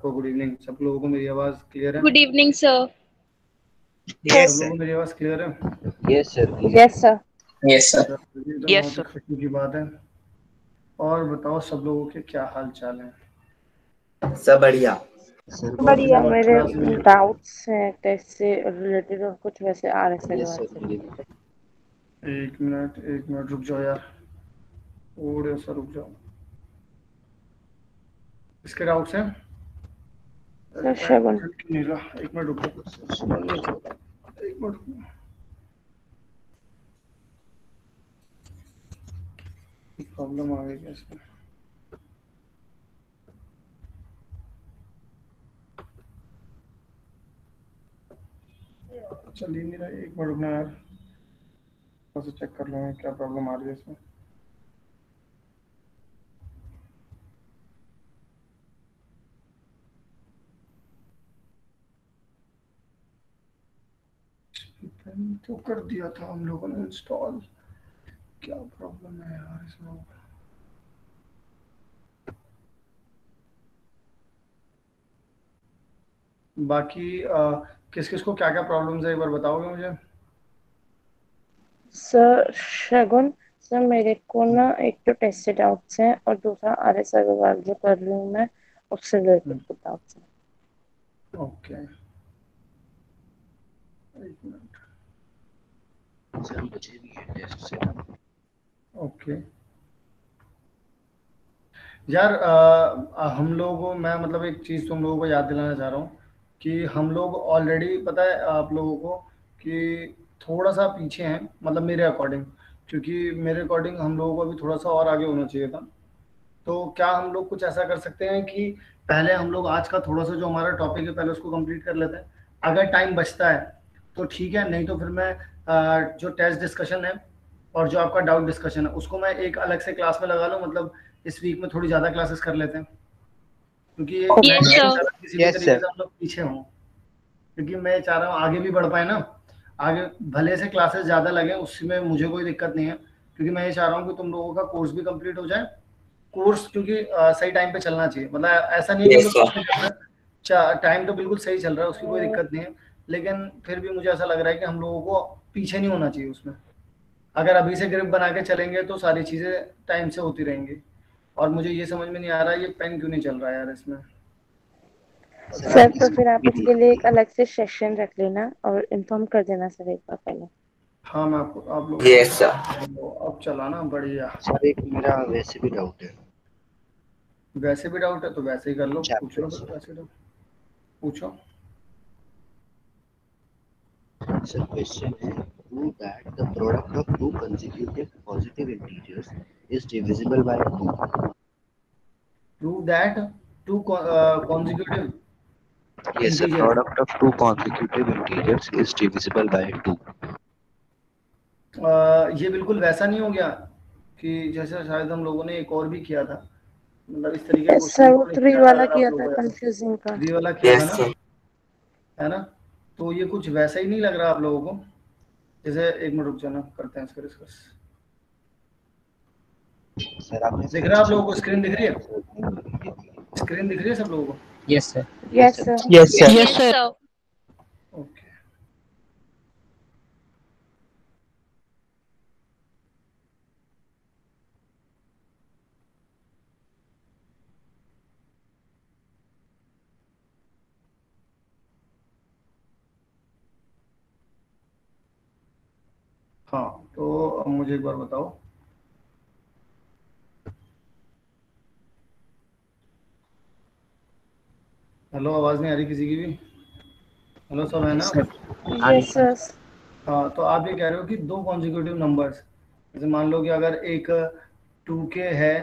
सबको good evening. सब लोगों को मेरी आवाज़ क्लियर है? Good evening sir. सब लोगों को मेरी आवाज़ क्लियर है? Yes sir. Yes sir. Yes sir. एकदम Yes, बहुत ही sir. खुशी की बात है। और बताओ सब लोगों के क्या हाल चाल है? सब बढ़िया। सर बढ़िया। बहुत मेरे थोड़ा सा डाउट्स हैं टेस्ट से रिलेटेड और कुछ वैसे RSA के यस बारे सर। से। एक मिनट रुक जाओ यार, थोड़ा सा रुक जाओ। इसके डाउट्स हैं? सर शगुन। चल क्यों नहीं रहा? एक मिनट रुक जाओ, एक मिनट रुक जाओ। प्रॉब्लम आ गई क्या इसमें? चल ही नहीं रहा, एक मिनट रुकना यार, थोड़ा सा चेक कर लो क्या प्रॉब्लम आ रही है इसमें। तो कर दिया था हम लोगों ने इंस्टॉल, क्या प्रॉब्लम है यार इसमें? बाकी किस किस को क्या क्या प्रॉब्लम्स है एक बार बताओगे मुझे? सर शगुन, सर मेरे को ना एक तो टेस्ट से डाउट्स हैं और दूसरा RSA के बारे जो कर रही हूँ मैं उससे रिलेटेड कुछ डाउट्स हैं। ओके एक मिनट। सर मुझे भी है टेस्ट से। ओके यार हम लोगों मैं मतलब एक चीज़ तुम लोगों को याद दिलाना चाह रहा हूँ कि हम लोग ऑलरेडी पता है आप लोगों को कि थोड़ा सा पीछे हैं, मतलब मेरे अकॉर्डिंग, क्योंकि मेरे अकॉर्डिंग हम लोगों को अभी थोड़ा सा और आगे होना चाहिए था। तो क्या हम लोग कुछ ऐसा कर सकते हैं कि पहले हम लोग आज का थोड़ा सा जो हमारा टॉपिक है पहले उसको कंप्लीट कर लेते हैं, अगर टाइम बचता है तो ठीक है, नहीं तो फिर मैं जो टेस्ट डिस्कशन है और जो आपका डाउट डिस्कशन है उसको मैं एक अलग से क्लास में लगा लूँ, मतलब इस वीक में थोड़ी ज़्यादा क्लासेस कर लेते हैं, क्योंकि ये मैं Yes, नहीं sir. चाह रहा किसी भी Yes, तरीके sir. से हम लोग पीछे हों, क्योंकि मैं चाह रहा हूँ आगे भी बढ़ पाए ना। आगे भले से क्लासेस ज़्यादा लगे उसमें मुझे कोई दिक्कत नहीं है, क्योंकि मैं ये चाह रहा हूँ कि तुम लोगों का कोर्स भी कंप्लीट हो जाए। कोर्स क्योंकि सही टाइम पे चलना चाहिए, मतलब ऐसा नहीं है कि Yes, मतलब sir. पीछे चल रहा है, टाइम तो बिल्कुल सही चल रहा है, उसकी कोई दिक्कत नहीं है, लेकिन फिर भी मुझे ऐसा लग रहा है कि हम लोगों को पीछे नहीं होना चाहिए उसमें। अगर अभी से ग्रिप बना के चलेंगे तो सारी चीज़ें टाइम से होती रहेंगी। और मुझे ये समझ में नहीं आ रहा है ये पेन क्यों नहीं चल रहा है यार इसमें। सर तो फिर आप इसके लिए एक अलग से सेशन रख लेना और इन्फॉर्म कर देना सर एक बार पहले। हाँ मैं आपको आप लोग Yes, sir. अब चलाना बढ़िया। सर एक मेरा वैसे भी डाउट है। वैसे भी डाउट है तो वैसे ही कर लो, पूछ लो Chapters. फिर वैसे डाउट पूछो। Sir question है, prove that the product of two consecutive positive integers is divisible by 2. Prove that two consecutive Yes sir, integers product of two consecutive integers is divisible by 2. ये बिल्कुल वैसा नहीं हो गया कि जैसे शायद हम लोगों ने एक और भी किया था, मतलब इस तरीके का सर क्वेश्चन वो लिख 3 किया था, वाला अगर आप किया था लोगों को कंफ्यूजिंग का। 3 वाला किया था Yes, ना, sir. है ना? तो ये कुछ वैसा ही नहीं लग रहा आप लोगों को? जैसे एक मिनट रुक जाना, करते हैं इसका डिस्कस। सर आपने दिख रहा है आप लोगों को? स्क्रीन दिख रही है? स्क्रीन दिख रही है सब लोगों को? Yes, sir. Yes sir. Yes, sir. Yes, sir. Okay हाँ, तो अब मुझे एक बार बताओ, हेलो आवाज़ नहीं आ रही किसी की भी? हेलो सब है ना? Yes sir. हाँ, तो आप ये कह रहे हो कि दो कॉन्जिक्यूटिव नंबर्स, जैसे मान लो कि अगर एक 2k है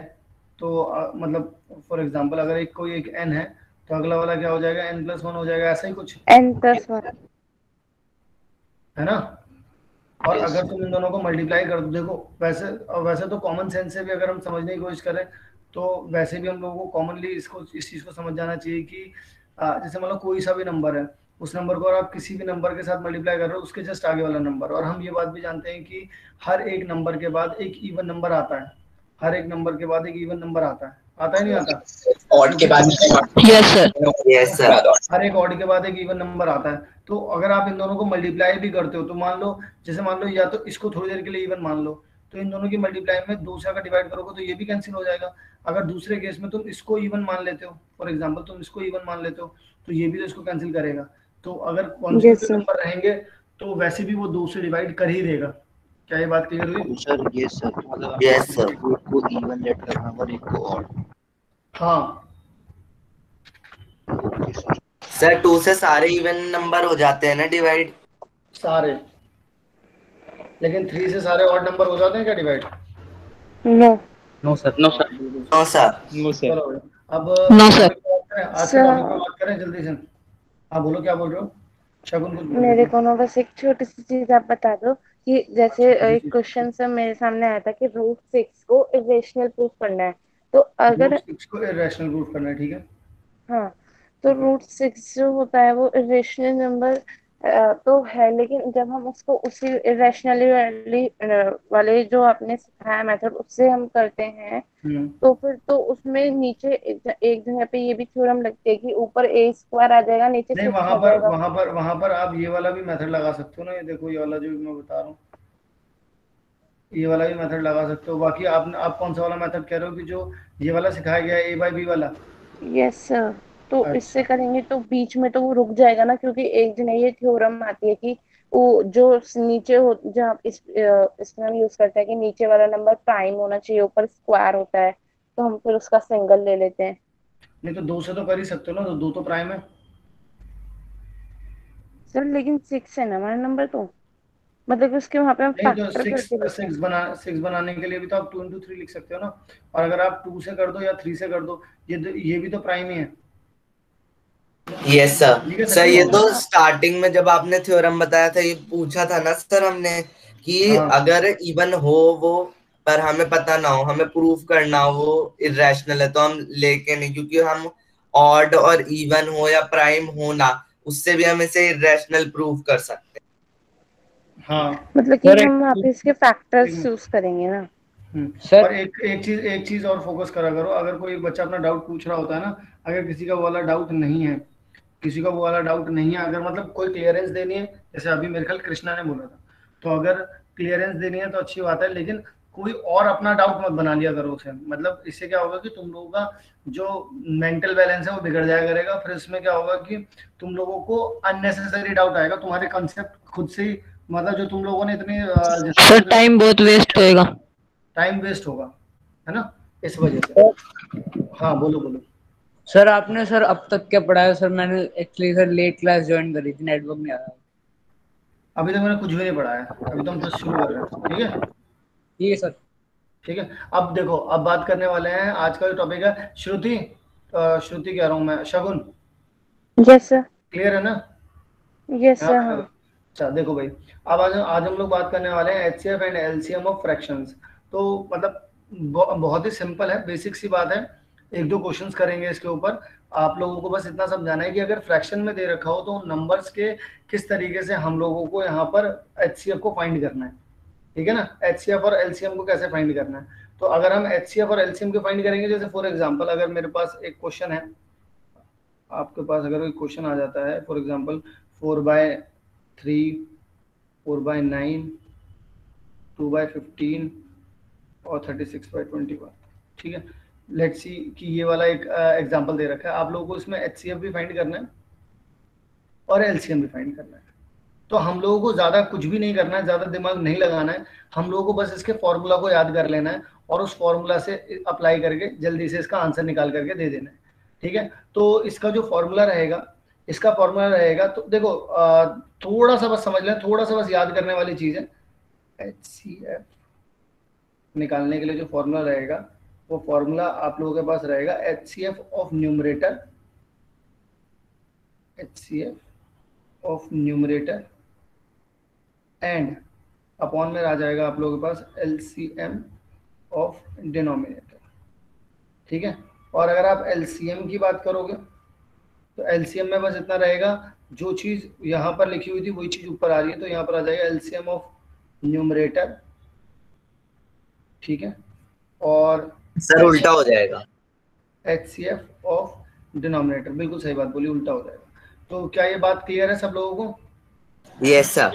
तो मतलब फॉर एग्जांपल अगर एक कोई एक n है तो अगला वाला क्या हो जाएगा, n+1 हो जाएगा, ऐसा ही कुछ n+1 है ना? और Yes. अगर तुम इन दोनों को मल्टीप्लाई कर दो, देखो वैसे तो कॉमन सेंस से भी अगर हम समझने की कोशिश करें तो वैसे भी हम लोगों को कॉमनली इस चीज़ को समझ जाना चाहिए कि जैसे मतलब कोई सा भी नंबर है, उस नंबर को अगर आप किसी भी नंबर के साथ मल्टीप्लाई कर रहे हो उसके जस्ट आगे वाला नंबर, और हम ये बात भी जानते हैं कि हर एक नंबर के बाद एक इवन नंबर आता है, हर एक नंबर के बाद एक इवन नंबर आता है, आता ही नहीं आता? ऑड के बाद यस सर। Yes sir. हर एक ऑड के बाद एक इवन नंबर आता है। तो अगर आप इन दोनों को मल्टीप्लाई भी करते हो तो मान लो, जैसे मान लो या तो इसको थोड़ी देर के लिए इवन मान लो, तो इन दोनों की मल्टीप्लाई में 2 से अगर डिवाइड करोगे तो ये भी कैंसिल हो जाएगा। अगर दूसरे केस में तुम इसको इवन मान लेते हो, फॉर एग्जांपल तुम इसको इवन मान लेते हो, तो ये भी तो इसको कैंसिल करेगा। तो अगर यस कॉन्जिक्यूटिव सर। नंबर रहेंगे तो वैसे भी वो 2 से डिवाइड कर ही देगा। क्या ये बात क्लियर हुई? सर यस सर, मतलब यस सर। एक को इवन लेट करना और एक को ऑड। हाँ ओके सर। सर 2 से सारे इवन नंबर हो जाते हैं ना डिवाइड? सारे, लेकिन 3 से सारे ऑड नंबर हो जाते हैं क्या divide? No. No sir, no sir, no sir. No sir. चलो अब No, sir. आज के टॉपिक पे बात करें जल्दी से। हाँ बोलो, क्या बोल रहे हो? शगुन कुछ बोल मेरे रही थी। को ना बस एक छोटी सी चीज आप बता दो कि जैसे एक क्वेश्चन से मेरे सामने आया था कि √6 को इरेशनल प्रूफ करना है, तो अगर √6 को इरेशनल प्रूफ करना है, ठीक है। हाँ, तो √6 जो होता है वो इरेशनल नंबर तो है, लेकिन जब हम उसको उसी इरेशनली वाले जो आपने सिखाया मेथड उससे हम करते हैं, तो फिर तो उसमें नीचे एक जगह पे ये भी थ्योरम लगती है कि ऊपर a² आ जाएगा, नीचे नहीं, 6 आ जाएगा। वहां पर आप ये वाला भी मेथड लगा सकते हो ना। ये देखो, ये वाला जो मैं बता रहा हूँ, ये वाला भी मेथड लगा सकते हो। बाकी आप कौन सा वाला मेथड कह रहे हो कि जो ये वाला सिखाया गया है a/b वाला? Yes sir. तो इससे अच्छा, करेंगे तो बीच में तो वो रुक जाएगा ना, क्योंकि एक दिन ये थ्योरम आती है कि वो जो नीचे हो, जहाँ इसमें हम यूज करते हैं कि नीचे वाला नंबर प्राइम होना चाहिए, ऊपर स्क्वायर होता है, तो हम फिर उसका सिंगल ले लेते हैं। नहीं तो 2 से तो कर ही सकते हो ना, तो 2 तो प्राइम है। सर लेकिन 6 है ना हमारा नंबर, तो मतलब उसके वहां पे हम नहीं तो फैक्टर करके लेते हैं। 6 बनाने के लिए भी तो आप 2 into 3 लिख सकते हो ना। और अगर आप 2 से कर दो या 3 से कर दो, ये भी तो प्राइम ही है। Yes sir. ये क्या सर सच्ची ये बात तो है? स्टार्टिंग में जब आपने थ्योरम बताया था, ये पूछा था ना सर हमने कि हाँ अगर इवन हो वो, पर हमें पता ना हो, हमें प्रूफ करना हो वो इरेशनल है, तो हम लेके नहीं, क्योंकि हम ऑड और इवन हो या प्राइम हो ना, उससे भी हम इसे इरेशनल प्रूफ कर सकते हैं। हाँ। मतलब कि सर हम वहाँ पे इसके एक फैक्टर्स मिनट। यूज करेंगे ना। सर और एक चीज और फोकस करा करो। अगर कोई बच्चा अपना डाउट पूछ रहा होता है ना, अगर किसी का वो वाला डाउट नहीं है, किसी का वो वाला डाउट नहीं है, अगर मतलब कोई क्लियरेंस देनी है, जैसे अभी मेरे ख्याल कृष्णा ने बोला था, तो अगर क्लियरेंस देनी है तो अच्छी बात है, लेकिन कोई और अपना डाउट मत बना लिया करो उसे। मतलब इससे क्या होगा कि तुम लोगों का जो मेंटल बैलेंस है वो बिगड़ जाया करेगा। फिर इसमें क्या होगा कि तुम लोगों को अननेसेसरी डाउट आएगा, तुम्हारे कंसेप्ट खुद से ही, मतलब जो तुम लोगों ने इतनी सर टाइम बहुत वेस्ट होएगा। टाइम वेस्ट होगा, है ना, इस वजह से। हाँ बोलो बोलो। सर आपने सर अब तक क्या पढ़ाया? सर मैंने actually sir late class join करी थी, नेटवर्क नहीं आ रहा। अभी तक मैंने कुछ भी नहीं पढ़ा है, अभी तो हम बस शुरू कर रहे हैं, ठीक है। ठीक है सर। ठीक है, अब देखो, अब बात करने वाले हैं आज का जो टॉपिक है, श्रुति, श्रुति कह रहा हूँ मैं, शगुन, यस सर। क्लियर है ना? यस यहाँ सर। पे हाँ। अच्छा देखो भाई, अब आज हम लोग बात करने वाले हैं HCF and LCM of fractions. तो मतलब बहुत ही सिंपल है, बेसिक सी बात है। एक दो क्वेश्चंस करेंगे इसके ऊपर। आप लोगों को बस इतना समझाना है कि अगर फ्रैक्शन में दे रखा हो तो नंबर्स के किस तरीके से हम लोगों को यहाँ पर एचसीएफ को फाइंड करना है, ठीक है ना। एचसीएफ और एलसीएम को कैसे फाइंड करना है, तो अगर हम एचसीएफ और एलसीएम को फाइंड करेंगे, जैसे फॉर एग्जांपल अगर मेरे पास एक क्वेश्चन है, आपके पास अगर कोई क्वेश्चन आ जाता है, फॉर एग्जांपल 4/3, 4/9, 2/15 और 36/21, ठीक है। लेट्स सी कि ये वाला एक एग्जांपल दे रखा है। आप लोगों को इसमें एचसीएफ भी फाइंड करना है और एलसीएम भी फाइंड करना है। तो हम लोगों को ज्यादा कुछ भी नहीं करना है, ज्यादा दिमाग नहीं लगाना है। हम लोगों को बस इसके फॉर्मूला को याद कर लेना है और उस फॉर्मूला से अप्लाई करके जल्दी से इसका आंसर निकाल करके दे देना है, ठीक है। तो इसका जो फॉर्मूला रहेगा, इसका फॉर्मूला रहेगा, तो देखो थोड़ा सा बस समझ लें, थोड़ा सा बस याद करने वाली चीज है। एचसीएफ निकालने के लिए जो फॉर्मूला रहेगा, वो फॉर्मूला आप लोगों के पास रहेगा HCF of numerator, HCF of numerator and upon में आ जाएगा आप लोगों के पास एलसीएम ऑफ डिनोमिनेटर, ठीक है। और अगर आप एलसीएम की बात करोगे तो एलसीएम में बस इतना रहेगा, जो चीज यहाँ पर लिखी हुई थी वही चीज ऊपर आ रही है, तो यहाँ पर आ जाएगा एलसीएम ऑफ न्यूमरेटर, ठीक है। और सर उल्टा हो जाएगा। HCF ऑफ डिनोमिनेटर, बिल्कुल सही बात बोली, उल्टा हो जाएगा। तो क्या ये बात क्लियर है सब लोगों को? Yes sir.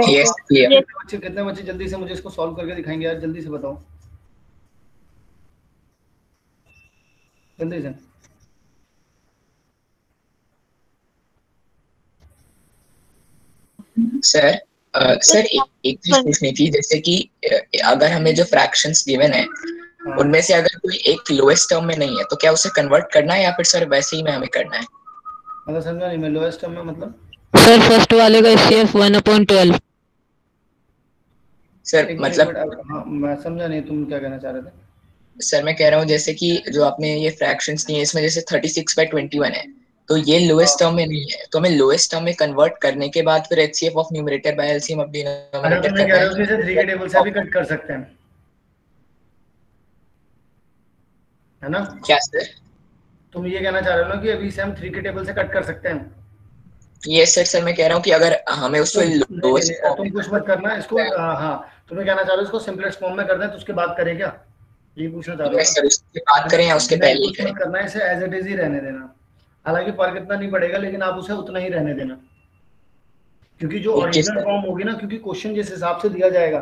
Yes clear. कितने बच्चे जल्दी से मुझे इसको सॉल्व करके दिखाएंगे यार, जल्दी से बताओ, जल्दी से। सर सर एक चीज पूछनी थी, जैसे कि अगर हमें जो फ्रैक्शंस गिवन है उनमें से अगर कोई एक लोएस्ट टर्म में नहीं है तो क्या उसे कन्वर्ट करना है या फिर सर वैसे ही में हमें करना है? मतलब समझा नहीं मैं, लोएस्ट टर्म में मतलब सर फर्स्ट वाले का HCF 1/12। सर मतलब हाँ, मैं समझा नहीं तुम क्या कहना चाह रहे थे। सर मैं कह रहा हूँ जैसे कि जो आपने ये फ्रैक्शंस दिए इसमें जैसे 36/21 है, तो ये लोएस्ट टर्म में नहीं है, तो हमें लोएस्ट टर्म में कन्वर्ट करने के बाद फिर HCF of numerator bye LCM of denominator तुम कह करना रहे हो कि इसे 3 के है। टेबल से भी कट कर सकते हैं, है ना? क्या सर? तुम ये कहना चाह रहे हो ना कि अभी इसे हम 3 के टेबल से कट कर सकते हैं? Yes sir. सर मैं कह रहा हूँ कि अगर हमें उसको लोएस्ट फॉर्म तुम कुछ मत करना इसको, हाँ तुम्हें कहना चाह रहे हो इसको सिंपलेस्ट फॉर्म में कर दें तो उसके बाद करें क्या, ये पूछना चाह रहे हो? सर उसके बाद करें या उसके पहले ही कुछ करें? मत करना, इसे एज इट इज ही रहने देना, हालांकि फर्क इतना नहीं पड़ेगा लेकिन आप उसे उतना ही रहने देना, क्योंकि जो ओरिजिनल फॉर्म होगी ना, क्योंकि क्वेश्चन जिस हिसाब से दिया जाएगा,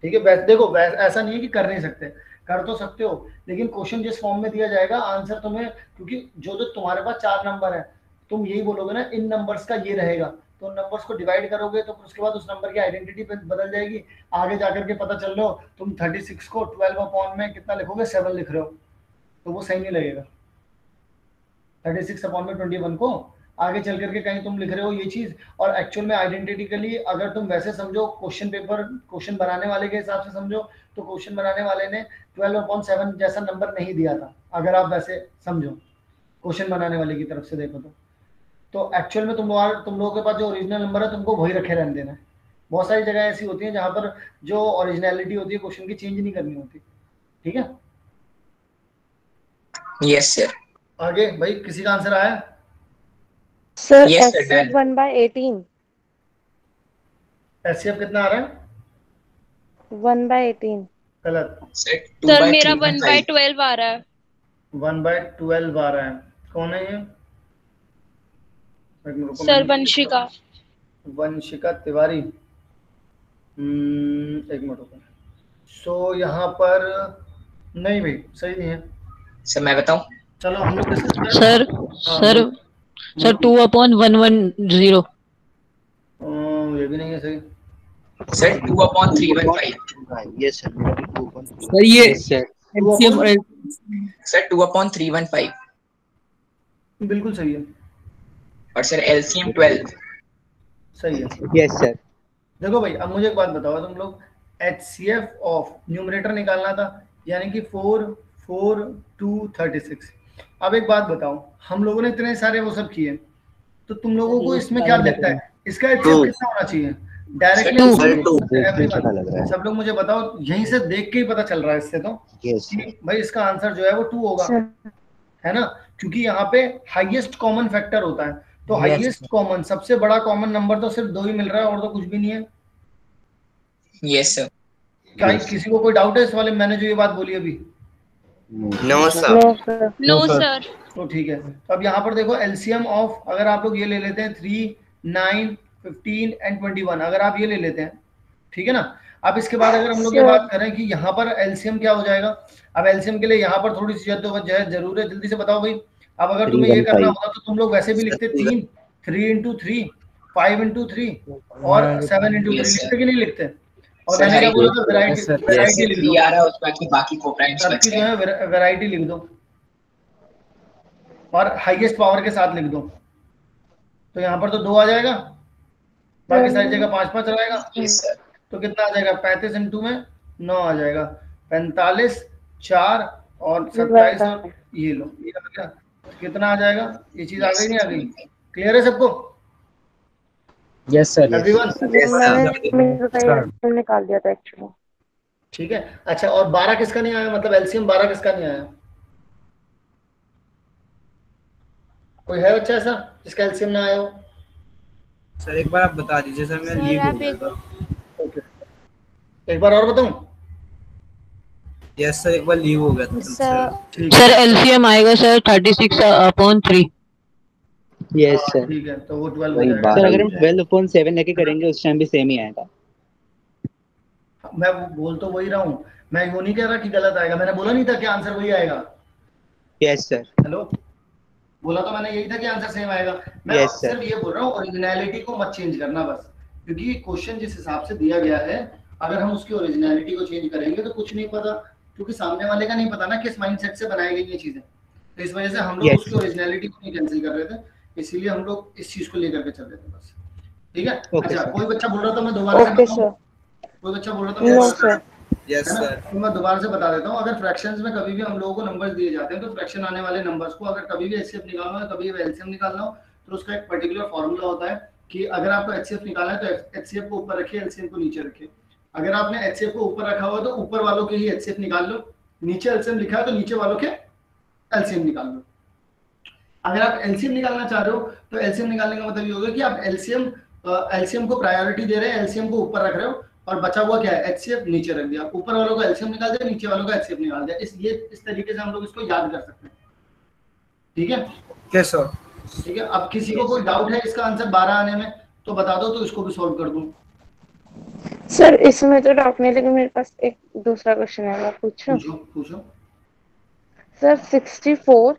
ठीक है, वैसे देखो ऐसा नहीं है कि कर नहीं सकते, कर तो सकते हो, लेकिन क्वेश्चन जिस फॉर्म में दिया जाएगा आंसर तुम्हें, क्योंकि जो तुम्हारे पास 4 नंबर है, तुम यही बोलोगे ना इन नंबर्स का ये रहेगा, तो नंबर्स को डिवाइड करोगे तो उसके बाद उस नंबर की आइडेंटिटी बदल जाएगी, आगे जाकर के पता चल रहा हो तुम 36 को 12 अपॉन में कितना लिखोगे, 7 लिख रहे हो, तो वो सही नहीं लगेगा। 36 अपॉन में 21 को आगे चल करके कहीं तुम लिख रहे हो ये चीज, और एक्चुअल में आइडेंटिटिकली अगर तुम वैसे समझो, क्वेश्चन पेपर क्वेश्चन बनाने वाले के हिसाब से समझो, तो क्वेश्चन बनाने वाले ने 12/7 जैसा नंबर नहीं दिया था, अगर आप वैसे समझो क्वेश्चन बनाने वाले की तरफ से देखो तो एक्चुअल में तुम लोगों के पास जो ओरिजिनल नंबर है तुमको वही रखे रहने देना है। बहुत सारी जगह ऐसी होती है जहां पर जो ओरिजिनलिटी होती है क्वेश्चन की चेंज नहीं करनी होती, ठीक है? Yes sir. आगे भाई किसी का आंसर आया? Sir Yes, sir, HCF 1/18। HCF कितना आ रहा है? 1/18। गलत सर मेरा 1/12 आ रहा है। 1/12 आ रहा है। कौन है ये? सर वंशिका। वंशिका तिवारी। एक मिनट रुको। सो यहाँ पर नहीं भाई, सही नहीं है। सर मैं बताऊं? चलो हम लोग सर 2/110। ये भी नहीं है सही। सर 2/315। यस सर, मेरा भी 2/3। सर ये सर 2/315 बिल्कुल सही है। और सर LCM 12 सही है। Yes sir. देखो भाई अब मुझे एक बात बताओ, तुम लोग HCF ऑफ न्यूमरेटर निकालना था, यानी कि 4 4 2 36। अब एक बात बताओ, हम लोगों ने इतने सारे वो सब किए, तो तुम लोगों को इसमें क्या लगता है इसका HCF कितना होना चाहिए? डायरेक्टली सब लोग मुझे बताओ, यहीं से देख के ही पता चल रहा है इससे तो कि भाई इसका आंसर जो है वो 2 होगा, है ना? क्योंकि यहाँ पे हाईएस्ट कॉमन फैक्टर होता है, तो हाईएस्ट कॉमन सबसे बड़ा कॉमन नंबर तो सिर्फ 2 ही मिल रहा है और तो कुछ भी नहीं है। Yes sir. क्या किसी को कोई डाउट है इस वाले मैंने जो ये बात बोली अभी? No sir. No sir. तो ठीक है, तो अब यहाँ पर देखो एलसीएम ऑफ, अगर आप लोग ये ले लेते हैं 3 9 15 एंड 21, अगर आप ये ले लेते हैं, ठीक है ना? अब इसके बाद अगर हम लोग ये बात करें कि यहाँ पर एलसीएम क्या हो जाएगा, अब एलसीएम के लिए यहाँ पर थोड़ी सी जद्दोजहद जरूर है, जल्दी से बताओ भाई। अब अगर तुम्हें ये करना होता तो तुम लोग वैसे भी लिखते 3 × 3 5 × 3 और 7 × 3 लिखते कि नहीं लिखते? और मैंने क्या बोला था, वैरायटी लिख दो, आ रहा है उसके बाद बाकी कोप्राइम्स सबकी जो है वैरायटी लिख दो और हाईएस्ट पावर के साथ लिख दो, तो यहाँ पर तो 2 आ जाएगा, बाकी सारी जगह 5 5 रहेगा, तो कितना आ जाएगा? 35 × में 9 आ जाएगा, 45 4 और 27 और ये लो, ये आ गया, कितना आ जाएगा? ये चीज आ गई नहीं आ गई? क्लियर है सबको? Yes sir. एवरीवन मैंने निकाल दिया था एक्चुअली। ठीक है। अच्छा, और 12 किसका नहीं आया, मतलब एलसीएम 12 किसका नहीं आया? कोई है बच्चा ऐसा जिसका एलसीएम ना आया हो? सर एक बार आप बता दीजिए सर, मैं लीव हो गया था। ओके, एक बार और बताऊं? यस सर, एक बार लीव हो गया था सर ठीक है सर एलसीएम आएगा सर 36/3। Yes sir. ठीक है, तो वो 12 हो वही जाएगा। सर 12 अगर हो हम जाएगा। 12/7 लेके करेंगे उस टाइम भी सेम ही आएगा। मैं बोल तो वही रहा हूँ, मैं यूँ नहीं कह रहा कि गलत आएगा, मैंने बोला नहीं था कि आंसर वही आएगा। Yes sir. हेलो, बोला तो मैंने यही था कि आंसर सेम आएगा। मैं यस सर। सिर्फ ये बोल रहा हूँ ओरिजिनलिटी को मत चेंज करना बस, क्योंकि क्वेश्चन जिस हिसाब से दिया गया है अगर हम उसकी ओरिजिनलिटी को चेंज करेंगे तो कुछ नहीं पता, क्योंकि सामने वाले का नहीं पता ना किस माइंडसेट से बनाई गई ये चीजें। तो इस वजह से हम लोग Yes. उसकी ओरिजिनलिटी को नहीं कैंसिल कर रहे थे, इसीलिए हम लोग इस चीज को लेकर के चल रहे थे बस। ठीक है। Okay, अच्छा, sir. कोई बच्चा बोल रहा था मैं दोबारा से ओके बताऊं? सर। कोई बच्चा बोल रहा था मैं नो दोबारा से सर। यस है ना? सर। तो मैं दोबारा से बता देता हूँ, अगर फ्रैक्शंस में कभी भी हम लोगों को नंबर्स दिए जाते हैं तो फ्रैक्शन आने वाले नंबर्स को अगर कभी भी एचसीएफ निकालना है, कभी भी एलसीएम निकालना हो, तो उसका एक पर्टिकुलर फॉर्मूला होता है कि अगर आपको एचसीएफ निकालना है तो एचसीएफ को ऊपर रखिए, एलसीएम को नीचे रखिए। अगर आपने एचसीएफ को ऊपर रखा हुआ तो ऊपर वालों के ही एचसीएफ निकाल लो, नीचे एलसीएम लिखा है तो नीचे वालों के एलसीएम निकाल लो। अगर आप एलसीएम निकालना चाह रहे हो तो एलसीएम निकालने का मतलब ये होगा कि आप एलसीएम को प्रायोरिटी दे रहे हैं, एलसीएम को ऊपर रख रहे हो और बचा हुआ क्या है, एचसीएफ नीचे रख दिया, ऊपर वालों का एलसीएम निकाल दिया, नीचे वालों का एचसीएफ निकाल दिया। इस तरीके से हम लोग इसको याद कर सकते हैं। ठीक है। Yes sir. ठीक है। अब किसी को कोई डाउट है इसका आंसर 12 आने में तो बता दो, तो इसको भी सॉल्व कर दूं। सर इसमें तो डाउट नहीं, लेकिन मेरे पास एक दूसरा क्वेश्चन है, मैं पूछूं? पूछो। सर 64,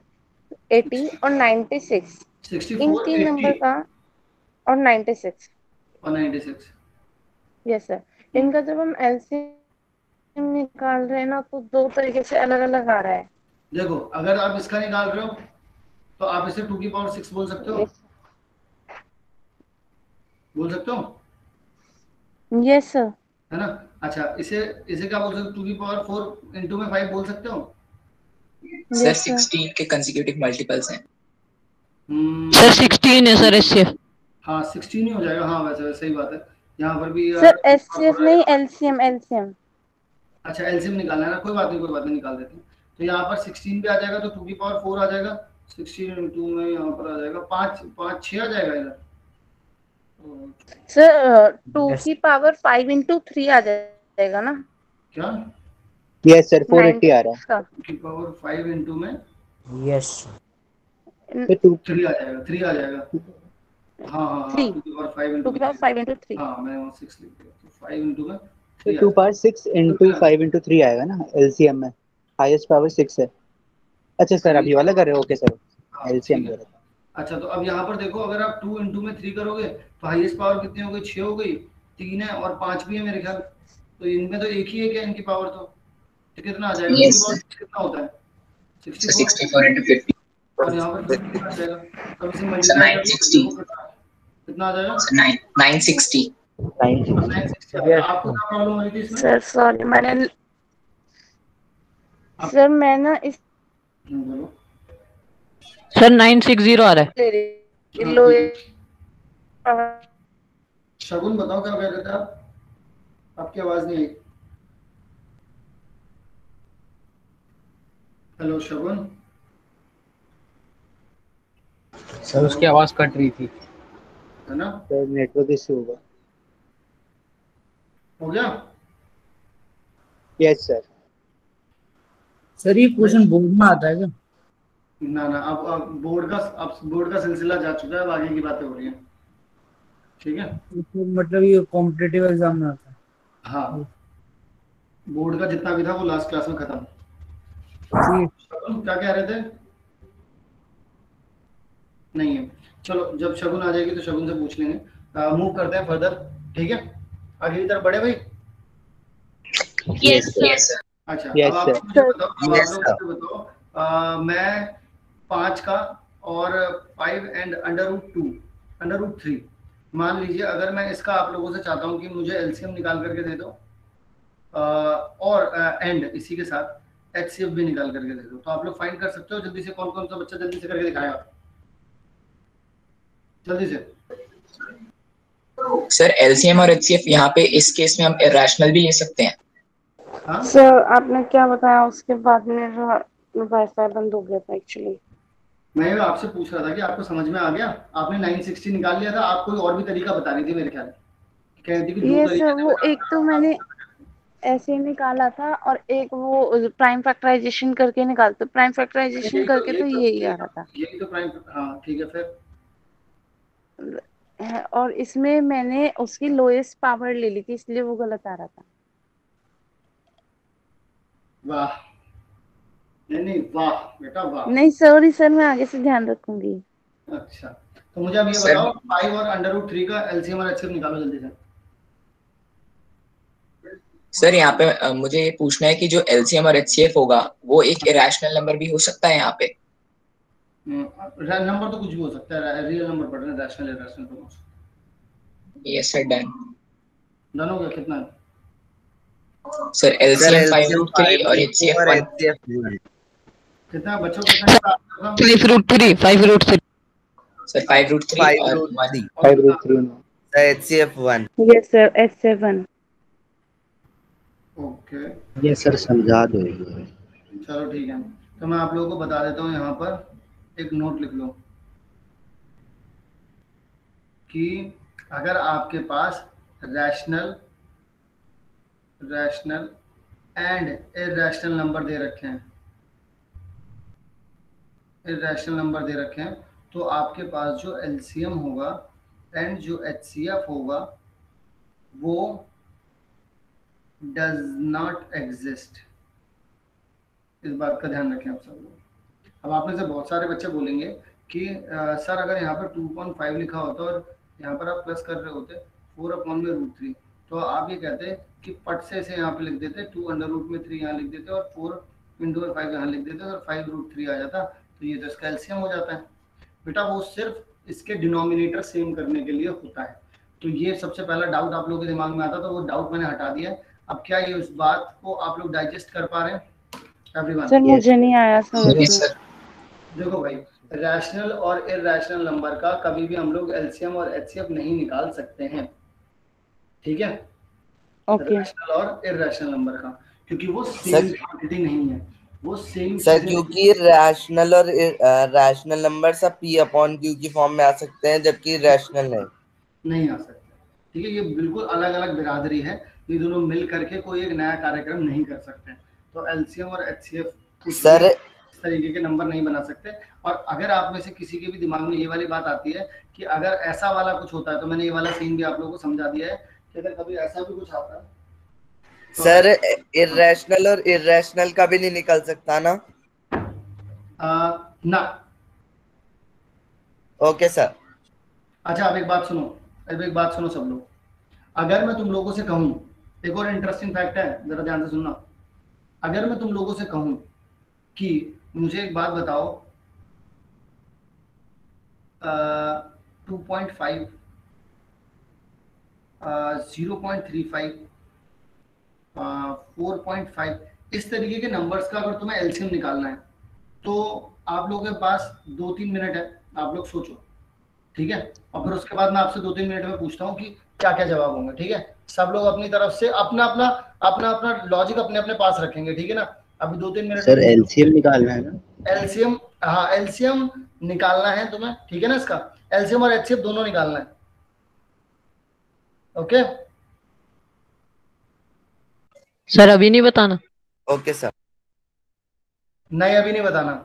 80 और 96 64, इन तीन 80 नंबर का और 96। और 96। Yes sir. इनका जब हम एलसीएम निकाल रहे हैं ना तो दो तरीके से अलग अलग आ रहा है। देखो, अगर आप इसका निकाल रहे हो तो आप इसे 2 की पावर 6 बोल सकते हो। बोल सकते हो? Yes sir. है ना। अच्छा, इसे क्या बोल सकते हो? 2 की पावर 4 इंटू में 5 बोल सकते हो। सर 16 के कंसेक्यूटिव मल्टीपल्स हैं। सर 16 है सर एचसीएफ। हाँ 16 ही हो जाएगा। हाँ वैसे सही बात है, यहाँ पर भी सर एचसीएफ नहीं, एलसीएम। अच्छा, एलसीएम निकालना है ना, कोई बात नहीं निकाल देते हैं। तो यहाँ पर 16 पे आ जाएगा तो 2 की पावर 4 आ जाएगा, 16 इंटू में यहाँ पर आ जाएगा 5 6 आ जाएगा इधर। सर 2 की पावर 5 इंटू 3 आ जाएगा ना? क्या? यस सर 480 आ रहा है। 2 की पावर 5 इंटू में यस 3 आ जाएगा, 3 आ जाएगा। हाँ 2 की पावर 5 इंटू 3। हाँ मैंने 6 लिख दिया, तो 5 इंटू में 2 पावर 6 इंटू 5 इंटू 3 आएगा ना एलसीएम में। हाईएस्ट पावर 6 है। अच्छा सर अभी वाला कर रहे हो? ओके सर एलसीएम दे रहा था। अच्छा, तो अब यहाँ पर देखो, अगर आप 2 इंटू में 3 करोगे तो हाईएस्ट पावर कितनी हो गई? 6 हो गई, 3 है और 5 भी है मेरे ख्याल। तो इनमें तो एक ही है क्या इनकी पावर? तो कितना आ जाएगा? Yes. कितना होता है? 64 into 50 और यहाँ पर 50 आ जाएगा, तब इसे so मल्टीप्लाई 960 कितना आ जाएगा? so 960 आपको क्या प्रॉब्लम हो रही थी इसमें? सर सॉरी मैं ना इस बोलो। सर 960 आ रहा है। शगुन बताओ क्या कह रहे थे आप? आपकी आवाज नहीं आई। हेलो शगुन। सर उसकी आवाज कट रही थी, है ना? सर नेटवर्क इशू होगा। हो गया? Yes sir. सर ये क्वेश्चन बोर्ड में आता है क्या? ना अब बोर्ड का सिलसिला जा चुका है, अब आगे की बातें हो रही हैं। ठीक है। मतलब ये कॉम्पिटिटिव एग्जाम में आता है। हाँ, बोर्ड का जितना भी था वो लास्ट क्लास में खत्म। क्या कह रहे थे? नहीं है। चलो जब शगुन आ जाएगी तो शगुन से पूछ लेंगे। मूव करते हैं फर्दर। ठीक है, आगे इधर बढ़े भाई। Yes sir. अच्छा, Yes, अब आप sir. मुझे बताओ, Yes, sir. मैं 5 का और 5 एंड √2 मान लीजिए, अगर मैं इसका आप लोगों से चाहता हूँ कि मुझे एलसीएम निकाल करके दे दो और एंड इसी के साथ एचसीएफ भी निकाल करके दे दो, तो आप लोग फाइंड कर सकते हो जल्दी से? कौन कौन सा बच्चा जल्दी से करके दिखाएगा? जल्दी से। सर एलसीएम और एचसीएफ यहाँ पे इस केस में हम इरेशनल भी ले सकते हैं। हाँ सर आपने क्या बताया उसके बाद मेरा वाईफाई बंद हो गया था एक्चुअली। मैं आपसे पूछ रहा था कि आपको समझ में आ गया? आपने 960 निकाल लिया था, आप कोई और भी तरीका बता रही थी मेरे ख्याल। कह रही थी कि ये सर वो एक तो मैंने ऐसे ही निकाला था, और एक वो प्राइम फैक्टराइजेशन करके निकालते, प्राइम फैक्टराइजेशन करके तो यही आ रहा था। यही तो प्राइम, हाँ ठीक है फिर। और इसमें मैंने उसकी लोएस्ट पावर ले ली थी, इसलिए वो गलत आ रहा था। वाह, नहीं नहीं वाह बेटा वाह। नहीं सॉरी सर, मैं आगे से ध्यान रखूंगी। अच्छा, तो मुझे अब ये सर बताओ 5 और √3 का एलसीएम और एचसीएफ निकालो जल्दी से। सर यहाँ पे मुझे ये पूछना है कि जो एलसीएम और एचसीएफ होगा वो एक इरेशनल नंबर भी हो सकता है यहाँ पे? नंबर तो कुछ भी हो सकता है, रियल नंबर पढ़ रहे हैं, रैशनल इरेशनल दोनों। Yes sir, done. डन हो गया? कितना है? सर सर एलसीएम एलसीएम 5√3 और 5√3 एचसीएफ और 1। एचसीएफ 1। कितना बच्चों, कितना? 5√3 5√3 सर 5√3 और 1। 5√3 5√3 sir HCF 1। Yes sir, H7। Okay ये सर समझा दो ये। चलो ठीक है, तो मैं आप लोगों को बता देता हूँ, यहाँ पर एक नोट लिख लो कि अगर आपके पास रैशनल एंड इरैशनल नंबर दे रखे हैं, तो आपके पास जो एलसीएम होगा एंड जो एचसीएफ होगा वो डज नॉट एग्जिस्ट। इस बात का ध्यान रखें आप सब लोग। अब आप में से बहुत सारे बच्चे बोलेंगे कि सर अगर यहाँ पर 2.5 लिखा होता और यहाँ पर आप प्लस कर रहे होते 4/√3, तो आप ये कहते कि पट से इसे यहाँ पे लिख देते, 2√3 यहाँ लिख देते और 4 × 5 यहाँ लिख देते और 5√3 आ जाता, तो ये तो इसका एलसीएम हो जाता है। बेटा वो सिर्फ इसके डिनोमिनेटर सेम करने के लिए होता है। तो ये सबसे पहला डाउट आप लोगों के दिमाग में आता, तो वो डाउट मैंने हटा दिया है। अब क्या ये उस बात को आप लोग डाइजेस्ट कर पा रहे हैं एवरीवन? सर मुझे नहीं आया समझ में। Yes sir. देखो भाई, रैशनल और इरैशनल नंबर का कभी भी हम लोग एलसीएम और एचसीएफ नहीं निकाल सकते हैं, ठीक है? ओके रैशनल और इरैशनल नंबर का, क्योंकि वो सेम सर क्वांटिटी नहीं है, वो सेम सर चीजें। क्योंकि रैशनल और रैशनल नंबर सब P/Q की फॉर्म में आ सकते हैं जबकि रैशनल नहीं आ सकते, ठीक है? ये बिल्कुल अलग अलग बिरादरी है, ये दोनों मिल करके कोई एक नया कार्यक्रम नहीं कर सकते। तो एलसीएम और एचसीएफ कुछ भी सर इस तरीके के नंबर नहीं बना सकते। और अगर आप में से किसी के भी दिमाग में ये वाली बात आती है कि अगर ऐसा वाला कुछ होता है, तो मैंने ये वाला सीन भी आप लोगों को समझा दिया है कि अगर कभी ऐसा भी कुछ आता है तो सर इरैशनल और इरैशनल का भी नहीं निकल सकता ना? ना। Okay sir. अच्छा अब एक बात सुनो, सब लोग। अगर मैं तुम लोगों से कहूं, एक और इंटरेस्टिंग फैक्ट है, जरा ध्यान से सुनना। अगर मैं तुम लोगों से कहूं कि मुझे एक बात बताओ, 2.5, 0.35, 4.5, इस तरीके के नंबर्स का अगर तुम्हें एलसीएम निकालना है, तो आप लोगों के पास 2-3 मिनट है, आप लोग सोचो, ठीक है? और फिर उसके बाद मैं आपसे 2-3 मिनट में पूछता हूँ कि क्या क्या जवाब होंगे, ठीक है? सब लोग अपनी तरफ से अपना अपना लॉजिक अपने अपने पास रखेंगे, ठीक है ना? अभी 2-3 मिनट सर एलसीएम निकालना है ना? एलसीएम, हाँ एलसीएम निकालना है तुम्हें, ठीक है ना? इसका एलसीएम और एचसीएफ दोनों निकालना है, ओके? सर अभी नहीं बताना? Okay sir. नहीं अभी नहीं बताना।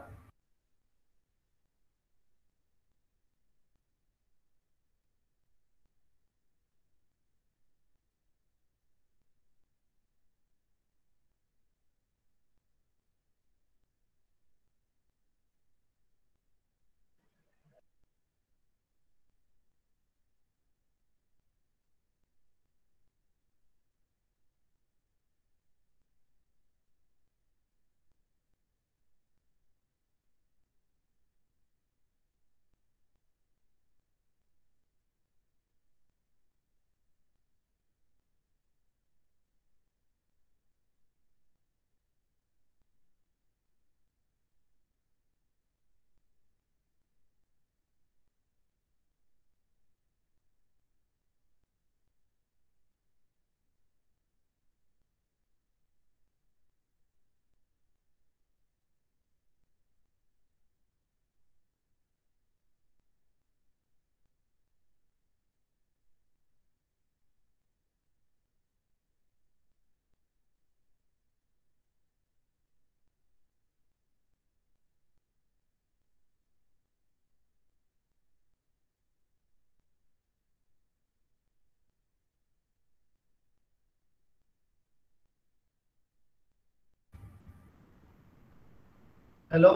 Hello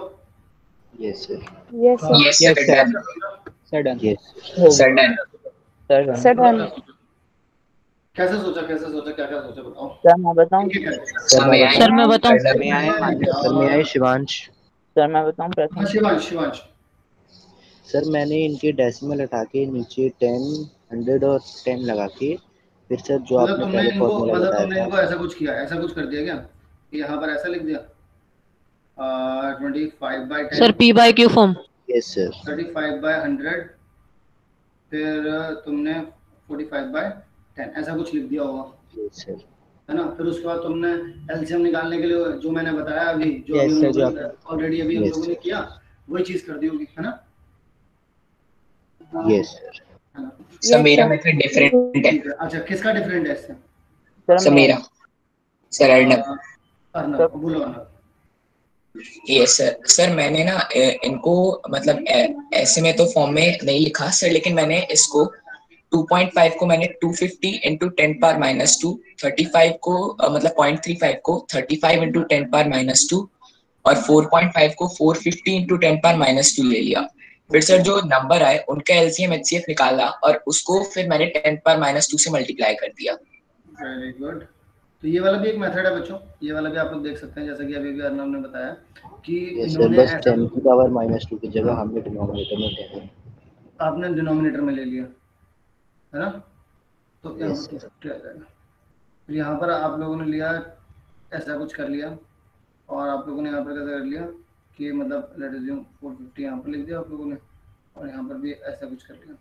Yes, sir. Yes, sir. Yes, Yes, sir. sir. Done. Sir, done. Yes. Sir, done. Sir, done. Sir, done. कैसे सोचा क्या क्या सोचा बताओ। सर मैं बताऊं? ठीक है Sir, May I? सर मैं बताऊं? Sir, मैं आए Sir, may I, Shivansh? Sir मैं बताऊं हाँ प्रश्न? शिवांश सर मैंने इनके डेसिमल हटा के नीचे 10, 100 और 10 लगा के फिर सर जो मतलब आपने तुमने पहले इनको फॉर्मूला मतलब बताया तुमने था। इनको ऐसा कुछ किया, ऐसा कुछ कर दिया क्या कि यहाँ पर ऐसा लिख दिया 25/10 sir P by Q form. Yes sir. 35/100 फिर तुमने 45/10 ऐसा कुछ लिख दिया होगा, यस सर। है ना। फिर उसके बाद तुमने एलसीएम निकालने के लिए जो मैंने बताया अभी, जो Yes, अभी sir, ऑलरेडी अभी हम Yes, लोगों ने sir. किया, वही चीज कर दी होगी, है ना। Yes sir. है ना? सर मेरा मेथड डिफरेंट है। ठीक है, अच्छा किसका डिफरेंट है इससे? सर मेरा, सर अर्नब। अर्नब बोलो अर्नब। Yes sir. सर मैंने ना इनको मतलब ऐसे में तो फॉर्म में नहीं लिखा सर, लेकिन मैंने इसको 2.5 को मैंने 250 इंटू 10 पावर माइनस 2, 35 को मतलब 0.35 को 35 इंटू 10 पावर माइनस 2 और 4.5 को 450 इंटू 10 पावर माइनस 2 ले लिया। फिर सर जो नंबर आए उनका एलसीएम एचसीएफ निकाला और उसको फिर मैंने 10 पावर माइनस 2 से मल्टीप्लाई कर दिया। Very good. तो ये वाला भी एक मेथड है बच्चों, ये वाला भी आप लोग देख सकते हैं, जैसा कि अभी भी अर्नब ने बताया कि इन्होंने बस ऐसा 10 की पावर माइनस 2 की जगह हमने डिनोमिनेटर में 10 आपने डिनोमिनेटर में ले लिया, है ना। तो यहाँ Yes, पर क्या जाएगा, फिर यहाँ पर आप लोगों ने लिया ऐसा कुछ कर लिया, और आप लोगों ने यहाँ पर कैसा कर लिया कि मतलब लेट अस अज्यूम 450 यहाँ पर लिख दिया आप लोगों ने, और यहाँ पर भी ऐसा कुछ कर लिया।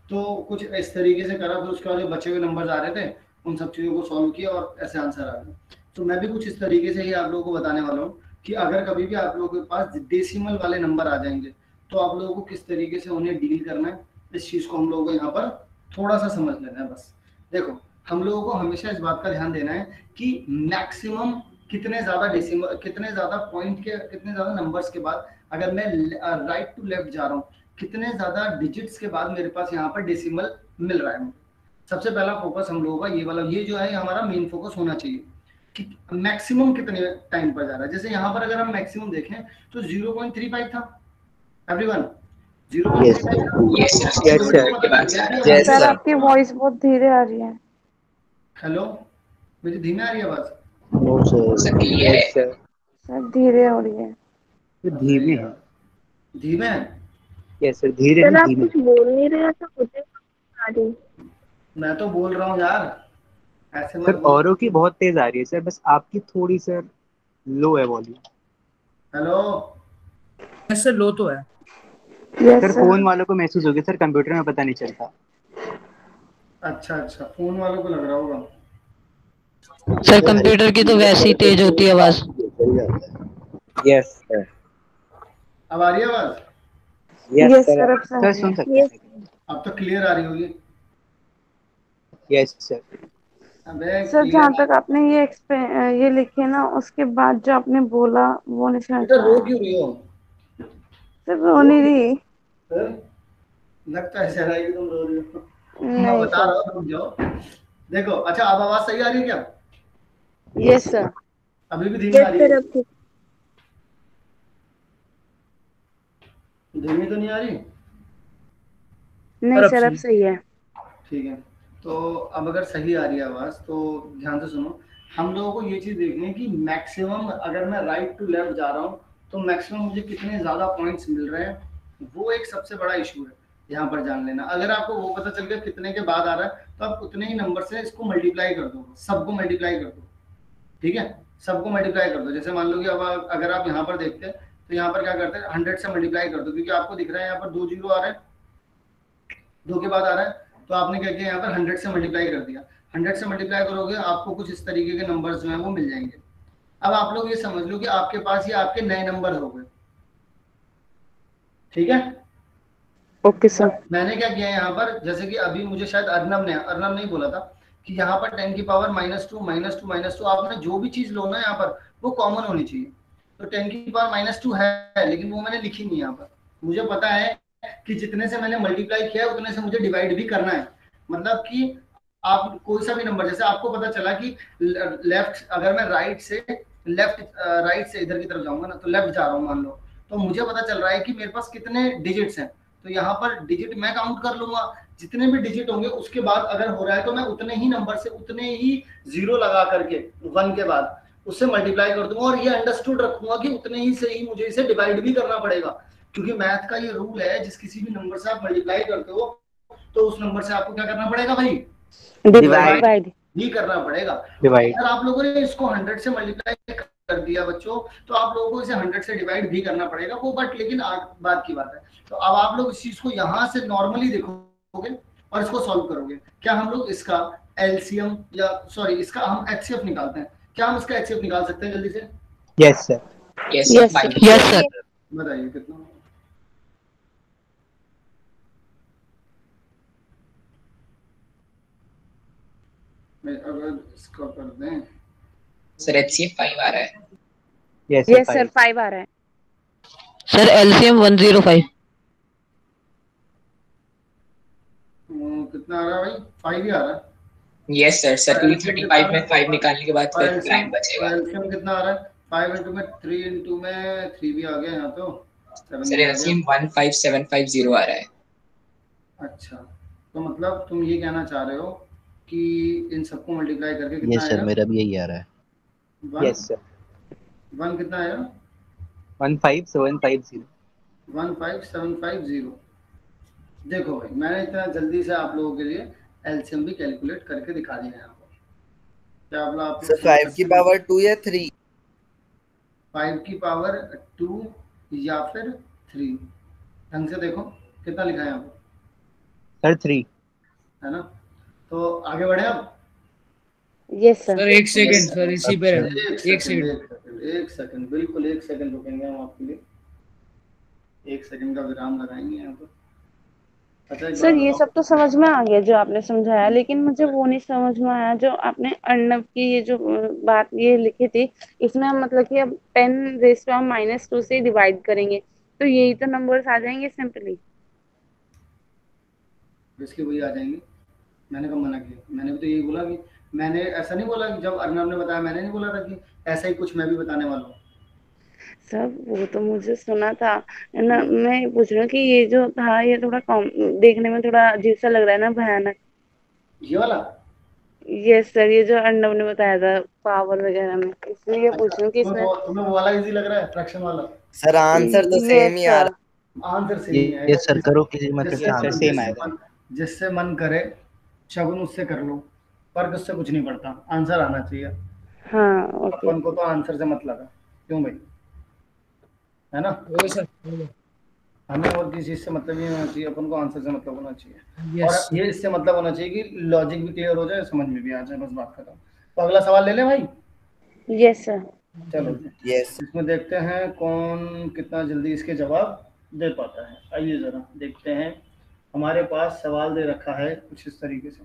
तो कुछ इस तरीके से करा, फिर उसके बाद जो बचे हुए नंबर्स आ रहे थे उन सब चीज़ों को सॉल्व किया और ऐसे आंसर आ गया। तो मैं भी कुछ इस तरीके से ही आप लोगों को बताने वाला हूँ कि अगर कभी भी आप लोगों के पास डेसिमल वाले नंबर आ जाएंगे तो आप लोगों को किस तरीके से उन्हें डील करना है, इस चीज़ को हम लोगों को यहाँ पर थोड़ा सा समझ लेना है। बस देखो, हम लोगों को हमेशा इस बात का ध्यान देना है कि मैक्सिमम कितने ज्यादा डेसिमल, कितने ज्यादा पॉइंट के, कितने ज्यादा नंबर्स के बाद अगर मैं राइट टू लेफ्ट जा रहा हूँ, कितने ज्यादा डिजिट्स के बाद मेरे पास यहाँ पर डेसिमल मिल रहा है। सबसे पहला फोकस हम लोगों का ये वाला, ये जो है हमारा मेन फोकस होना चाहिए कि मैक्सिमम कितने टाइम पर जा रहा है। जैसे यहाँ पर अगर हम मैक्सिमम देखें तो 0.35 था एवरीवन, 0.35। सर आपकी वॉइस बहुत धीरे आ रही है। हेलो, मुझे धीमे आ रही है आवाज? No sir. सर धीरे हो रही है। धीमे है। धीमे है? यस सर, धीरे सर नहीं आप धीमे। कुछ बोल नहीं रहे तो मुझे आ रही। मैं तो बोल रहा हूँ यार, ऐसे सर औरों की बहुत तेज आ रही है सर, बस आपकी थोड़ी सर लो है वॉल्यूम। हेलो सर लो तो है। सर फोन वालों को महसूस होगी सर, कंप्यूटर में पता नहीं चलता। अच्छा अच्छा, फोन वालों को लग रहा होगा। सर कंप्यूटर की तो वैसे ही तेज होती है आवाज। Yes sir. अब आ रही है आवाज? यस सर, सर सुन सकते हैं। अब तो क्लियर आ रही होगी। Yes sir. अबे सर जहाँ तक आपने ये लिखे ना, उसके बाद जो आपने बोला वो नहीं समझ बेटा रो पाया। क्यों रही हो? सर रो नहीं रही। लगता है ऐसा है कि तुम रो रही हो। मैं नहीं बता सर। रहा हूँ, रुक जाओ। देखो अच्छा, अब आवाज सही आ रही है क्या? Yes sir. अभी भी धीमी आ रही है? धीमी तो नहीं आ रही? नहीं सर अब सही है। ठीक है, तो अब अगर सही आ रही है आवाज तो ध्यान से सुनो। हम लोगों को ये चीज देखनी है कि मैक्सिमम अगर मैं राइट टू लेफ्ट जा रहा हूँ तो मैक्सिमम मुझे कितने ज्यादा पॉइंट्स मिल रहे हैं, वो एक सबसे बड़ा इशू है यहाँ पर जान लेना। अगर आपको वो पता चल गया कितने के बाद आ रहा है तो आप उतने ही नंबर से इसको मल्टीप्लाई कर दो, सबको मल्टीप्लाई कर दो। ठीक है, सबको मल्टीप्लाई कर दो। जैसे मान लो कि अब अगर आप यहाँ पर देखते हैं तो यहाँ पर क्या करते हैं, 100 से मल्टीप्लाई कर दो, क्योंकि आपको दिख रहा है यहाँ पर 2 जीरो आ रहे हैं, 2 के बाद आ रहा है, तो आपने क्या किया यहाँ पर 100 से मल्टीप्लाई कर दिया। 100 से मल्टीप्लाई करोगे आपको कुछ इस तरीके के नंबर्स जो हैं वो मिल जाएंगे। अब आप लोग ये समझ लो कि आपके पास ये आपके नए नंबर हो गए। ठीक है, ओके सर। मैंने क्या किया यहाँ पर, जैसे कि अभी मुझे शायद अर्नब नहीं बोला था कि यहाँ पर 10 की पावर -2 आपने जो भी चीज लो ना यहाँ पर वो कॉमन होनी चाहिए। तो 10 की पावर -2 है, लेकिन वो मैंने लिखी नहीं यहाँ पर। मुझे पता है कि जितने से मैंने मल्टीप्लाई किया है उतने से मुझे डिवाइड भी करना है। मतलब कि आप कोई सा भी नंबर, जैसे आपको पता चला कि लेफ्ट, अगर मैं राइट से इधर की तरफ जाऊंगा ना, तो लेफ्ट जा रहा हूँ मान लो, तो मुझे पता चल रहा है कि मेरे पास कितने डिजिट्स हैं, तो यहाँ पर डिजिट मैं काउंट कर लूंगा, जितने भी डिजिट होंगे उसके बाद अगर हो रहा है तो मैं उतने ही नंबर से उतने ही जीरो लगा करके 1 के बाद उससे मल्टीप्लाई कर दूंगा, और ये अंडरस्टूड रखूंगा कि उतने ही से ही मुझे इसे डिवाइड भी करना पड़ेगा, क्योंकि मैथ का ये रूल है, जिस किसी भी नंबर से आप मल्टीप्लाई करते हो तो उस नंबर से आपको क्या करना पड़ेगा भाई, डिवाइड भी करना पड़ेगा। डिवाइड। अगर आप लोगों ने इसको 100 से मल्टीप्लाई कर दिया बच्चों, तो आप लोगों को इसे 100 से डिवाइड भी करना पड़ेगा वो, बट लेकिन बात की बात है। तो अब आप लोग इस चीज को यहाँ से नॉर्मली देखोगे और इसको सॉल्व करोगे। क्या हम लोग इसका एलसीएम या सॉरी इसका हम एचसीएफ निकालते हैं, क्या हम इसका एचसीएफ निकाल सकते हैं जल्दी से? Yes sir. Yes yes sir. बताइए कितना? अगर इसको कर दें सर एचसीएफ 5 आ रहा है। यस सर 5 आ रहा है सर। एलसीएम 105। कितना आ रहा है भाई? 5 ही आ रहा है। Yes sir. सर क्योंकि 35 में 5 निकालने के बाद फिर प्राइम बचेगा। एलसीएम कितना आ रहा है? 5 इंटू में 3 इंटू में 3 भी आ गया यहाँ तो। सर एलसीएम 15750 आ रहा है। अच्छा, तो मतलब तुम ये कहना चाह रहे हो कि इन सबको मल्टीप्लाई करके कितना यस आएगा? सर, मेरा भी यही आ रहा है। Yes sir. 1 कितना आएगा? 15750। 15750। देखो भाई, मैंने इतना जल्दी से आप लोगों के लिए एलसीएम भी कैलकुलेट करके दिखा दिया है आपको। क्या आप सर 5 की पावर 2 या 3? 5 की पावर 2 या फिर 3, ढंग से देखो कितना लिखा है यहाँ पर सर 3 है ना। तो आगे बढ़े अब। Yes sir. सर एक सेकंड सर, इसी पे रहना। एक सेकंड बिल्कुल 1 सेकंड रुकेंगे हम आपके लिए, 1 सेकंड का विराम लगाएंगे यहाँ पर। अच्छा सर ये सब तो समझ में आ गया जो आपने समझाया, लेकिन मुझे वो नहीं समझ में आया जो आपने अर्नब की ये जो बात ये लिखी थी, इसमें हम मतलब कि अब 10⁻² से डिवाइड करेंगे तो यही तो नंबर्स आ जाएंगे सिंपली। इसके वही आ जाएंगे। मैंने कब मना किया? मैंने भी तो यही बोला कि मैंने ऐसा नहीं बोला कि जब अर्नब ने बताया मैंने नहीं बोला था कि ऐसा ही कुछ मैं भी बताने वाला हूँ। सब वो तो मुझे सुना था ना, मैं पूछ रही हूँ कि ये जो था ये थोड़ा देखने में थोड़ा अजीब सा लग रहा है ना, भयानक। ये वाला? यस सर, ये जो अर्नब ने बताया था पावर वगैरह में, इसलिए पूछ रही हूँ कि इसमें तुम्हें वो वाला इजी लग रहा है, फ्रैक्शन वाला? सर आंसर तो सेम ही आ रहा है। आंसर सेम ही ये सर करो किसी मतलब सर सेम आएगा। जिससे मन करे शगुन उससे कर लो, फर्क उससे कुछ नहीं पड़ता, आंसर आना चाहिए। हाँ ओके। अपन को तो आंसर से मतलब है, क्यों भाई, है ना? हमें और किसी चीज से मतलब नहीं होना चाहिए, अपन को आंसर से मतलब होना चाहिए। और ये इससे मतलब होना चाहिए कि लॉजिक भी क्लियर हो जाए, समझ में भी आ जाए, बस बात खत्म। तो अगला सवाल ले ले भाई। Yes sir. चलो यस। इसमें देखते हैं कौन कितना जल्दी इसके जवाब दे पाता है। आइए जरा देखते हैं। हमारे पास सवाल दे रखा है कुछ इस तरीके से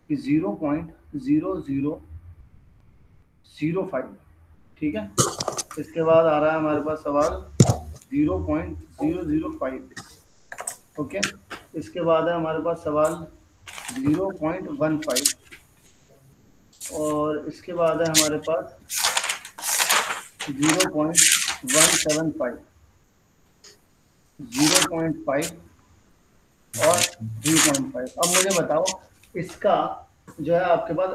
कि 0.0005, ठीक है। इसके बाद आ रहा है हमारे पास सवाल 0.005, ओके। इसके बाद है हमारे पास सवाल 0.15, और इसके बाद है हमारे पास 0.175, 0.5 और 3.5। अब मुझे बताओ इसका जो है आपके पास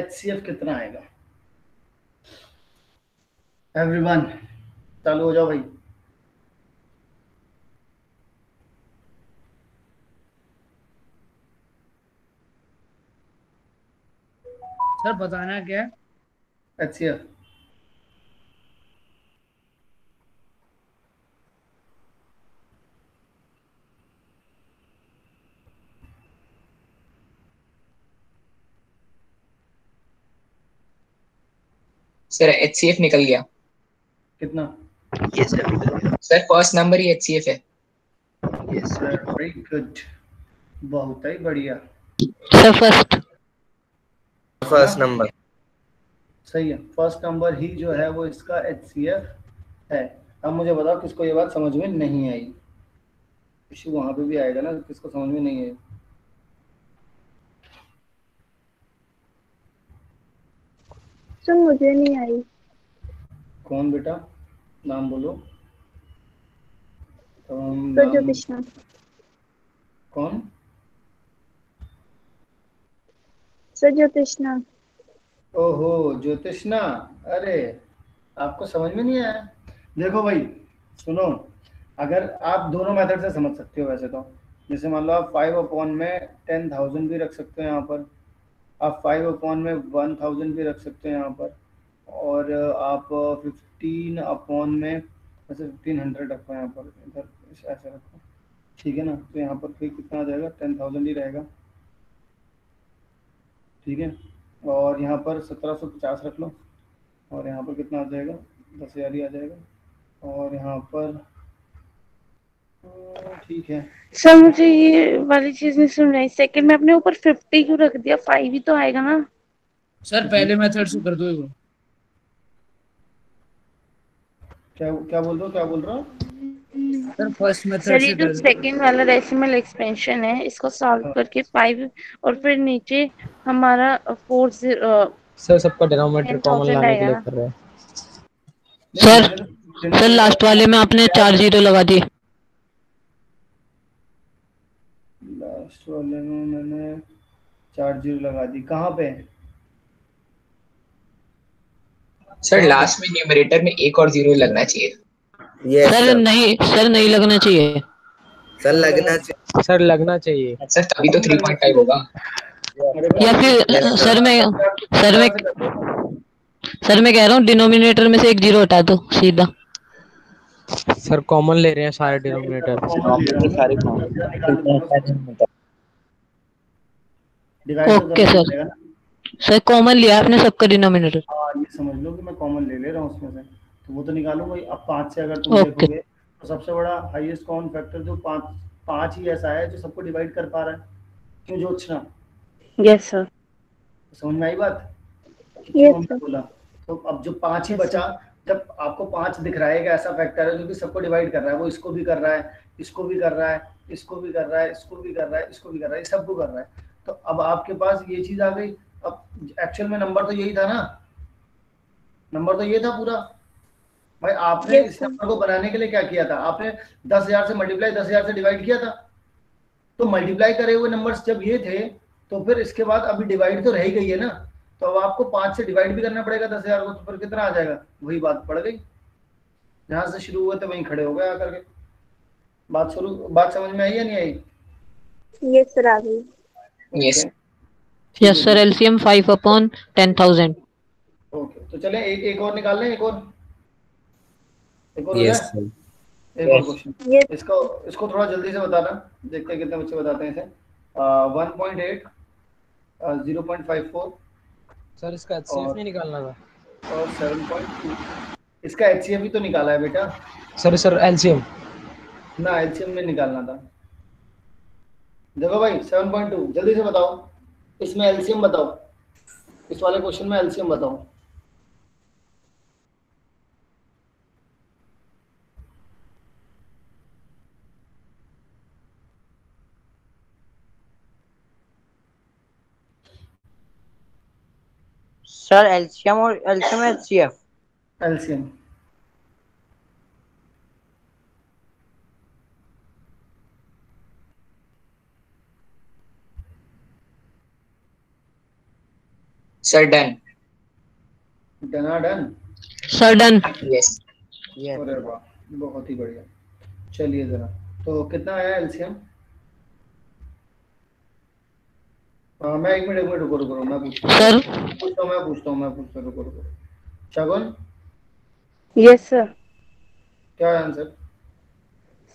HCF कितना आएगा? एवरीवन चालू हो जाओ भाई। सर बताना क्या है? HCF सर एचसीएफ निकल गया। कितना? यस सर निकल गया। सर फर्स्ट नंबर ही एचसीएफ है। Yes sir. वेरी गुड, बहुत ही बढ़िया। सर फर्स्ट नंबर सही है, फर्स्ट नंबर ही जो है वो इसका HCF है। अब मुझे बताओ किसको ये बात समझ में नहीं आई? इशू वहां पे भी आएगा ना, किसको समझ में नहीं आई? सर मुझे नहीं आई। कौन बेटा, नाम बोलो। तो ज्योतिष्ना। कौन? सर ज्योतिष्ना। ओहो ज्योतिष्ना, अरे आपको समझ में नहीं आया। देखो भाई सुनो, अगर आप दोनों मेथड से समझ सकते हो वैसे तो, जैसे मान लो आप 5 में 10,000 भी रख सकते हो यहाँ पर, आप 5 में 1,000 भी रख सकते हो यहाँ पर, और आप 15 में वैसे 1500 रखो यहाँ पर, इधर ऐसे रखो, ठीक है ना। तो यहाँ पर फिर कितना आ जाएगा, 10,000 ही रहेगा, ठीक है। और यहाँ पर 1750 रख लो, और यहाँ पर कितना आ जाएगा, 10,000 ही आ जाएगा। और यहाँ पर ठीक है। सर मुझे ये वाली चीज नहीं सुन रही, सेकंड में अपने ऊपर 50 क्यों रख दिया, 5 ही तो आएगा ना। सर पहले मेथड से कर दो वो। क्या क्या बोल रहे हो, क्या बोल रहा हूँ? सर फर्स्ट मेथड सर से ये कर जो दो। सेकंड वाला डेसिमल एक्सपेंशन है, इसको सॉल्व करके 5 और फिर नीचे हमारा 40 सर सबका डिनोमिनेटर कॉमन 10,000 लाने के आएगा लिए ना। कर रहे हैं। सर लास्ट वाले में आपने 4 जीरो लगा दिए। लास्ट वाले में मैंने 4 जीरो लगा दी, कहाँ पे? सर लास्ट में न्यूमरेटर में एक और जीरो लगना चाहिए। सर नहीं लगना चाहिए। सर लगना चाहिए। सर लगना चाहिए। सर तभी तो 3.5 होगा। या फिर सर मैं कह रहा हूँ डिनोमिनेटर में से एक जीरो हटा दो सीधा। सर कॉमन ले रहे हैं सारे denominator. Okay sir, sir common लिया आपने सबका डिनोमिनेटर। हाँ ये समझ लो कि मैं कॉमन ले रहा हूँ उसमें से, तो वो तो निकालूंगा ही। अब 5 से अगर तुम देखोगे तो सबसे बड़ा हाईएस्ट कॉमन फैक्टर जो 5 ही ऐसा है जो सबको डिवाइड कर पा रहा है। क्यों ज्योत्सना? Yes sir. समझ में आई बात? Yes sir. बोला तो अब जो 5 ही बचा, जब आपको 5 दिख रहा है कि ऐसा फैक्टर है जो कि सबको डिवाइड कर रहा है, वो इसको भी कर रहा है, इसको भी कर रहा है, इसको भी कर रहा है, इसको भी कर रहा है, इसको भी कर रहा है, सबको कर रहा है, तो अब आपके पास ये चीज आ गई। अब एक्चुअल में नंबर तो यही था ना, नंबर तो ये था पूरा भाई। आपने इस नंबर को बनाने के लिए क्या किया था, आपने 10,000 से मल्टीप्लाई 10,000 से डिवाइड किया था। तो मल्टीप्लाई करे हुए नंबर्स जब ये थे, तो फिर इसके बाद अभी डिवाइड तो रह ही गई है ना, तो अब आपको 5 से डिवाइड भी करना पड़ेगा 10,000 को, तो फिर कितना आ जाएगा, वही बात पड़ गई। जहां से शुरू हुए थे वहीं खड़े हो गए आकर के। बात समझ में आई या नहीं आई? यस सर आ गई। Yes sir, LCM 5/10,000। ओके, तो चलें एक और निकाल लें, एक और हो यस जाए। सर। एक और क्वेश्चन, इसको थोड़ा जल्दी से बताना, देखते हैं कितने बच्चे बताते हैं इसे। 1.8 0.54 सर इसका एचसीएफ नहीं निकालना था। और 7.2। इसका एचसीएफ भी तो निकाला है बेटा। सर एलसीएम ना, एलसीएम में निकालना था। देखो भाई 7.2 जल्दी से बताओ, इसमें एलसीएम बताओ, इस वाले क्वेश्चन में एलसीएम बताओ। सर एलसीएम और HCF. LCM sir done. Done sir done. Yes. अरे वाह, बहुत ही बढ़िया। चलिए जरा, तो कितना आया एलसीएम? मैं एक मिनट रुको, मैं पूछता हूँ रुको। शगुन। Yes sir. क्या है आंसर?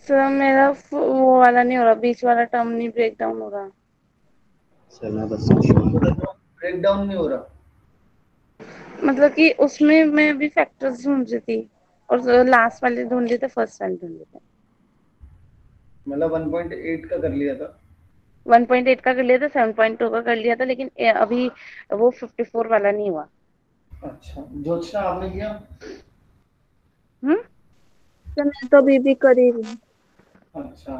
सर मेरा वो वाला नहीं हो रहा, बीच वाला टर्म नहीं ब्रेक डाउन हो रहा। सर मैं बस ब्रेक डाउन नहीं हो रहा, मतलब कि उसमें मैं अभी फैक्टर्स ढूंढ रही थी और लास्ट वाले ढूंढ रहे थे, फर्स्ट वाले ढूंढ रहे थे। मतलब 1.8 का कर लिया था। 1.8 का कर लिया था, 7.2 का कर लिया था, लेकिन अभी वो 54 वाला नहीं हुआ। अच्छा ज्योत्सना आपने किया? सर मैं तो अभी भी कर ही रही हूँ। अच्छा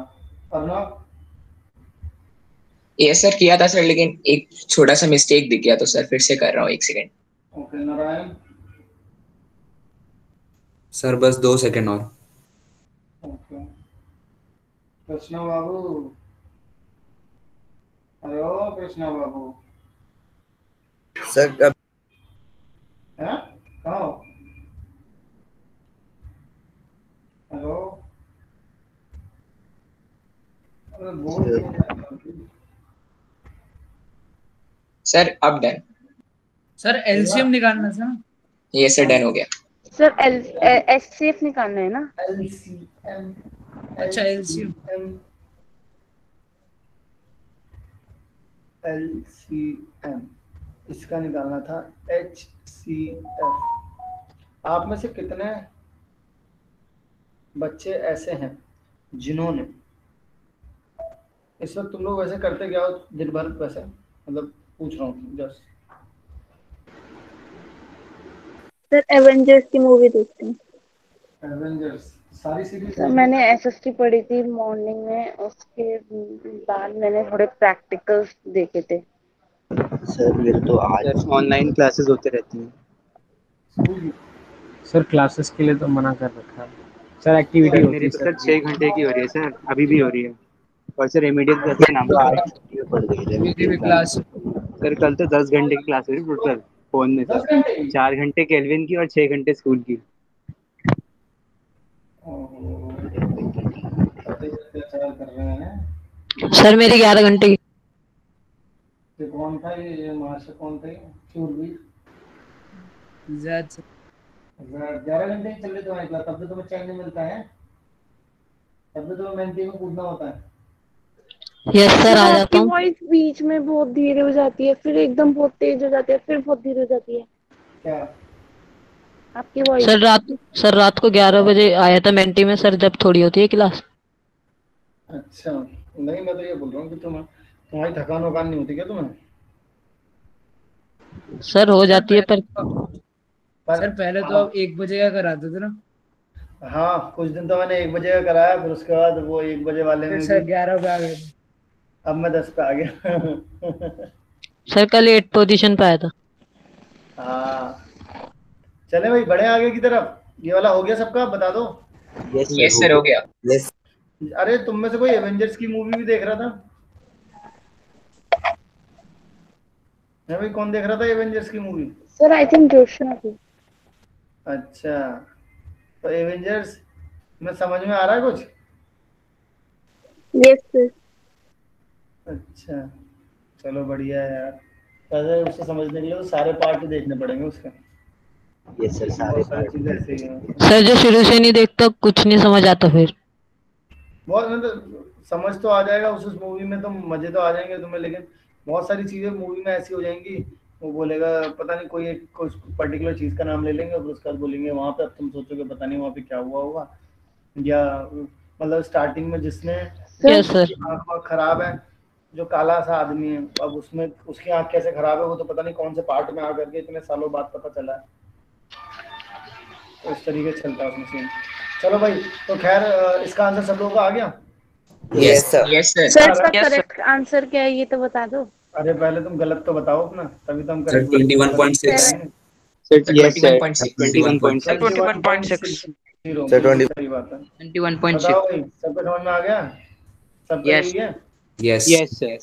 अर्नब? ये सर किया था सर, लेकिन एक छोटा सा मिस्टेक दिख गया तो सर फिर से कर रहा हूँ, 1 सेकंड। ओके नारायण? सर बस 2 सेकंड और। ओके कृष्णा बाबू, अरे ओ कृष्णा बाबू, सर कब हैं कहाँ हो? हेलो, अरे बोल क्यों नहीं रहा है? सर अब डन। सर एलसीएम निकालना था ना। ये सर डन हो गया। सर एचसीएफ निकालना है ना। LCM, अच्छा एलसीएम। LCM इसका निकालना था HCF। आप में से कितने बच्चे ऐसे हैं जिन्होंने इस वक्त, तुम लोग वैसे करते क्या हो दिन भर, वैसे मतलब पूछ रहा हूँ जस्ट। सर एवेंजर्स की मूवी देखते हैं। एवेंजर्स सारी सीरीज सर मैंने एसएसटी पढ़ी थी मॉर्निंग में, उसके बाद मैंने थोड़े प्रैक्टिकल्स देखे थे। सर मेरे तो आज ऑनलाइन क्लासेस होते रहती हैं। सर क्लासेस के लिए तो मना कर रखा है सर, एक्टिविटी सर होती मेरी है तो सर। सर 6 घंटे की हो रही है सर, अभी भी हो रही है। और सर रेमेडियल क्लास के नाम तो पे आज छुट्टी में पड़ गई मेरी भी रेमेडियल क्लास। सर कल तो 10 घंटे की क्लास हुई टोटल फोन में सर। 10 घंटे की? 4 घंटे केल्विन की और 6 घंटे स्कूल की। अत्याचार कर रहे हैं। सर मेरी 11 घंटे की। ये कौन था, ये मास्टर कौन थे? शूरवीर। जैद सर। 11 घंटे ही चल रही तुम्हारी क्लास, तब भी तुम्हें चैन नहीं मिलता है, तब भी तुम्हें मेंटी में कूदना होता है। यस सर, आ जाता आपकी हूँ। वॉइस बीच में बहुत धीरे हो जाती है, फिर एकदम बहुत तेज हो जाती है, फिर बहुत धीरे हो जाती है क्या? आपकी वॉइस। सर रात को 11 बजे आया था मेंटी में सर, जब थोड़ी होती है क्लास। अच्छा, नहीं मैं तो ये बोल रहा हूँ कि तुम्हारी थकान वकान नहीं होती क्या तुम्हें? सर हो जाती है पर सर पहले तो आप 1 बजे का कराते थे ना। हाँ कुछ दिन तो मैंने 1 बजे का कराया, फिर उसके बाद वो 1 बजे वाले फिर में सर भी 11 पे आ गए थे। अब मैं 10 पे आ गया। सर कल 8 पोजीशन पे आया था। हाँ चले भाई, बढ़े आगे की तरफ। ये वाला हो गया सबका, बता दो। यस सर हो गया। यस अरे तुम में से कोई एवेंजर्स की मूवी भी देख रहा था? है भाई, कौन देख रहा था एवेंजर्स की movie? Sir I think Joshna थी। अच्छा, तो एवेंजर्स में समझ में आ रहा है कुछ? Yes sir. अच्छा चलो बढ़िया है यार। वैसे उसको समझने के लिए तो सारे पार्ट ही देखने पड़ेंगे उसके। यस सर सारे बहुत सारी पार्ट चीजें ऐसी हैं। सर जो शुरू से नहीं देखता कुछ नहीं समझ आता फिर। बहुत मतलब समझ तो आ जाएगा उस मूवी में, तो मजे तो आ जाएंगे तुम्हें, लेकिन बहुत सारी चीजें मूवी में ऐसी हो जाएंगी, वो बोलेगा पता नहीं, कोई एक कुछ पर्टिकुलर चीज का नाम ले लेंगे और उसके बाद बोलेंगे वहां पे, अब तुम सोचोगे पता नहीं वहां पे क्या हुआ होगा। या मतलब स्टार्टिंग में जिसने यस सर। आँख वाँख खराब है, जो काला सा आदमी है, अब उसमें उसकी आँख कैसे खराब है वो तो पता नहीं कौन से पार्ट में आकर के इतने सालों बाद पता चला है। तो इस तरीके से चलता है उसमें सीन। चलो भाई, तो खैर इसका आंसर सब लोगों का आ गया। Yes sir. Yes sir. Sir इसका करेक्ट आंसर क्या है ये तो बता दो। अरे पहले तुम गलत तो बताओ अपना, तभी तो हम sir correct 21.6। Sir yes sir 21.6 21.6। 21.6 sir 20 सही बात है। 21.6 बताओ भाई, सबको समझ में आ गया? सबका यस यही है? Yes yes sir.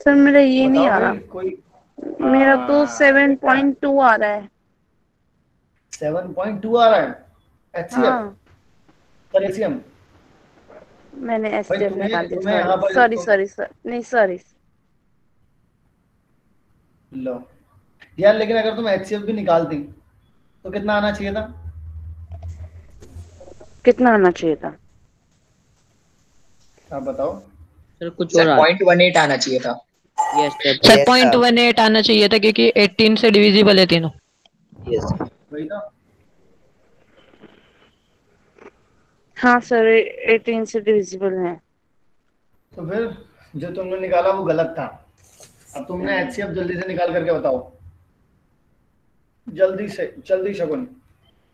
सर मेरा ये नहीं बताओ आ भाई रहा, कोई। मेरा तो 7.2 आ रहा है। 7.2 आ रहा है HCF? हाँ सर एसीएम? मैंने भाई एसटीएफ तुम्हें निकाल तुम्हें यहाँ दिया, पर सॉरी सॉरी सर नहीं सॉरी। लो यार, लेकिन अगर तुम HCF भी निकालती तो कितना आना चाहिए था? कितना आना चाहिए था? आप बताओ। सर कुछ और सर 0.18 आना चाहिए था। Yes sir. Sir Yes, sir. 0.18 आना चाहिए था क्योंकि 18 से डिविजिबल है तीनों। यस वही ना। हाँ सर 18 से डिविजिबल है। तो फिर जो तुमने निकाला वो गलत था। अब तुमने HCF जल्दी से निकाल करके बताओ, जल्दी से, जल्दी शगुन।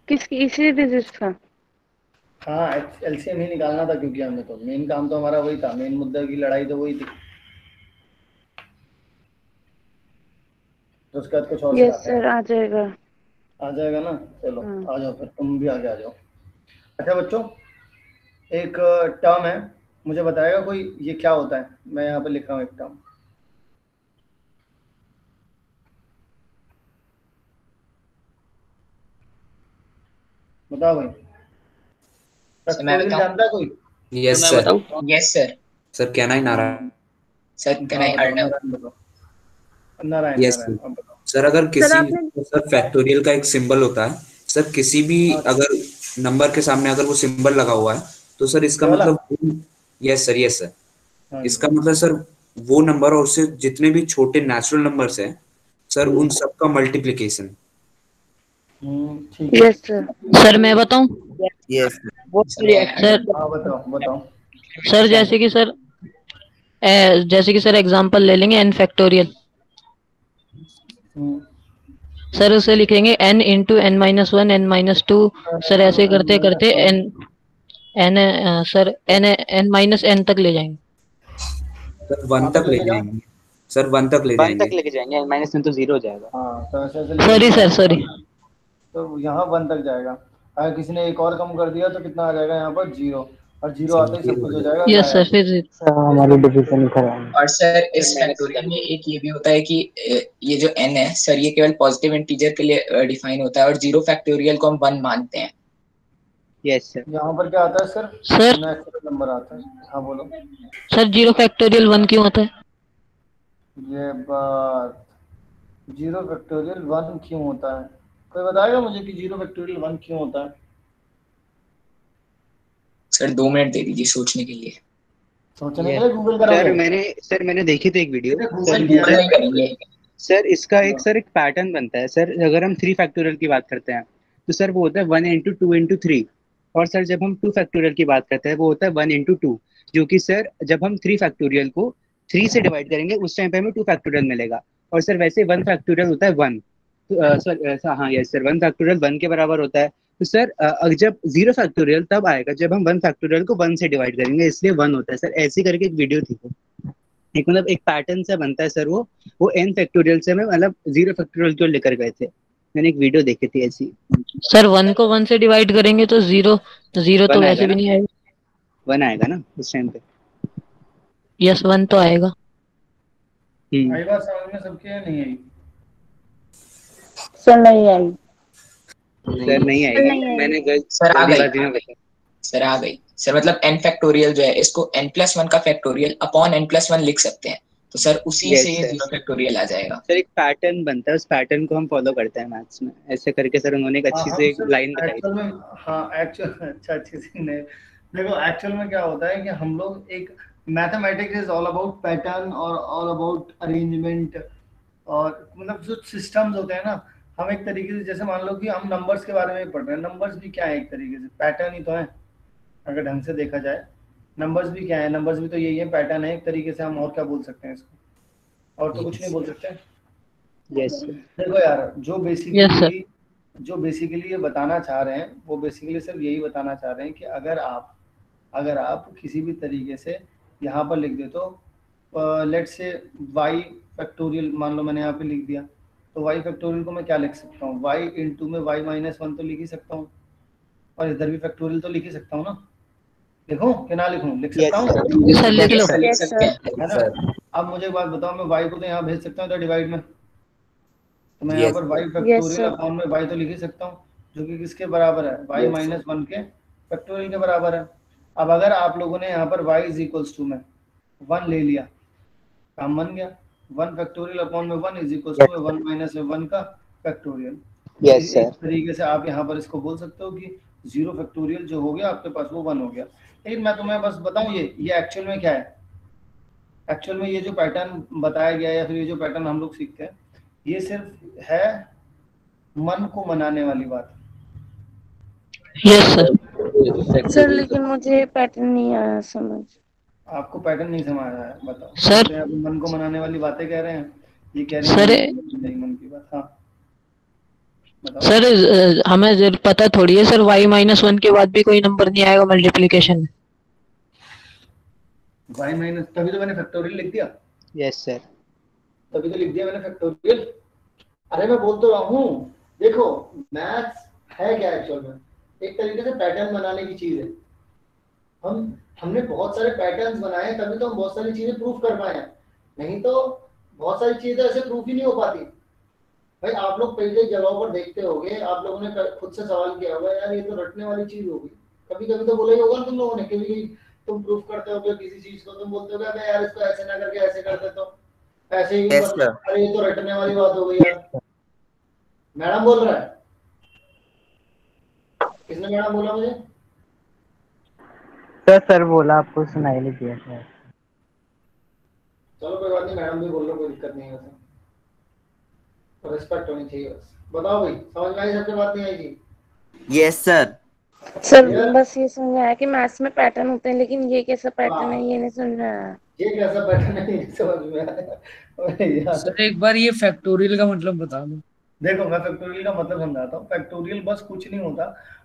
किसकी, इसी डिजिट का? हाँ LCM ही निकालना था, क्योंकि हमें तो मेन काम तो हमारा वही था, मेन मुद्दे की लड़ाई तो वही थी। तो उसके बाद कुछ और यस सिखाते हैं। सर आ जाएगा। आ जाएगा ना? चलो हाँ। आ जाओ फिर, तुम भी आगे आ जाओ। अच्छा बच्चों, एक टर्म है, मुझे बताएगा कोई ये क्या होता है? मैं यहाँ पे लिख रहा हूँ एक टर्म। बताओ भाई, मैं फैक्टोरियल बताऊं? जानता है कोई? यस मैं सर। बताऊं? Yes sir. Sir can I Narayan? Sir can हाँ आई बताओ, अर्नव? नारायण बताओ। Narayan yes Narayan sir. अब बताओ। सर अगर सर किसी आपने सर फैक्टोरियल का एक सिंबल होता है सर, किसी भी हाँ, अगर नंबर के सामने अगर वो सिंबल लगा हुआ है तो सर इसका ये वाला? मतलब यस सर, यस सर। हाँ जी। इसका मतलब सर वो नंबर और उससे जितने भी छोटे नेचुरल नंबर्स हैं सर उन सबका मल्टीप्लिकेशन। ठीक है। Yes sir. सर मैं बताऊं? यस वो सर हाँ बताओ बताओ। सर जैसे कि सर एग्जांपल ले लेंगे n फैक्टोरियल। सर उसे लिखेंगे n into n minus one n minus two. Sir ऐसे करते करते n n sir n minus n तक ले जाएंगे। सर वन तक ले जाएंगे। सर वन तक ले 1 जाएंगे। तक लेके जाएंगे, -1 तो 0 हो जाएगा। हाँ तो ऐसे ऐसे सॉरी लेके सर, सॉरी। तो यहाँ 1 तक जाएगा। अगर किसी ने एक और कम कर दिया तो कितना आ जाएगा यहाँ पर? 0, और 0 आते ही सब कुछ हो जाएगा यस सर, फिर हमारी डिवीजन खराब और सर इस फैक्टोरियल में एक ये भी होता है कि ये जो n है सर ये केवल पॉजिटिव इंटीजर के लिए डिफाइन होता है, और 0 फैक्टोरियल को हम 1 मानते हैं। Yes sir. यहाँ पर क्या आता है सर? सर नेचुरल नंबर आता है। हाँ बोलो। सर 0 फैक्टोरियल 1 क्यों होता है? ये बात, 0 फैक्टोरियल 1 क्यों होता है? कोई बताएगा मुझे कि 0 फैक्टोरियल 1 क्यों होता है? सर 2 मिनट दे दीजिए सोचने के लिए। सोचने के लिए गूगल करोगे? सर मैंने देखी थी एक वीडियो। गूगल गूगल नहीं करेंगे। सर इसका एक पैटर्न बनता है सर। अगर हम 3 फैक्टोरियल की बात करते हैं तो सर वो होता है 1 इंटू 2 इंटू 3। और सर जब हम 2 फैक्टोरियल की बात करते हैं वो होता है 1 इंटू 2, जो कि सर जब हम 3 फैक्टोरियल को 3 से डिवाइड करेंगे उस टाइम पे हमें 2 फैक्टोरियल मिलेगा। और सर वैसे 1 फैक्टोरियल होता है 1। सर हाँ यस सर, 1 फैक्टोरियल 1 के बराबर होता है। तो सर जब 0 फैक्टोरियल तब आएगा जब हम 1 फैक्टोरियल को 1 से डिवाइड करेंगे, इसलिए 1 होता है सर। ऐसी करके एक वीडियो थी वो। एक मतलब एक पैटर्न से बनता है सर वो n फैक्टोरियल से हमें मतलब 0 फैक्टोरियल क्यों लेकर गए थे। मैंने एक वीडियो देखी थी ऐसी। सर 1 को 1 से डिवाइड करेंगे तो 0 तो वैसे भी नहीं आएगा। 1 आएगा ना उस टाइम पे। यस 1 तो आएगा। आई बात समझ में सबके या नहीं आई? सर नहीं आई। सर नहीं आएगी, मैंने सर आ जल्दीबाजी में गई। बताया। सर आ गई सर, मतलब n फैक्टोरियल जो है इसको n+1 का फैक्टोरियल अपॉन n+1 लिख सकते हैं, तो सर उसी से ये 0 फैक्टोरियल आ जाएगा। सर एक पैटर्न बनता है, उस पैटर्न को हम फॉलो करते हैं मैथ्स में। ऐसे करके सर उन्होंने एक अच्छी से एक लाइन बताई एक्चुअल थी। में अच्छा अच्छी सी नहीं। देखो एक्चुअल में क्या होता है कि हम लोग एक mathematics is all about pattern और ऑल अबाउट अरेंजमेंट, और मतलब जो सिस्टम्स होते हैं ना, हम एक तरीके से जैसे मान लो कि हम नंबर्स के बारे में पढ़ रहे हैं। नंबर्स भी क्या है? एक तरीके से पैटर्न ही तो है अगर ढंग से देखा जाए। नंबर्स भी क्या है? नंबर्स भी तो यही है, पैटर्न है एक तरीके से। हम और क्या बोल सकते हैं इसको? और तो कुछ नहीं बोल सकते। यस देखो यार, जो बेसिकली ये बताना चाह रहे हैं वो बेसिकली सिर्फ यही बताना चाह रहे हैं कि अगर आप किसी भी तरीके से यहाँ पर लिख दे तो लेट्स से y फैक्टोरियल मान लो मैंने यहाँ पे लिख दिया, तो y फैक्टोरियल को मैं क्या लिख सकता हूँ? y इंटू में y-1 तो लिख ही सकता हूँ, और इधर भी फैक्टोरियल तो लिख ही सकता हूँ ना। लिखूं कि ना लिखूं? लिख सकता हूँ सर लिख लो। है ना। अब मुझे एक बात बताओ, मैं y को तो यहाँ भेज सकता हूँ तो डिवाइड में, तो मैं यहाँ पर y फैक्टोरियल अपॉन में y तो लिख ही सकता हूँ, जो कि किसके बराबर है? y-1 के फैक्टोरियल के बराबर है। अब अगर आप लोगों ने यहाँ पर y इज इक्वल्स टू में 1 ले लिया, काम बन गया। 1 फैक्टोरियल अपॉन में 1 इज इक्वल्स टू 1 माइनस 1 का फैक्टोरियल। Yes sir. इस तरीके से आप यहाँ पर इसको बोल सकते हो कि 0 फैक्टोरियल जो हो गया आपके पास वो 1 हो गया। लेकिन मैं तुम्हें बस बताऊं ये एक्चुअल में क्या है। एक्चुअल में ये जो पैटर्न बताया गया है या फिर ये जो पैटर्न हम लोग सीखते हैं, ये सिर्फ है मन को मनाने वाली बात। Yes sir. सर लेकिन मुझे पैटर्न नहीं आया समझ। आपको पैटर्न नहीं समझ आया है? बताओ सर। तो आप मन को मनाने वाली बातें कह रहे हैं, ये कह रहे हैं सर नहीं मन की बात। हाँ सर हमें पता थोड़ी है सर y-1 के बाद भी कोई नंबर नहीं आएगा मल्टीप्लिकेशन में। y- तभी तो मैंने फैक्टोरियल लिख दिया। Yes sir. तभी तो लिख दिया मैंने फैक्टोरियल। अरे मैं बोल तो रहा हूँ, देखो मैथ्स है क्या एक्चुअल में? एक तरीके से पैटर्न बनाने की चीज है। हमने बहुत सारे पैटर्न्स बनाए हैं, तभी तो हम बहुत सारी चीजें प्रूफ कर पाए हैं, नहीं तो बहुत सारी चीजें ऐसे प्रूफ ही नहीं हो पाती। भाई आप लोग कई कई जगहों पर देखते होंगे, आप लोगों ने खुद से सवाल किया होगा, यार ये तो रटने वाली चीज होगी, कभी कभी तो बोला ही होगा तुम लोगों ने, कभी तुम प्रूफ करते हो किसी चीज को, तुम बोलते हो यार इसको ऐसे ना करके ऐसे करते तो ऐसे ही, अरे ये तो रटने वाली बात हो गई यार। मैडम बोल रहा है, किसने मैडम बोला मुझे? सर बोला, आपको सुनाई नहीं दिया सर। चलो कोई बात नहीं, मैडम भी बोल लो, कोई दिक्कत नहीं है, वैसे रिस्पेक्ट होनी चाहिए बस। बताओ भाई, समझ में आई सबसे बात? नहीं आई थी? Yes sir. सर बस ये समझ आया कि मैथ्स में पैटर्न होते हैं, लेकिन ये कैसा पैटर्न है ये नहीं समझ में आया। ये कैसा पैटर्न है ये समझ में आया? सर एक बार ये फैक्टोरियल का मतलब बता दो। देखो मैं फैक्टोरियल का मतलब समझाता हूँ। फैक्टोरियल बस कुछ नहीं होता,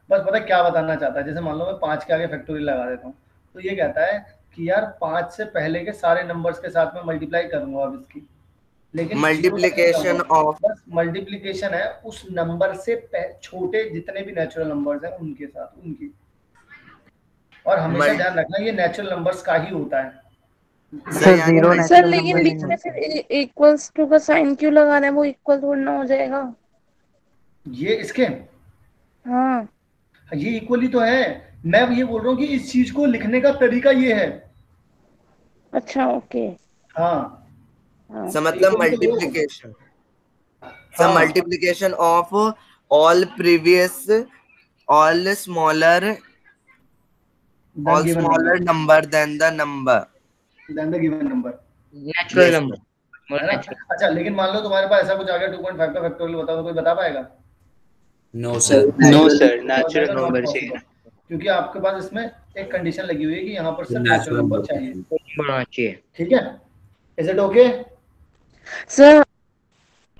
बस पता है क्या बताना चाहता है। जैसे मान लो मैं 5 के आगे फैक्टोरियल लगा देता हूँ, तो ये कहता है कि यार 5 से पहले के सारे नंबर्स के साथ में मल्टीप्लाई करूंगा अब इसकी, लेकिन मल्टीप्लिकेशन ऑफ, बस मल्टीप्लिकेशन है उस नंबर से छोटे जितने भी नेचुरल नंबर्स हैं उनके साथ, उनकी। और हमेशा ध्यान रखना ये नेचुरल नंबर्स का ही होता है। सर लेकिन बीच में फिर इक्वल्स टू का साइन क्यों लगा रहे हैं? वो इक्वल थोड़ा ना हो जाएगा ये इसके? हाँ ये इक्वली तो है, मैं ये बोल रहा हूँ कि इस चीज को लिखने का तरीका ये है। अच्छा ओके। हाँ so मतलब multiplication, so multiplication of all previous all smaller number than the number than the given number, natural number. अच्छा लेकिन मान लो तुम्हारे पास ऐसा कुछ आ गया 2.5 का फैक्टोरियल बताओ, तो कोई बता पाएगा? No sir, no sir, natural number चाहिए, क्योंकि आपके पास इसमें एक कंडीशन लगी हुई है कि यहाँ पर सिर्फ नेचुरल नंबर चाहिए। ठीक है, इज इट ओके? सर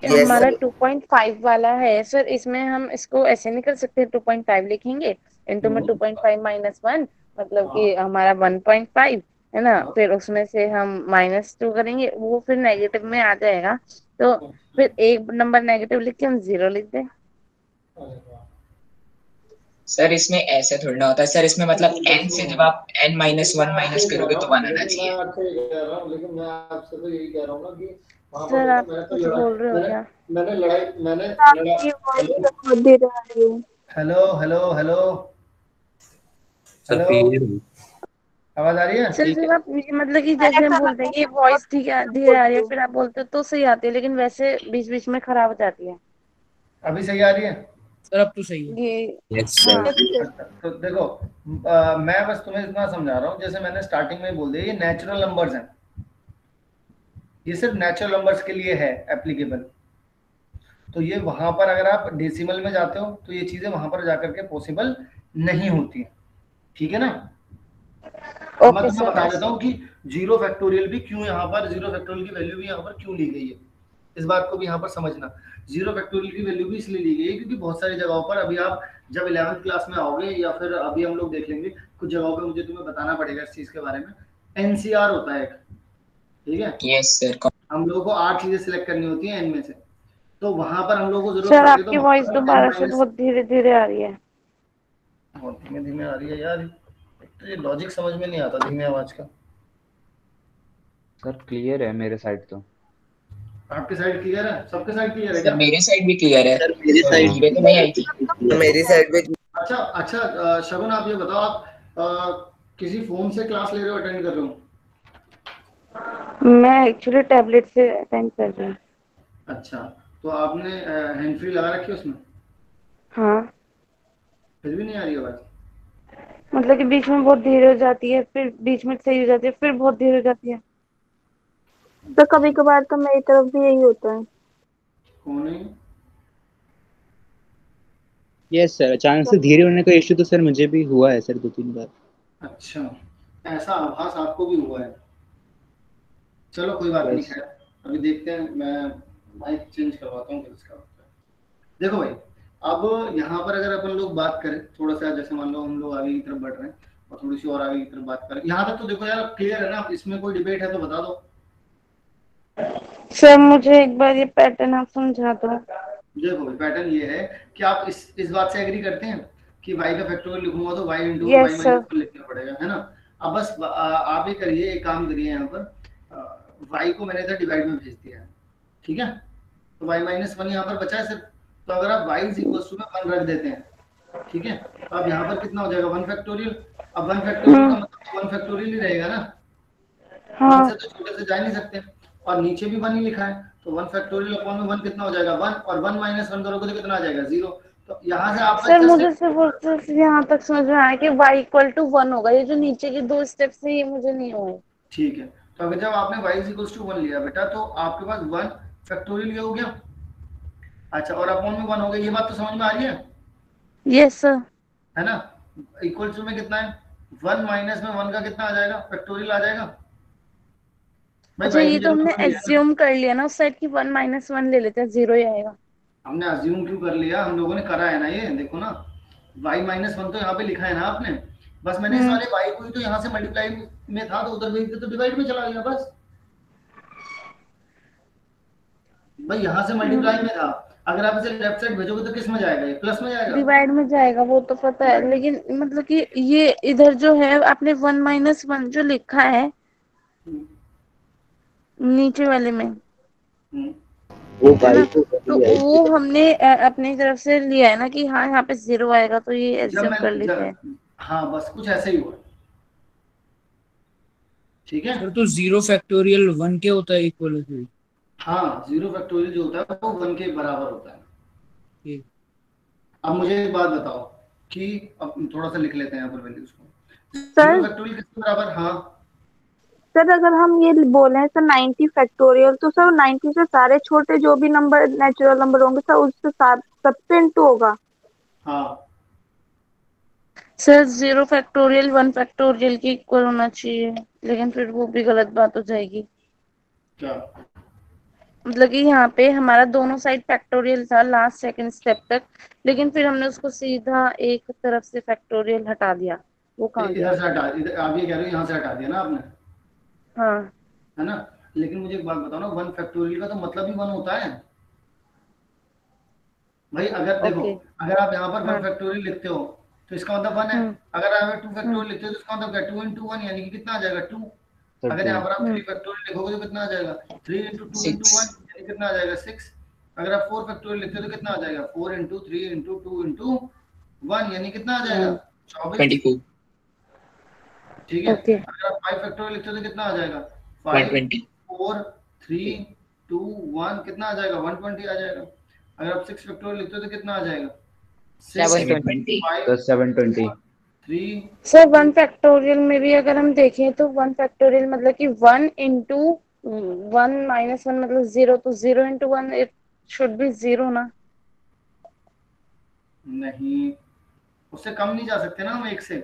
हमारा 2.5 वाला है सर, इसमें हम इसको ऐसे नहीं कर सकते, 2.5 लिखेंगे इनटू में 2.5 माइनस 1, मतलब कि हमारा 1.5 है ना, फिर उसमें से हम -2 करेंगे, वो फिर नेगेटिव में आ जाएगा, तो फिर एक नंबर नेगेटिव लिख के हम 0 लिख दें। सर इसमें ऐसे थोड़ा ना होता है सर, इसमें मतलब n से जब आप n -1 माइनस करोगे तो 1 आना चाहिए। लेकिन मैं आपसे तो यही कह रहा हूँ ना कि सर आप कुछ बोल रहे हो क्या? मैंने हेलो हेलो हेलो हेलो, आवाज आ रही है? सर जब आप मतलब कि जैसे हम बोलते हैं कि वॉइस धीरे आ रही है, फिर आप बोलते हो तो सही आती है, लेकिन वैसे बीच बीच में खराब हो जाती है। अभी सही आ रही है? सर अब तो सही है। तो देखो मैं बस तुम्हें इतना समझा रहा हूँ, जैसे मैंने स्टार्टिंग में बोल दिया ये नेचुरल नंबर्स हैं, ये सिर्फ नेचुरल नंबर्स के लिए है एप्लीकेबल। तो ये वहां पर अगर आप डेसिमल में जाते हो तो ये चीजें वहां पर जाकर के पॉसिबल नहीं होती है, ठीक है ना? मैं तुम्हें बता देता हूँ कि 0 फैक्टोरियल भी क्यों यहाँ पर, 0 फैक्टोरियल की वैल्यू भी यहाँ पर क्यों ली गई है, इस बात को भी यहाँ पर समझना। 0 फैक्टोरियल की वैल्यू भी इसलिए ली गई है क्योंकि बहुत सारी जगहों पर अभी आप जब 11th क्लास में आओगे या फिर अभी हम लोग देख लेंगे कुछ जगहों पे, मुझे तुम्हें बताना पड़ेगा इस चीज के बारे में। एनसीआर होता है एक, ठीक है? Yes sir. हम लोगों को 8 चीजें सिलेक्ट करनी होती हैं इनमें से, तो वहां पर हम लोग को जरूरत सर पड़ती है। आपकी वॉइस दोबारा से बहुत धीरे धीरे आ रही है। बहुत धीमे धीमे आ रही है यार, तो ये लॉजिक समझ में नहीं आता धीमे आवाज का। सर क्लियर है मेरे साइड तो। आपके साइड क्लियर है? सबके साइड क्लियर है सर क्या? मेरे साइड भी क्लियर है। सर मेरी साइड धीरे तो नहीं आई थी। मेरी साइड में। अच्छा अच्छा शगुन आप ये बताओ, आप किसी फोन से क्लास ले रहे हो, अटेंड कर रहे हो? मैं एक्चुअली टैबलेट से अटेंड कर रही हूँ। अच्छा, तो आपने हैंड फ्री लगा रखी है उसमें? हाँ। फिर भी नहीं आ रही आवाज? मतलब कि बीच में बहुत धीरे हो जाती है, फिर बीच में सही हो जाती है, फिर बहुत धीरे हो जाती है। तो कभी कभार तो मेरी तरफ भी यही होता है। कौन है? यस सर, अचानक से धीरे होने का इश्यू तो सर मुझे भी हुआ है सर 2-3 बार। अच्छा, ऐसा आभास आपको भी हुआ है? चलो कोई बात नहीं, खैर अभी देखते हैं, मैं माइक चेंज करवाता हूँ फिर इसका। देखो भाई, अब यहाँ पर अगर अपन लोग बात करें थोड़ा सा, जैसे मान लो हम लोग आगे की तरफ बढ़ रहे हैं और थोड़ी सी और आगे की तरफ बात करें, यहाँ तक तो देखो यार क्लियर है ना? इसमें कोई डिबेट है तो बता दो। सर मुझे एक बार ये पैटर्न आप समझा दो। देखो भाई, पैटर्न ये है कि आप इस बात से एग्री करते हैं कि y का फैक्टोरियल लिखूंगा तो y into y yes sir. Minus 1 लिखना पड़ेगा, है ना। अब बस आप ये करिए, एक काम करिए, यहाँ पर y को मैंने इधर डिवाइड में भेज दिया है, ठीक है। तो y माइनस 1 यहाँ पर बचा है सिर्फ। तो अगर आप y इज इक्वल टू में 1 रख देते हैं, ठीक है, तो अब यहाँ पर कितना हो जाएगा 1 फैक्टोरियल। अब 1 फैक्टोरियल का मतलब 1 फैक्टोरियल ही रहेगा ना, हाँ। 1 से तो छोटे से जा नहीं सकते, और नीचे भी 1 ही लिखा है, तो 1 फैक्टोरियल अपॉन में 1 कितना हो जाएगा 1, और 1 माइनस 1 करोगे तो कितना आ जाएगा 0। तो यहाँ से आप सर मुझे सिर्फ यहाँ तक समझ में आया कि y इक्वल टू 1 होगा, ये जो नीचे के 2 स्टेप्स है ये मुझे नहीं हुए। ठीक है, तो अगर जब आपने y इज इक्वल टू 1 लिया बेटा, तो आपके पास 1 फैक्टोरियल ये हो गया। अच्छा, और अपॉन में 1 हो गया, ये बात तो समझ में आ रही है? Yes sir. है ना। इक्वल टू में कितना है 1 माइनस में 1 का कितना आ जाएगा, फैक्टोरियल आ जाएगा। अच्छा, ये तो हमने एज्यूम कर लिया ना उस साइड की 1 माइनस 1 ले लेते हैं, 0 ही आएगा। हमने अज्यूम क्यों कर लिया, हम लोगों ने करा है ना, ये देखो ना y माइनस 1 तो यहाँ पे लिखा है ना आपने, बस मैंने सारे y को ही तो यहाँ से मल्टीप्लाई में था तो उधर भेज दिया तो डिवाइड में चला गया बस। भाई यहाँ से मल्टीप्लाई में था, अगर आप इसे लेफ्ट साइड भेजोगे तो किस में जाएगा, ये प्लस में जाएगा। डिवाइड में जाएगा, वो तो पता है, लेकिन मतलब कि ये इधर जो है आपने 1 माइनस 1 जो लिखा है नीचे वाले में, वो है ना, y तो वो हमने अपनी तरफ से लिया है ना कि हाँ यहाँ पे 0 आएगा, तो ये एज्यूम कर लेते हैं। हाँ बस कुछ ऐसे ही हुआ, ठीक है। सर तो 0 फैक्टोरियल 1 के होता है इक्वल टू। हाँ 0 फैक्टोरियल जो होता है वो 1 के बराबर होता है। ठीक। अब मुझे एक बात बताओ कि अब थोड़ा सा लिख लेते हैं यहाँ पर वैल्यूज को। सर 0 फैक्टोरियल किसके बराबर? हाँ सर, अगर हम ये बोले सर 90 फैक्टोरियल, तो सर 90 से सारे छोटे जो भी नंबर नेचुरल नंबर होंगे सर उससे सबसे इंटू होगा। हाँ सर 0 फैक्टोरियल 1 फैक्टोरियल के इक्वल होना चाहिए, लेकिन फिर वो भी गलत बात हो जाएगी। क्या मतलब कि यहाँ पे हमारा दोनों साइड फैक्टोरियल था लास्ट सेकंड स्टेप तक, लेकिन फिर हमने उसको सीधा एक तरफ से फैक्टोरियल हटा दिया। वो कहाँ गया? इधर से हटा, इधर आप ये कह रहे हो यहाँ से हटा दिया ना आपने, हाँ है ना। लेकिन मुझे एक बात बताओ ना, 1 फैक्टोरियल का तो मतलब ही 1 होता है भाई। अगर देखो अगर आप यहाँ पर 1 फैक्टोरियल लिखते हो तो इसका मतलब 1 है, अगर आप 2 फैक्टोरियल लिखते हो तो इसका मतलब क्या 2 into 1 यानी कि कितना आ जाएगा 2। अगर यहाँ पर आप 3 फैक्टोरियल लिखोगे तो कितना आ जाएगा 3 into 2 into 1 यानी कितना आ जाएगा 6। अगर आप 4 फैक्टोरियल लिखते हो तो कितना आ जाएगा 4 into 3 into 2 into 1 यानी कितना आ जाएगा 24। ठीक है, अगर आप 5 फैक्टोरियल लिखते हो तो कितना आ जाएगा 5 4 3 2 1 कितना आ जाएगा 120 आ जाएगा। अगर आप 6 फैक्टोरियल लिखते हो तो कितना आ जाएगा 720 सर 1 फैक्टोरियल में भी अगर हम देखें तो 1 फैक्टोरियल मतलब कि 1 into 1 minus 1 मतलब 0, तो 0 into 1 इट शुड बी 0 ना। नहीं, उससे कम नहीं जा सकते ना हम 1 से।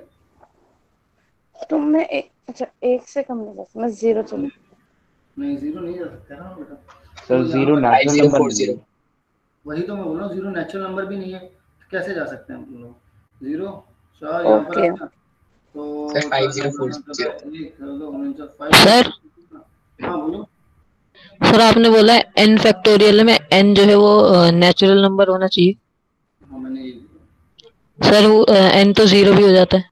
तो मैं अच्छा 1 से कम नहीं जा सकता, मैं 0 चलूं। नहीं 0 नहीं जा सकते ना बेटा। सर 0 नेचुरल नंबर नहीं है। वही तो मैं बोल रहा हूँ, 0 नेचुरल नंबर भी नहीं है, कैसे जा सकते हैं हम लोग 0। यहाँ पर आ गया तो सर 5040 सर हाँ बोलो। सर आपने बोला है n फैक्टोरियल में n जो है वो नेचुरल नंबर होना चाहिए। हाँ मैंने सर वो n तो 0 भी हो जाता है।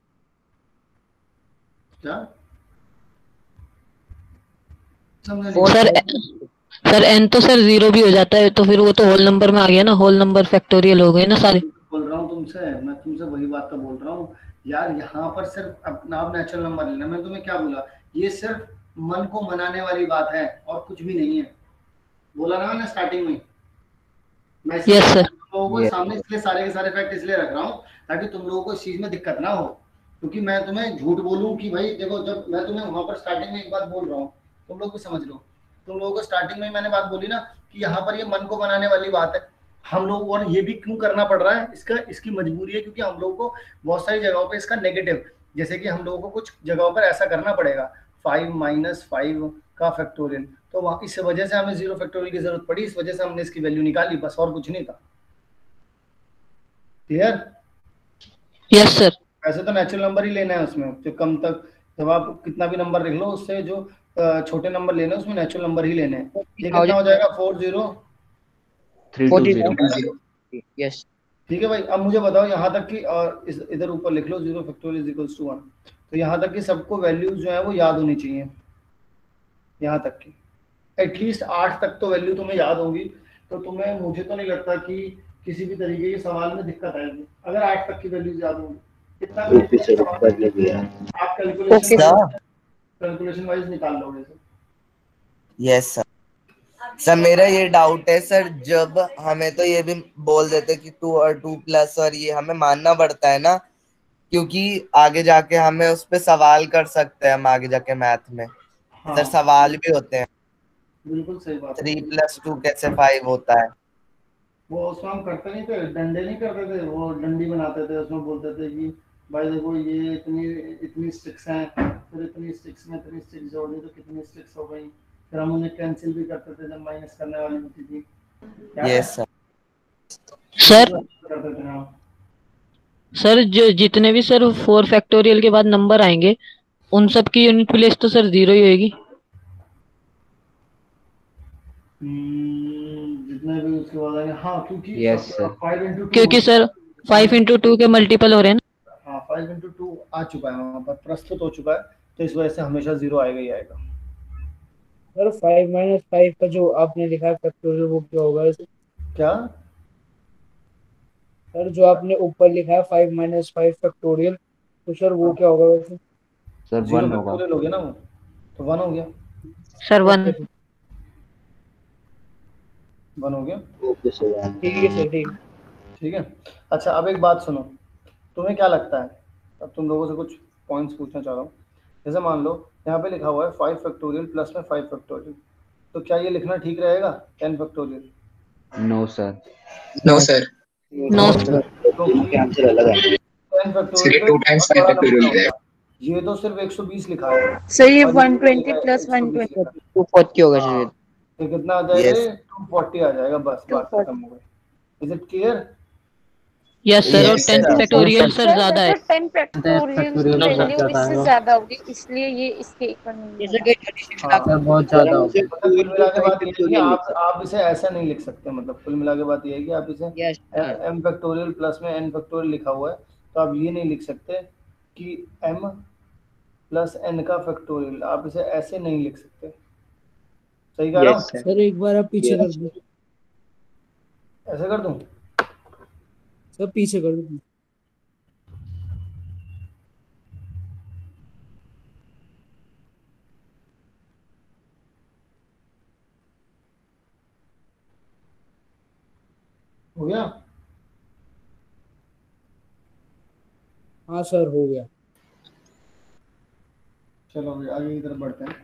क्या सर n तो सर 0 भी हो जाता है, तो फिर वो तो होल नंबर में आ गया ना, होल नंबर फैक्टोरियल हो गए ना सारे। बोल रहा हूँ तुमसे, मैं तुमसे वही बात तो बोल रहा हूँ यार। यहाँ पर सिर्फ अपना आप नेचुरल नंबर लेना, मैं तुम्हें क्या बोला, ये सिर्फ मन को मनाने वाली बात है और कुछ भी नहीं है। बोला ना मैंने स्टार्टिंग में, मैं तुम लोगों को सामने इसलिए सारे के सारे फैक्ट इसलिए रख रहा हूँ ताकि तुम लोगों को इस चीज में दिक्कत ना हो। क्योंकि मैं तुम्हें झूठ बोलूँ कि भाई देखो, जब मैं तुम्हें वहां पर स्टार्टिंग में एक बात बोल रहा हूँ, तुम लोग भी समझ लो। तुम लोगों को स्टार्टिंग में मैंने बात बोली ना कि यहाँ पर ये मन को बनाने वाली बात है हम लोग, और ये भी क्यों करना पड़ रहा है, इसकी मजबूरी है क्योंकि हम लोगों को बहुत सारी जगहों पे इसका नेगेटिव, जैसे कि हम लोगों को कुछ जगहों पर ऐसा करना पड़ेगा 5 - 5 का फैक्टोरियल, तो इस वजह से हमें 0 फैक्टोरियल की जरूरत पड़ी, इस वजह से हमने इसकी वैल्यू निकाली, बस और कुछ नहीं था। क्लियर? Yes sir. ऐसे तो नेचुरल नंबर ही लेना है उसमें, जो कम तक जब आप कितना भी नंबर लिख लो उससे जो छोटे नंबर लेने हैं उसमें नेचुरल नंबर ही लेने हैं। ये कितना हो जाएगा 40 320 यस ठीक है भाई, अब मुझे बताओ यहाँ तक कि और इधर ऊपर लिख लो 0 फैक्टोरियल इज इक्वल्स टू 1। तो यहाँ तक कि सबको वैल्यूज जो है वो याद होनी चाहिए, यहाँ तक की एटलीस्ट 8 तक तो वैल्यू तुम्हें याद होगी। तो तुम्हें, मुझे तो नहीं लगता कि किसी भी तरीके के सवाल में दिक्कत आएगी अगर 8 तक की वैल्यूज याद होंगी। इतना ओके सर, कर लिया। आप Okay, कैलकुलेशन वाइज निकाल लोगे सर। Yes sir. सर मेरा ये डाउट है सर, जब हमें तो ये भी बोल देते कि 2 और 2 प्लस और ये हमें मानना पड़ता है ना, क्योंकि आगे जाके हमें उस पे सवाल कर सकते हैं हम आगे जाके मैथ में। हाँ। सर सवाल भी होते हैं, बिल्कुल सही बात है। 3 + 2 कैसे 5 होता है। वो उसमें हम करते नहीं थे, डंडे नहीं करते थे, वो डंडी बनाते थे, उसमें बोलते थे कि भाई देखो ये इतनी स्टिक्स हैं, फिर इतनी स्टिक्स में इतनी स्टिक्स जोड़ दी तो कितनी स्टिक्स हो गई, फिर हम उन्हें कैंसिल भी करते थे जब माइनस करने वाली होती थी। Yes sir. सर करते थे हम। सर जो जितने भी सर 4 फैक्टोरियल के बाद नंबर आएंगे उन सब की यूनिट प्लेस तो सर 0 ही होगी। जितने भी उसके बाद आएंगे, हाँ, क्योंकि Yes, sir. 5 into 2 क्योंकि सर 5 into 2 के मल्टीपल हो रहे हैं ना। हाँ 5 into 2 आ चुका है वहाँ पर, प्रस्तुत हो चुका है, तो इस वजह से हमेशा 0 आएगा ही आएगा। सर 5 - 5 का जो आपने लिखा है फैक्टोरियल वो क्या होगा इसे? क्या सर जो आपने ऊपर लिखा है 5 - 5 फैक्टोरियल, तो सर वो क्या होगा वैसे? सर 0 1 होगा। फैक्टोरियल हो गया ना वो, तो 1 हो गया। सर 1 1 हो गया। ओके सर, ठीक है सर, ठीक है। अच्छा अब एक बात सुनो, तुम्हें क्या लगता है, अब तुम लोगों से कुछ पॉइंट्स पूछना चाह रहा हूँ। जैसे मान लो यहाँ पे लिखा हुआ है 5 फैक्टोरियल प्लस में 5 फैक्टोरियल, तो क्या ये लिखना ठीक रहेगा 10 factorial? No sir. No sir. No sir, उनके आंसर अलग आएंगे। 10 सर फैक्टोरियल ये 2 times 5 बड़ा नंबर फैक्टोरियल होगा, है। ये तो सिर्फ 120 लिखा है। सर ये और ये 120 प्लस 120 लिखा है। 240 होगा हाँ, शायद। तो कितना आ जाएगा? Yes. ये 240 आ जाएगा, बस बात 240। खत्म हो गई। Is it clear? Yes sir, और Yes, 10 sir. Factorial sir sir ज्यादा है। वैसे 10 फैक्टोरियल की वैल्यू इससे ज्यादा होगी, इसलिए ये इसके इक्वल नहीं है। हाँ, सर बहुत सर ज्यादा हम हो इसे गया। 2 कुल मिला into के 5 बात ये है कि फैक्टोरियल लिख आप इसे ऐसा नहीं लिख सकते, मतलब कुल मिला के बात ये है कि आप इसे m फैक्टोरियल प्लस में n फैक्टोरियल लिखा हुआ है, तो आप ये नहीं लिख सकते कि m प्लस n का फैक्टोरियल, आप इसे ऐसे नहीं लिख सकते। सही कह रहा हूँ? सर एक बार आप पीछे कर दो, ऐसे कर दूं? सर पीछे कर दो। हो गया? हाँ सर हो गया। चलो अभी आगे की तरफ बढ़ते हैं।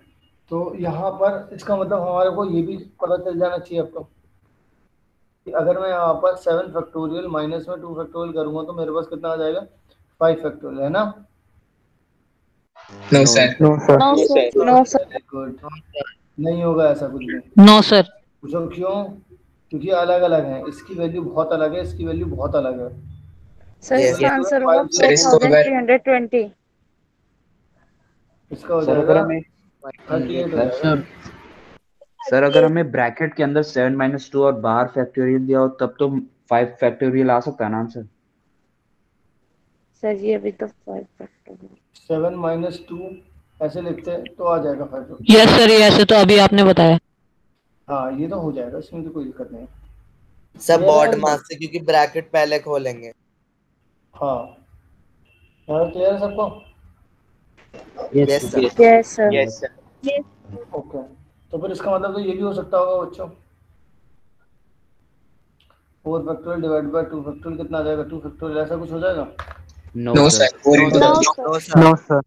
तो यहाँ पर इसका मतलब हमारे को ये भी पता चल जाना चाहिए आपको कि अगर मैं यहाँ पर 7 फैक्टोरियल माइनस में 2 फैक्टोरियल करूँगा तो मेरे पास कितना आ जाएगा? 5 फैक्टोरियल, है ना? No sir. No sir. No sir. Very good. नहीं होगा ऐसा कुछ भी। No sir. पूछो क्यों? क्योंकि अलग अलग है, इसकी वैल्यू बहुत अलग है, इसकी वैल्यू बहुत अलग है। Sir Yes. इसका आंसर होगा सर इसको अगर 4320। इसका हो सर अगर जाएगा हमें 38 हो जाएगा। सर अगर हमें ब्रैकेट के अंदर 7 - 2 और बाहर फैक्टोरियल दिया हो तब तो 5 फैक्टोरियल आ सकता है ना आंसर? सर ये अभी तो 5 फैक्टोरियल। 7 - 2 ऐसे लिखते हैं तो आ जाएगा फैक्टोरियल। यस सर, ये ऐसे तो अभी आपने बताया। हाँ ये तो हो जाएगा, इसमें तो कोई दिक्कत नहीं है। सब ये बॉड है- मास से, क्योंकि ब्रैकेट पहले खोलेंगे। हाँ क्लियर है सबको? Yes sir. Yes sir. Okay, तो फिर इसका मतलब तो ये भी हो सकता होगा बच्चों, 4 फैक्टोरियल डिवाइड बाय 2 फैक्टोरियल कितना आ जाएगा? 2 फैक्टोरियल, ऐसा कुछ हो जाएगा? No sir. No sir. No sir.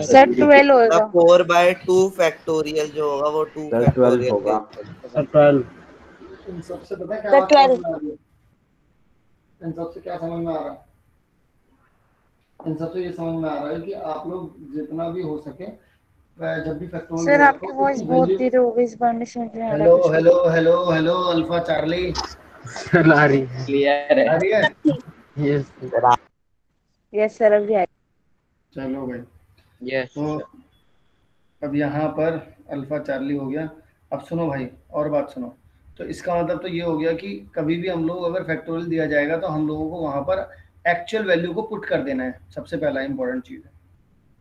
Sir 12 होगा। 4/2 फैक्टोरियल जो होगा वो 2 सर 12 फैक्टोरियल होगा। इन सबसे पता है क्या सर बात 12। समझ में आ रही है? इन सबसे क्या समझ में आ रहा है? इन सबसे ये समझ में आ रहा है कि आप लोग जितना भी हो सके जब भी फैक्टोरियल सर हो आपकी वॉइस बहुत धीरे हो गई, इस बार नहीं समझ में आ रहा हेलो कुछ भी। Hello hello hello alpha Charlie आ रही है। क्लियर है। आ रही है? यस यस सर अभी आया। चलो भाई, यस तो अब यहाँ पर अल्फा चार्ली हो गया। अब सुनो भाई, और बात सुनो, तो इसका मतलब तो ये हो गया कि कभी भी हम लोग अगर फैक्टोरियल दिया जाएगा तो हम लोगों को वहां पर एक्चुअल वैल्यू को पुट कर देना है, सबसे पहला इंपॉर्टेंट चीज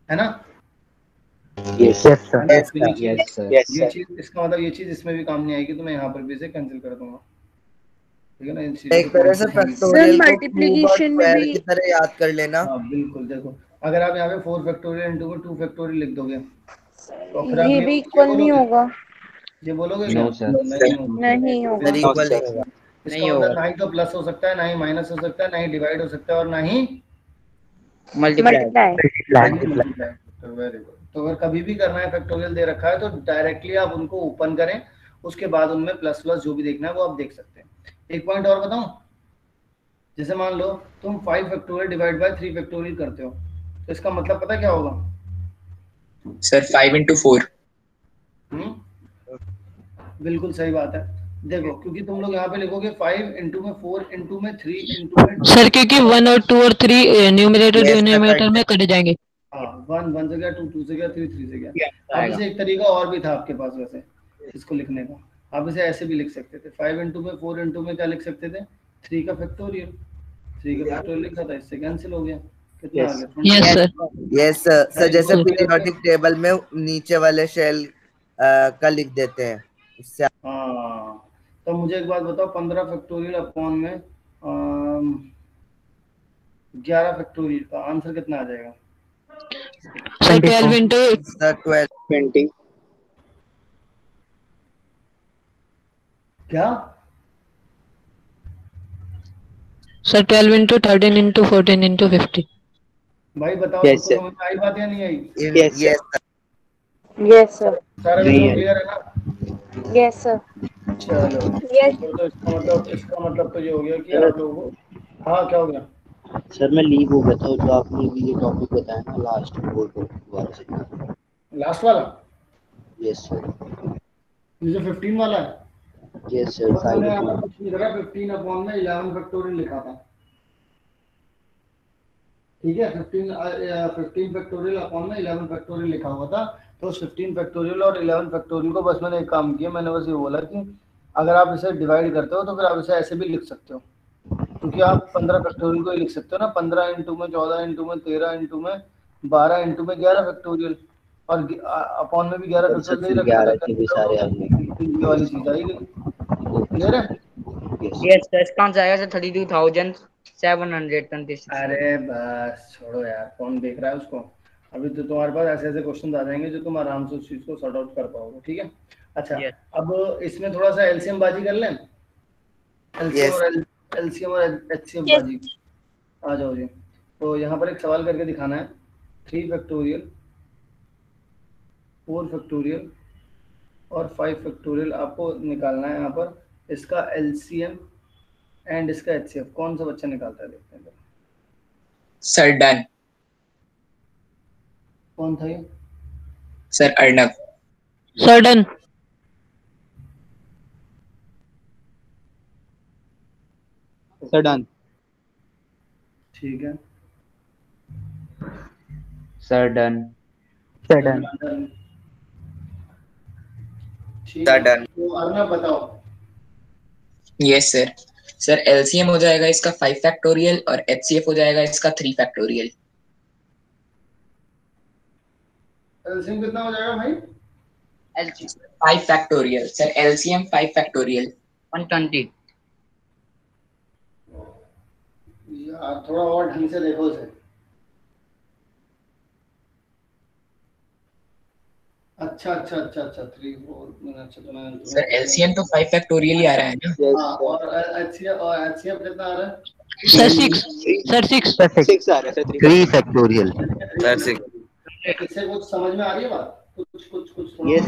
है ना। Yes yes sir. है ना? यस तो ये सर। चीज यस ये सर। चीज इसका मतलब ये चीज इसमें भी काम नहीं आएगी, तो मैं यहाँ पर भी इसे कैंसिल कर दूंगा, ठीक है ना। इन चीजों एक को तरह से point नहीं। सर फैक्टोरियल को क्यूब और मल्टीप्लिकेशन में स्क्वायर भी की तरह याद कर लेना। हाँ बिल्कुल, देखो अगर आप यहाँ पे 4 फैक्टोरियल इंटू में 2 फैक्टोरियल लिख दोगे तो फिर आप ये भी इक्वल नहीं बोलोगे, होगा। ये बोलोगे क्या? No sir. नहीं होगा। नहीं होगा। Very no equal sir. नहीं। इसका मतलब ना ही तो प्लस हो सकता है, ना ही माइनस हो सकता है, ना ही डिवाइड हो सकता है, और ना ही मल्टीप्लाई। मल्टीप्लाई। तो वेरी गुड। तो अगर कभी भी करना है फैक्टोरियल दे रखा है तो डायरेक्टली आप उनको ओपन करें, उसके बाद उनमें प्लस प्लस जो भी देखना है वो आप देख सकते हैं। एक पॉइंट और बताऊं, जैसे मान लो तुम 5 फैक्टोरियल डिवाइड बाय 3 फैक्टोरियल करते हो, तो इसका मतलब पता क्या होगा? Sir 5 into 4। बिल्कुल सही बात है। देखो क्योंकि तुम लोग यहाँ पे लिखोगे 5 इंटू में 4 इंटू में 3 इंटू में सर क्योंकि 1 और 2 और 3 न्यूमरेटर डिनोमिनेटर में कट जाएंगे। हाँ, 1 से गया, 2 से गया, 3 से गया। अब आएगा। इसे एक तरीका और भी था आपके पास वैसे इसको लिखने का, आप इसे ऐसे भी लिख सकते थे। 5 इंटू में 4 इंटू में क्या लिख सकते थे? 3 का फैक्टोरियल। 3 का फैक्टोरियल लिखा था, इससे कैंसिल हो गया। कितना आ गया? Yes sir. यस सर, जैसे पीरियोडिक टेबल में नीचे वाले शेल का लिख देते हैं इससे। हाँ, तो मुझे एक बात बताओ, 15 फैक्टोरियल अपॉन में 11 फैक्टोरियल का आंसर कितना आ जाएगा? Sir 12 into sir 12 20। क्या? Sir 12 into 13 into 14 into 50। भाई बताओ, Yes, सबको sir. समझ में आई बात या नहीं आई? Yes, sir. Yes sir. Yes sir. सारे नहीं बच्चों है। क्लियर है ना? Yes sir. चलो यस तो इसका मतलब तो ये हो गया कि आप लोगों को, हाँ क्या हो गया? सर मैं लीव हो गया था, जो आपने भी ये टॉपिक बताया ना लास्ट बोल को दोबारा से। लास्ट वाला? Yes sir. ये जो 15 वाला है? Yes sir. बस मैंने यहाँ पर कुछ नहीं करा, 15 अपॉन में 11 फैक्टोरियल लिखा था, ठीक है। 15 फैक्टोरियल अपॉन में 11 फैक्टोरियल लिखा हुआ था। तो उस 15 फैक्टोरियल और 11 फैक्टोरियल को बस मैंने एक काम किया, मैंने बस ये बोला कि अगर आप इसे डिवाइड करते हो तो फिर आप इसे ऐसे भी लिख सकते हो, क्योंकि आप 15 फैक्टोरियल को ही लिख सकते हो ना। 15 इंटू में 14 इंटू में 13 इंटू में 12 इंटू में 11 फैक्टोरियल, और अपॉन में भी 11 फैक्टोरियल नहीं रखा था, इतने भी सारे आ गए। ये वाली चीज आई गई। क्लियर है? यस सर, इसका आंसर आएगा सर 32,726। अरे बस छोड़ो यार, कौन देख रहा है उसको। अभी तो तुम्हारे पास ऐसे ऐसे क्वेश्चन आ जाएंगे जो तुम आराम से उस चीज को सॉर्ट आउट कर पाओगे, ठीक है। अच्छा, अब इसमें थोड़ा सा एलसीएम बाजी कर लें। एलसीएम और एचसीएफ बाजी, आ जाओ जी। तो यहाँ पर एक सवाल करके दिखाना है। 3 फैक्टोरियल, 4 फैक्टोरियल और 5 फैक्टोरियल आपको निकालना है। यहाँ पर इसका एलसीएम एंड इसका एचसीएफ कौन सा बच्चा निकालता है, देखते हैं सर डन। कौन था ये? Sir Arnab. Sir done. Sir done. ठीक है सर डन। Sir done. ठीक है, डन। तो अर्नब बताओ। Yes sir. सर एलसीएम हो जाएगा इसका 5 फैक्टोरियल और एचसीएफ हो जाएगा इसका 3 फैक्टोरियल। एलसीएम कितना हो जाएगा भाई? LCM 5 factorial sir, LCM 5 factorial 120। यार थोड़ा और ढंग से देखो इसे। अच्छा 3 4 अच्छा तो मैं सर एलसीएम तो 5 फैक्टोरियल ही आ रहा है ना। हाँ, और एचसीएफ कितना आ रहा है? सर 6। सर 6। सर 6 आ रहा है सर। 3 फैक्टोरियल। सर 6। इससे कुछ समझ में आ रही है बात? कुछ यस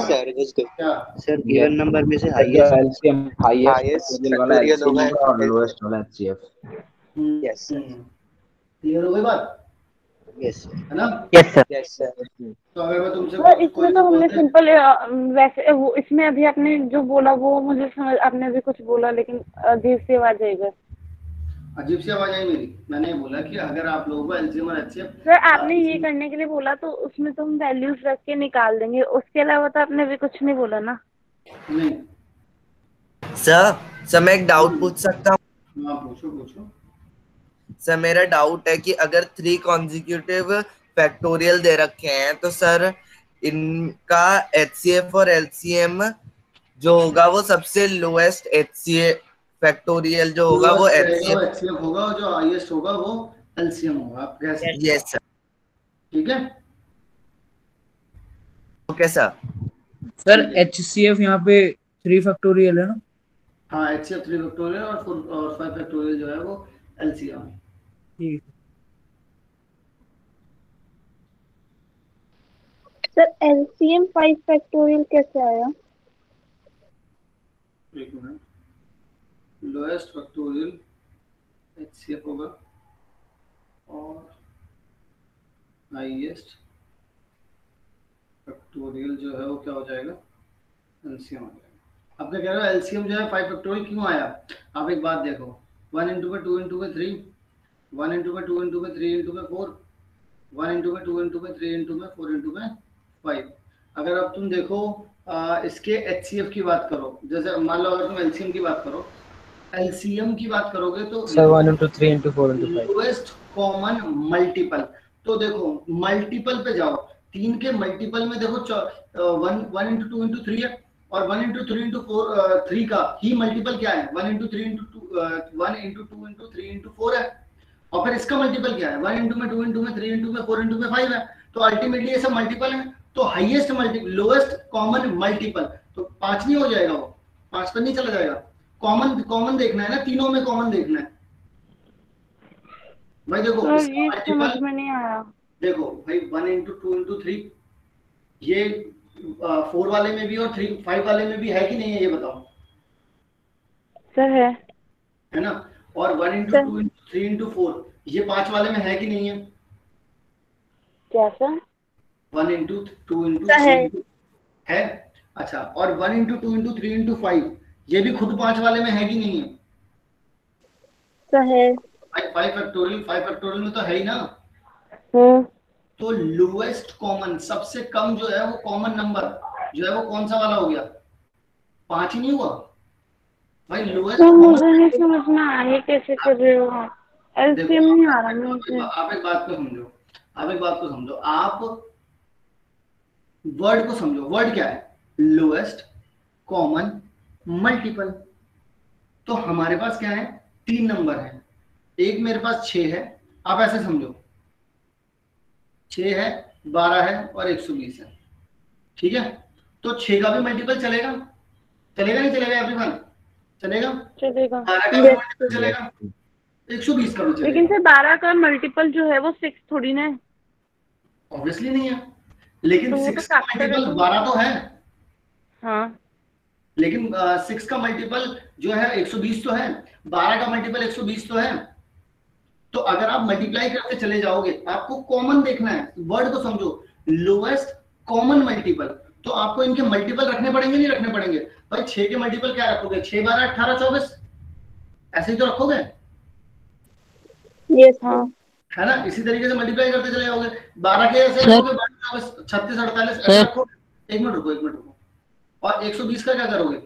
सर जस्ट क्या? सर गिवन नंबर में से हाईएस्ट एलसीएम Highest हाईएस्ट वाला factorial होगा एचसीएफ और लोएस्ट वाला एचसीएफ। Yes sir. क्लियर हो गई बात? यस है ना? Yes sir. Yes sir. तो अगर मैं तुमसे सर इसमें तो हमने सिंपल वैसे वो इसमें अभी आपने जो बोला वो मुझे समझ, आपने भी कुछ बोला लेकिन अजीब सी आवाज आएगा। अजीब सी आवाज आई मेरी? मैंने ये बोला कि अगर आप लोगों को एलसीएम और एचसीएफ सर आपने ये करने के लिए बोला तो उसमें तो हम वैल्यूज रख के निकाल देंगे, उसके अलावा तो आपने भी कुछ नहीं बोला ना। नहीं, सर मैं एक डाउट पूछ सकता हूँ? हाँ पूछो पूछो। सर मेरा डाउट है कि अगर 3 कॉन्जिक्यूटिव फैक्टोरियल दे रखे हैं तो सर इनका HCF और LCM जो होगा वो सबसे लोएस्ट HCF फैक्टोरियल जो होगा वो HCF HCF होगा, और जो हाईएस्ट होगा वो LCM होगा। आप कह सकते हैं। Yes sir. ठीक है, ओके सर। सर HCF यहाँ पे 3 फैक्टोरियल है ना? हाँ HCF 3 फैक्टोरियल और 5 फैक्टोरियल जो है वो LCM। ठीक। सर LCM 5 फैक्टोरियल कैसे आया? एक मिनट, लोएस्ट फैक्टोरियल HCF होगा और हाईएस्ट फैक्टोरियल जो है वो क्या हो जाएगा? LCM आ जाएगा। आपने कह रहे हो LCM जो है 5 फैक्टोरियल क्यों आया? आप एक बात देखो, 1 इंटू में 2 इंटू में 3, 1 इंटू में 2 इंटू में 3 इंटू में 4, 1 इंटू में 2 इंटू में 3 इंटू में 4 इंटू में 5। अगर अब तुम देखो इसके HCF की बात करो, जैसे मान लो अगर तुम LCM की बात करो, LCM की बात करोगे तो 1 into 3 into 4 into 5 lowest common multiple. तो देखो मल्टीपल पे जाओ, 3 के मल्टीपल में देखो 1 इंटू 2 इंटू 3 है, और 1 इंटू 3 इंटू 4 3 का ही मल्टीपल क्या है? 1 into 3 into 1 into 2 into 3 into 4 है, और फिर इसका मल्टीपल क्या है? 1 इंटू में 2 इंटू में 3 इंटू में 4 इंटू में 5 है। तो अल्टीमेटली ये सब मल्टीपल है। तो highest multiple, lowest common multiple, तो 5 नहीं हो जाएगा, वो 5 पर नहीं चला जाएगा। कॉमन देखना है ना, तीनों में कॉमन देखना है भाई। देखो ये समझ में नहीं आया। देखो भाई 1 इंटू 2 इंटू 3 ये 4 वाले में भी और 5 वाले में भी है कि नहीं है, ये बताओ। सर है ना? और 1 इंटू 2 इंटू 3 इंटू 4 ये 5 वाले में है कि नहीं है? क्या सर? 1 इंटू 2 इंटू 3 है। अच्छा, और 1 इंटू 2 इंटू 3 इंटू 5 ये भी खुद 5 वाले में है कि नहीं है? सर है। 5 फैक्टोरियल में तो है ही ना। तो लोएस्ट कॉमन, सबसे कम जो है वो कॉमन नंबर जो है वो कौन सा वाला हो गया? 5 ही नहीं हुआ भाई। लोएस्ट मुझे नहीं समझ में आ रही कैसे कर रहे हो आप। LCM नहीं आ रहा मुझे। आप एक बात को समझो, आप वर्ड को समझो। वर्ड क्या है? Lowest common multiple. तो हमारे पास क्या है? 3 नंबर है, एक मेरे पास 6 है। आप ऐसे समझो, 6 है, 12 है और 120 है। ठीक है, तो 6 का भी मल्टीपल चलेगा? चलेगा नहीं चलेगा एवरीवन? चलेगा। 12 का भी मल्टीपल चलेगा, 120 का भी चलेगा। लेकिन सर 12 का मल्टीपल जो है वो 6 थोड़ी ना है। ऑब्वियसली नहीं है, लेकिन 6 का मल्टीपल 12 तो है। हाँ, लेकिन 6 का मल्टीपल जो है 120 तो है, 12 का मल्टीपल 120 तो है। तो अगर आप मल्टीप्लाई करके चले जाओगे, आपको कॉमन देखना है। वर्ड को समझो, लोएस्ट कॉमन मल्टीपल। तो आपको इनके मल्टीपल रखने पड़ेंगे, नहीं रखने पड़ेंगे भाई? 6 के मल्टीपल क्या रखोगे? 6 12 18 24 ऐसे ही तो रखोगे। यस हाँ, है ना? इसी तरीके से मल्टीप्लाई करते चले जाओगे। 12 के ऐसे रखोगे, 36 48 ऐसे रखोगे। एक मिनट रुको। और 120 का क्या करोगे?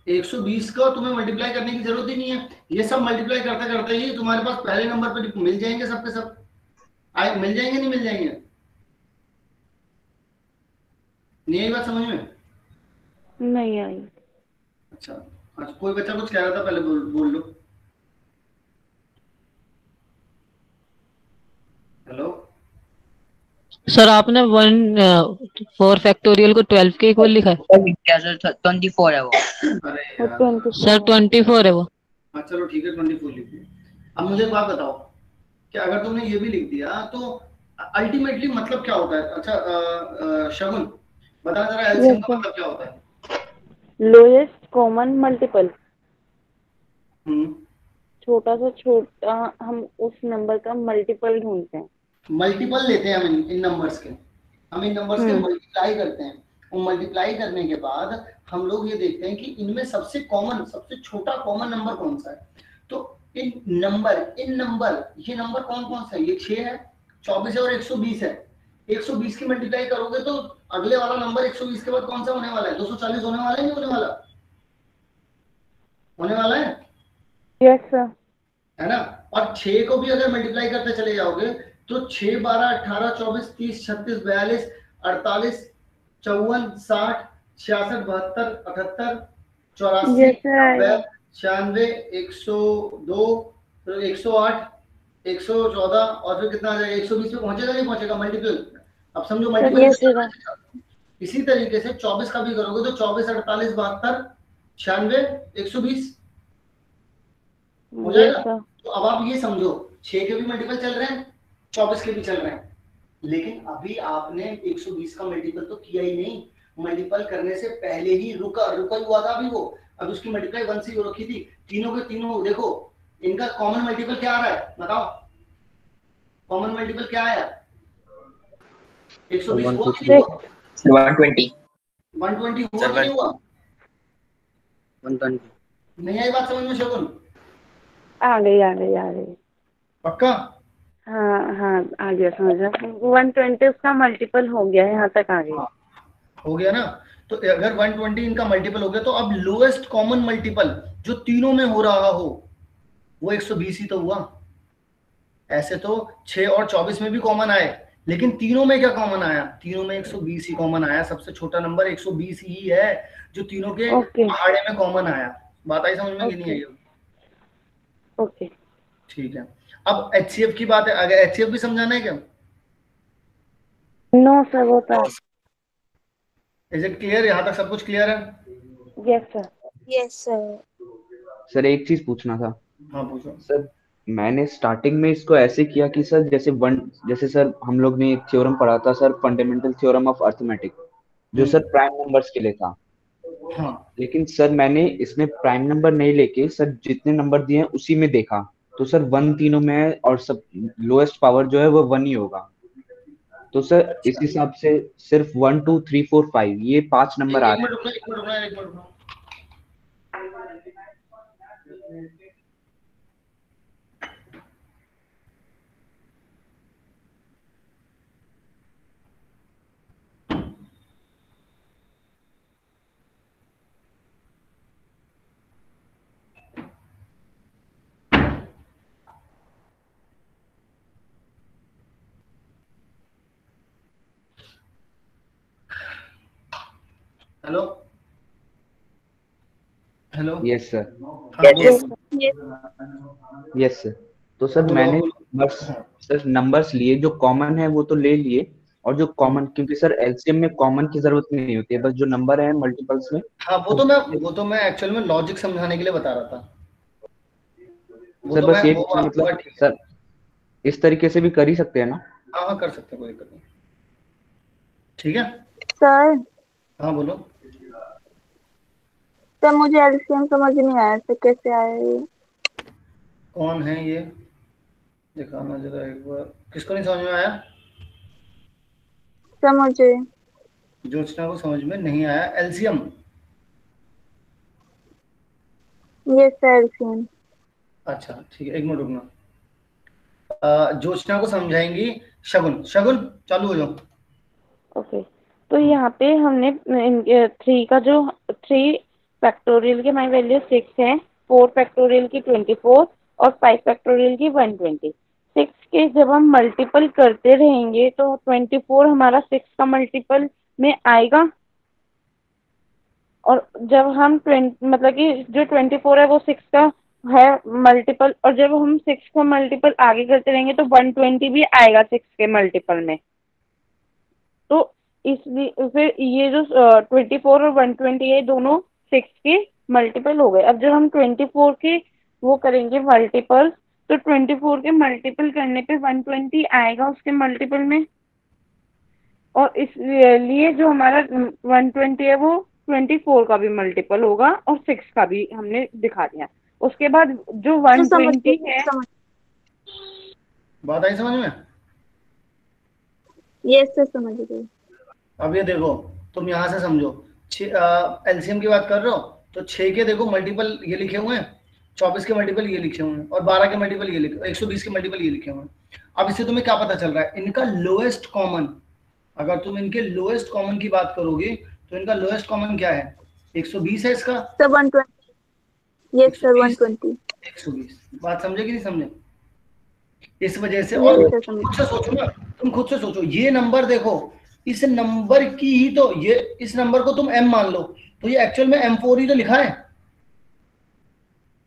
एक 120 का तुम्हें मल्टीप्लाई करने की जरूरत ही नहीं है। ये सब मल्टीप्लाई करते करते ही तुम्हारे पास पहले नंबर पे मिल जाएंगे, सबके सब मिल जाएंगे, नहीं मिल जाएंगे? नहीं आई बात समझ में? नहीं आई। अच्छा, कोई बच्चा कुछ कह रहा था, पहले बोल लो। हेलो सर आपने 4 फैक्टोरियल को 12 के इक्वल लिखा है? क्या सर 24 है वो। सर 24 है वो। हाँ चलो ठीक है, 24 लिख दिया। अब मुझे एक बात बताओ कि अगर तुमने ये भी लिख दिया तो अल्टीमेटली मतलब क्या होता है? अच्छा शगुन बता जरा, एलसीएम का मतलब क्या होता है? Lowest common multiple. छोटा से छोटा हम उस नंबर का मल्टीपल ढूंढते हैं। मल्टीपल लेते हैं हम इन नंबर्स के, हम इन नंबर्स के मल्टीप्लाई करते हैं, और मल्टीप्लाई करने के बाद हम लोग ये देखते हैं कि इनमें सबसे कॉमन, सबसे छोटा कॉमन नंबर कौन सा है। तो इन नंबर ये नंबर कौन कौन सा है? ये 6 है, 24 है और 120 है। 120 की मल्टीप्लाई करोगे तो अगले वाला नंबर 120 के बाद कौन सा होने वाला है? 240 होने वाला है, नहीं होने वाला? होने वाला है। Yes sir. है ना? और 6 को भी अगर मल्टीप्लाई करते चले जाओगे तो 6 12 18 24 30 36 42 48 54 60 66 72 78 84 Yes, sir. 96 102 108 114 और फिर कितना आ जाएगा? 120 पे पहुंचेगा नहीं पहुंचेगा मल्टीपल? अब समझो Sir, yes, sir. मल्टीपल। इसी तरीके से 24 का भी करोगे तो 24 48 72 96 120 हो Yes, जाएगा। sir. तो अब आप ये समझो 6 के भी मल्टीपल चल रहे हैं, 24 के भी चल रहे हैं, लेकिन अभी आपने 120 का मल्टीपल तो किया ही नहीं। मल्टीपल करने से पहले ही रुका हुआ था अभी वो। अब उसकी मल्टीप्लाई 1 से हो रखी थी। तीनों के तीनों देखो, इनका कॉमन मल्टीपल क्या आ रहा है बताओ? कॉमन मल्टीपल क्या आया? 120 हुआ कि नहीं हुआ? 120 हुआ कि नहीं हुआ? 120 नहीं आई बात समझ में शगुन? आ गई। पक्का? हाँ आ गया समझ। 120 उसका मल्टीपल हो गया है, यहाँ तक आ गया। हो गया ना? तो अगर 120 इनका मल्टीपल हो गया तो अब लोएस्ट कॉमन मल्टीपल जो तीनों में हो रहा हो वो 120 ही तो हुआ। ऐसे तो 6 और 24 में भी कॉमन आए, लेकिन तीनों में क्या कॉमन आया? तीनों में 120 ही कॉमन आया। सबसे छोटा नंबर 120 ही है जो तीनों के पहाड़े में कॉमन आया। बात आई समझ में कि नहीं आई? ओके ठीक है। अब HCF की बात है, अगर HCF भी समझाना है क्या? नो सर, वो तो इज इट क्लियर? यहाँ तक सब कुछ क्लियर है? Yes sir. सर एक चीज पूछना था। हाँ पूछो। सर मैंने स्टार्टिंग में इसको ऐसे किया कि सर जैसे सर हम लोग ने एक थ्योरम पढ़ा था sir, fundamental theorem of arithmetic, जो सर प्राइम नंबर्स के लिए था। हाँ। लेकिन सर मैंने इसमें प्राइम नंबर नहीं लेके सर जितने नंबर दिए हैं उसी में देखा, तो सर 1 तीनों में है और सब लोएस्ट पावर जो है वो 1 ही होगा। तो सर इस हिसाब से सिर्फ 1 2 3 4 5 ये 5 नंबर आ रहे हैं। एक मिनट रुकना। Hello. Yes sir. Yes sir. तो सर मैंने नंबर्स लिए जो कॉमन है वो तो ले लिए, और जो कॉमन, क्योंकि सर एलसीएम में कॉमन की जरूरत नहीं होती है, बस जो नंबर है मल्टीपल्स में। हाँ वो तो मैं एक्चुअल में लॉजिक समझाने के लिए बता रहा था। सर बस ये मतलब सर इस तरीके से भी कर ही सकते हैं ना? हाँ कर सकते हैं, कोई दिक्कत नहीं। ठीक है सर। हाँ बोलो। सर मुझे एलसीएम समझ नहीं आया, तो कैसे आया ये? कौन है ये दिखाना जरा एक बार। किसको नहीं समझ में आया? सर मुझे। ज्योत्सना को समझ में नहीं आया एलसीएम? ये सर एलसीएम। अच्छा ठीक है, एक मिनट रुकना। ज्योत्सना को समझाएंगी शगुन। चालू हो जाओ। ओके तो यहाँ पे हमने 3 का जो 3 फैक्टोरियल के माई वैल्यू 6 है, 4 फैक्टोरियल की 24 और 5 फैक्टोरियल की 120। 6 के जब हम मल्टीपल करते रहेंगे तो 24 हमारा 6 का मल्टीपल में आएगा, और जब हम मतलब कि जो 24 है वो 6 का है मल्टीपल, और जब हम 6 का मल्टीपल आगे करते रहेंगे तो 120 भी आएगा 6 के मल्टीपल में। तो इसलिए फिर ये जो 24 और 120 है दोनों 6 के मल्टीपल हो गए। अब जब हम 24 के वो करेंगे मल्टीपल, तो 24 के मल्टीपल करने पे 120 आएगा उसके मल्टीपल में, और इसलिए जो हमारा 120 है वो 24 का भी मल्टीपल होगा और 6 का भी हमने दिखा दिया। उसके बाद जो 120 है। बात आई समझ में? यस सर समझ गई। अब ये देखो, तुम यहाँ से समझो। एलसीएम की बात कर रहे हो तो 6 के देखो मल्टीपल ये लिखे हुए हैं, 24 के मल्टीपल ये लिखे हुए हैं, और 12 के मल्टीपल ये लिखे, 120 के मल्टीपल ये लिखे हुए हैं। अब इससे तुम्हें क्या पता चल रहा है? इनका लोएस्ट कॉमन अगर तुम इनके लोएस्ट कॉमन की बात करोगे तो इनका लोएस्ट कॉमन क्या है? 120 है इसका। सर 120। Yes sir 120। 120। बात समझे कि नहीं समझे? इस वजह से, और खुद से सोचो ना, तुम खुद से सोचो, ये नंबर देखो, इस नंबर की ही तो, ये इस नंबर को तुम m मान लो, तो ये एक्चुअल में m4 ही तो लिखा है,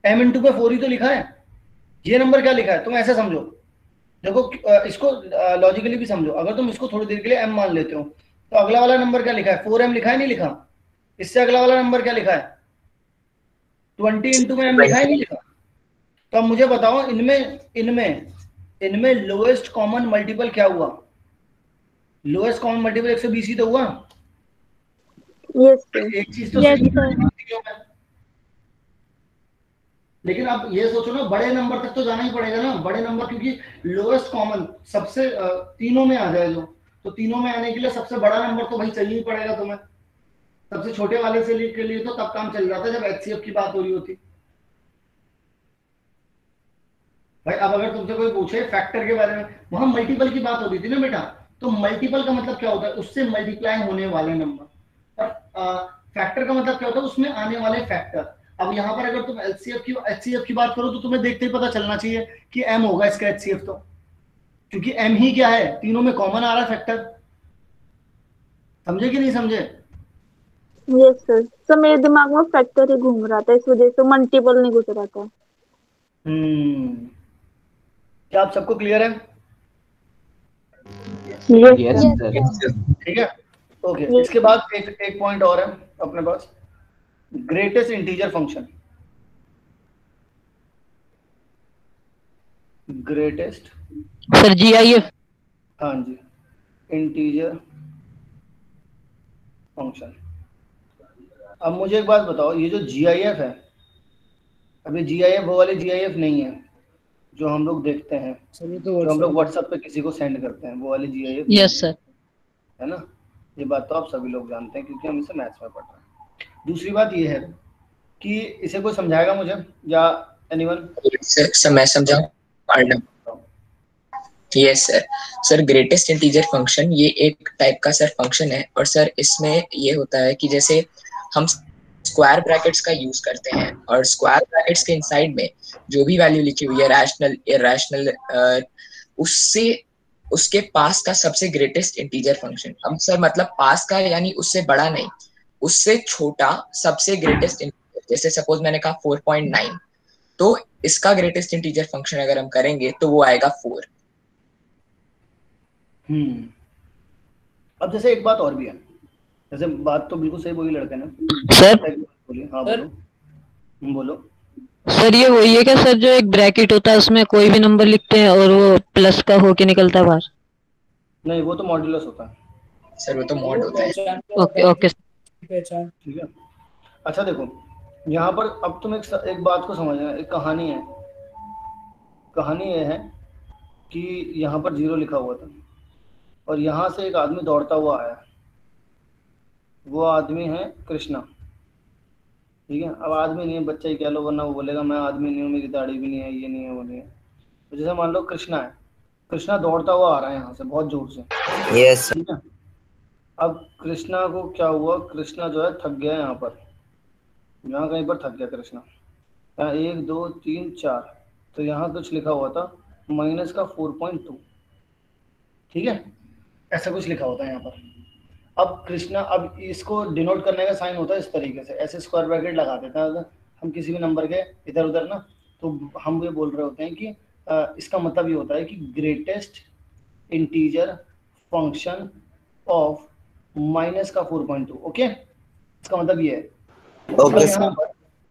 m इंटू पे 4 ही तो लिखा है। ये नंबर क्या लिखा है? तुम ऐसे समझो, देखो इसको लॉजिकली भी समझो। अगर तुम इसको थोड़ी देर के लिए m मान लेते हो तो अगला वाला नंबर क्या लिखा है? 4m लिखा है, नहीं लिखा? इससे अगला वाला नंबर क्या लिखा है? 20 इंटू में m लिखा है, नहीं लिखा? तो अब मुझे बताओ, इनमें लोएस्ट कॉमन मल्टीपल क्या हुआ? लोएस्ट कॉमन मल्टीपल 120 ही तो हुआ। यस एक चीज तो सही है। लेकिन अब ये सोचो ना, बड़े नंबर तक तो जाना ही पड़ेगा ना, बड़े नंबर, क्योंकि लोएस्ट कॉमन सबसे तीनों में आ जाए जो, तो तीनों में आने के लिए सबसे बड़ा नंबर तो भाई चाहिए ही पड़ेगा तुम्हें। सबसे छोटे वाले से के लिए तो तब काम चल जाता है जब एचसीएफ की बात हो रही होती। भाई अब अगर तुमसे कोई पूछे फैक्टर के बारे में, वहां मल्टीपल की बात होती थी ना बेटा, तो मल्टीपल का मतलब क्या होता है? उससे मल्टीप्लाई होने वाले नंबर। और फैक्टर का मतलब क्या होता है? उसमें आने वाले फैक्टर। अब यहाँ पर अगर तुम एचसीएफ की बात करो तो तुम्हें देखते ही पता चलना चाहिए कि m होगा इसका एचसीएफ, तो क्योंकि m ही क्या है, तीनों में कॉमन आ रहा है फैक्टर। समझे कि नहीं समझे? Yes sir. सर मेरे दिमाग में फैक्टर ही घूम रहा था, इस वजह से मल्टीपल नहीं घुस रहा था। क्या आप सबको क्लियर है? Yes sir. ठीक है, ओके। इसके बाद एक पॉइंट और है अपने पास, greatest integer function. Greatest sir GIF। हाँ जी, इंटीजर फंक्शन। अब मुझे एक बात बताओ, ये जो GIF है, अभी GIF वो वाली GIF नहीं है जो हम लोग देखते हैं, जो हम लोग व्हाट्सएप पे किसी को सेंड करते हैं, वो वाली GIF। Yes sir. है ना? ये बात तो आप सभी लोग जानते हैं क्योंकि हम इसे मैथ्स में पढ़ रहे हैं। दूसरी बात ये है कि इसे कोई समझाएगा मुझे, या एनीवन? सर मैं समझाऊं? Yes sir. Sir greatest integer function ये एक टाइप का सर फंक्शन है, और सर इसमें ये होता है कि जैसे हम स्क्वायर ब्रैकेट्स का यूज करते हैं, और स्क्वायर ब्रैकेट्स के इनसाइड में जो भी वैल्यू लिखी हुई है, रैशनल इरैशनल, उससे उसके पास का सबसे ग्रेटेस्ट इंटीजर फंक्शन। अब सर मतलब पास का यानी उससे बड़ा नहीं, उससे छोटा सबसे ग्रेटेस्ट इंटीजर। जैसे सपोज मैंने कहा 4.9, तो इसका ग्रेटेस्ट इंटीजर फंक्शन अगर हम करेंगे तो वो आएगा 4। अब जैसे एक बात और भी है, जैसे बात तो बिल्कुल सही बोली लड़के ने सर। बोली। हाँ बोलो बोलो। सर ये वही है क्या सर, जो एक ब्रैकेट होता है उसमें कोई भी नंबर लिखते हैं और वो प्लस का होके निकलता है बाहर? नहीं, वो तो मॉड्यूलस होता है सर, वो तो मॉड होता है। ओके ठीक है। अच्छा देखो, यहाँ पर अब तुम एक बात को समझना, एक कहानी है। कहानी ये है कि यहाँ पर 0 लिखा हुआ था और यहाँ से एक आदमी दौड़ता हुआ आया। वो आदमी है कृष्णा, ठीक है। अब आदमी नहीं है, बच्चा ही कह लो, वरना वो बोलेगा मैं आदमी नहीं हूँ, मेरी दाढ़ी भी नहीं है, ये नहीं है, वो नहीं है। तो जैसे मान लो कृष्णा है, कृष्णा दौड़ता हुआ आ रहा है यहाँ से बहुत जोर से, यस। ठीक है। अब कृष्णा को क्या हुआ, कृष्णा जो है थक गया यहाँ पर, यहाँ कहीं पर थक गया कृष्णा। यहाँ 1 2 3 4, तो यहाँ कुछ लिखा हुआ था माइनस का 4.2, ठीक है, ऐसा कुछ लिखा होता है यहाँ पर। अब कृष्णा, अब इसको डिनोट करने का साइन होता है इस तरीके से, ऐसे स्क्वायर ब्रैकेट लगा देते हैं अगर हम किसी भी नंबर के इधर उधर ना, तो हम ये बोल रहे होते हैं कि इसका मतलब ये होता है कि greatest integer function of minus का 4.2। ओके, इसका मतलब ये है। ओके।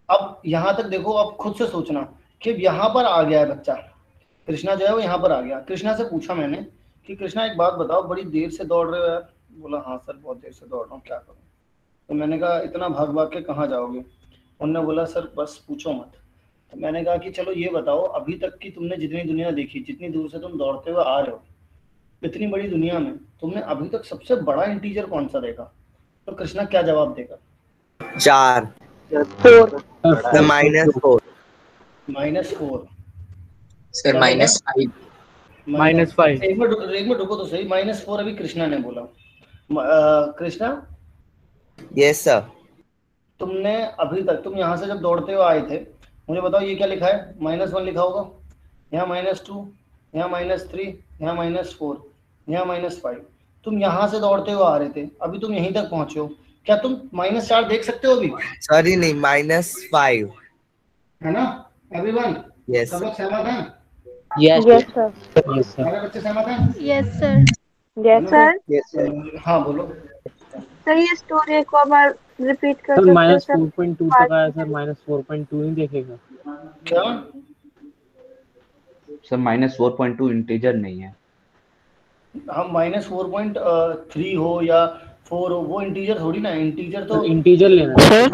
अब यहाँ तक देखो, अब खुद से सोचना कि यहाँ पर आ गया है बच्चा, कृष्णा जो है वो यहाँ पर आ गया। कृष्णा से पूछा मैंने कि कृष्णा एक बात बताओ, बड़ी देर से दौड़ रहे हो यार। बोला हाँ सर बहुत देर से दौड़ रहा हूँ, क्या करूँ। तो मैंने कहा इतना भाग भाग के कहाँ जाओगे। उन्होंने बोला सर बस पूछो मत। तो मैंने कहा कि चलो ये बताओ, अभी तक की तुमने जितनी दुनिया देखी, जितनी दूर से तुम दौड़ते हुए आ रहे हो, इतनी बड़ी दुनिया में तुमने अभी तक सबसे बड़ा इंटीजर कौन सा देखा। तो कृष्णा क्या जवाब देगा? 4 -4 सर -5 -5। एक मिनट रुको तो सही, -4 अभी कृष्णा ने बोला, कृष्णा, यस सर। तुमने अभी तक, तुम यहाँ से जब दौड़ते हुए आए थे, मुझे बताओ ये क्या लिखा है? -1 लिखा होगा, यहाँ -2, यहाँ -3, यहाँ -4, यहाँ -5। तुम यहाँ से दौड़ते हुए आ रहे थे, अभी तुम यहीं तक पहुंचे हो, क्या तुम -4 देख सकते हो अभी? सॉरी नहीं, -5 है ना एवरीवन? यस सब लोग सहमत हैं? Yes sir. सारे बच्चे सहमत हैं? Yes sir. Yes sir. हाँ बोलो। सर ये स्टोरी एक और बार रिपीट कर सर सकते हैं सर? -4.2 तक आया सर, -4.2 ही देखेगा क्या? सर -4.2 इंटीजर नहीं है। हम -4.3 हो या 4 हो, वो इंटीजर थोड़ी ना, इंटीजर तो इंटीजर लेना है।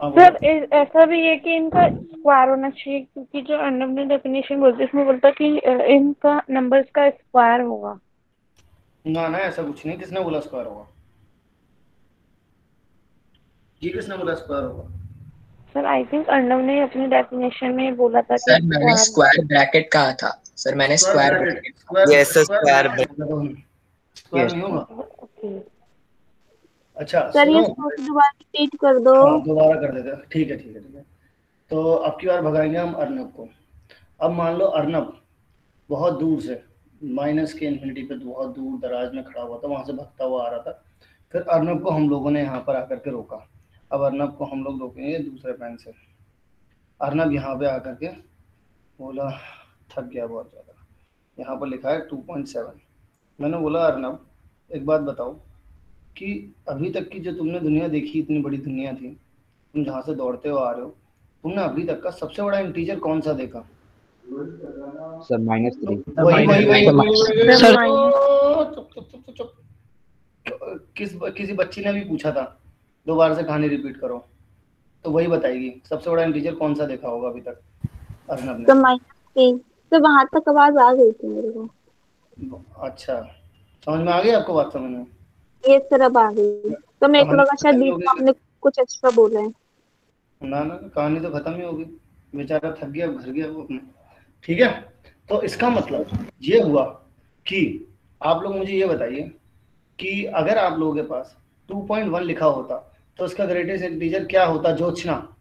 सर ऐसा भी है कि इनका स्क्वायर होना चाहिए, क्योंकि जो अर्नब ने डेफिनेशन बोलती है उसमें बोलता कि इनका नंबर्स का स्क्वायर होगा। ना ऐसा कुछ नहीं। किसने बोला स्क्वायर होगा? ये किसने बोला स्क्वायर होगा? सर आई थिंक अर्नब ने अपनी डेफिनेशन में बोला था सर मैंने स्क्वायर ब्रैकेट कहा था सर, मैंने square bracket. Yes square bracket नहीं होगा। अच्छा सर ये स्टोरी दोबारा रिपीट कर दो। दोबारा कर देते हैं, ठीक है। तो अब की बार भगाएंगे हम अर्नब को। अब मान लो अर्नब बहुत दूर से माइनस के इन्फिनिटी पे बहुत दूर दराज में खड़ा हुआ था, वहां से भगता हुआ आ रहा था। फिर अर्नब को हम लोगों ने यहाँ पर आकर के रोका। अब अर्नब को हम लोग रोकेंगे दूसरे पेन से। अर्नब यहाँ पे आकर के बोला थक गया बहुत ज़्यादा, यहाँ पर लिखा है 2.7। मैंने बोला अर्नब एक बात बताओ कि अभी तक की जो तुमने दुनिया देखी, इतनी बड़ी दुनिया थी, तुम जहाँ से दौड़ते हो आ रहे हो, तुमने अभी तक का सबसे बड़ा इंटीजर कौन सा देखा? सर -3। किसी बच्ची ने भी पूछा था, दोबारा से कहानी रिपीट करो, तो वही बताएगी सबसे बड़ा इंटीजर कौन सा देखा होगा अभी तक अर्नब ने। तो -3। तो वहां तक आवाज आ गई थी मेरे को। अच्छा समझ में आ गई आपको बात? समझ में? ये सर अब आ गई। तो मेरे को लगा शायद बीच में आपने कुछ एक्स्ट्रा बोला है। ना कहानी तो खत्म ही होगी, बेचारा थक गया, घर गया वो अपने। ठीक है, तो इसका मतलब ये हुआ कि आप लोग मुझे ये बताइए कि अगर आप लोगों के पास 2.1 लिखा होता तो उसका ग्रेटेस्ट इंटीजर क्या होता? जोचना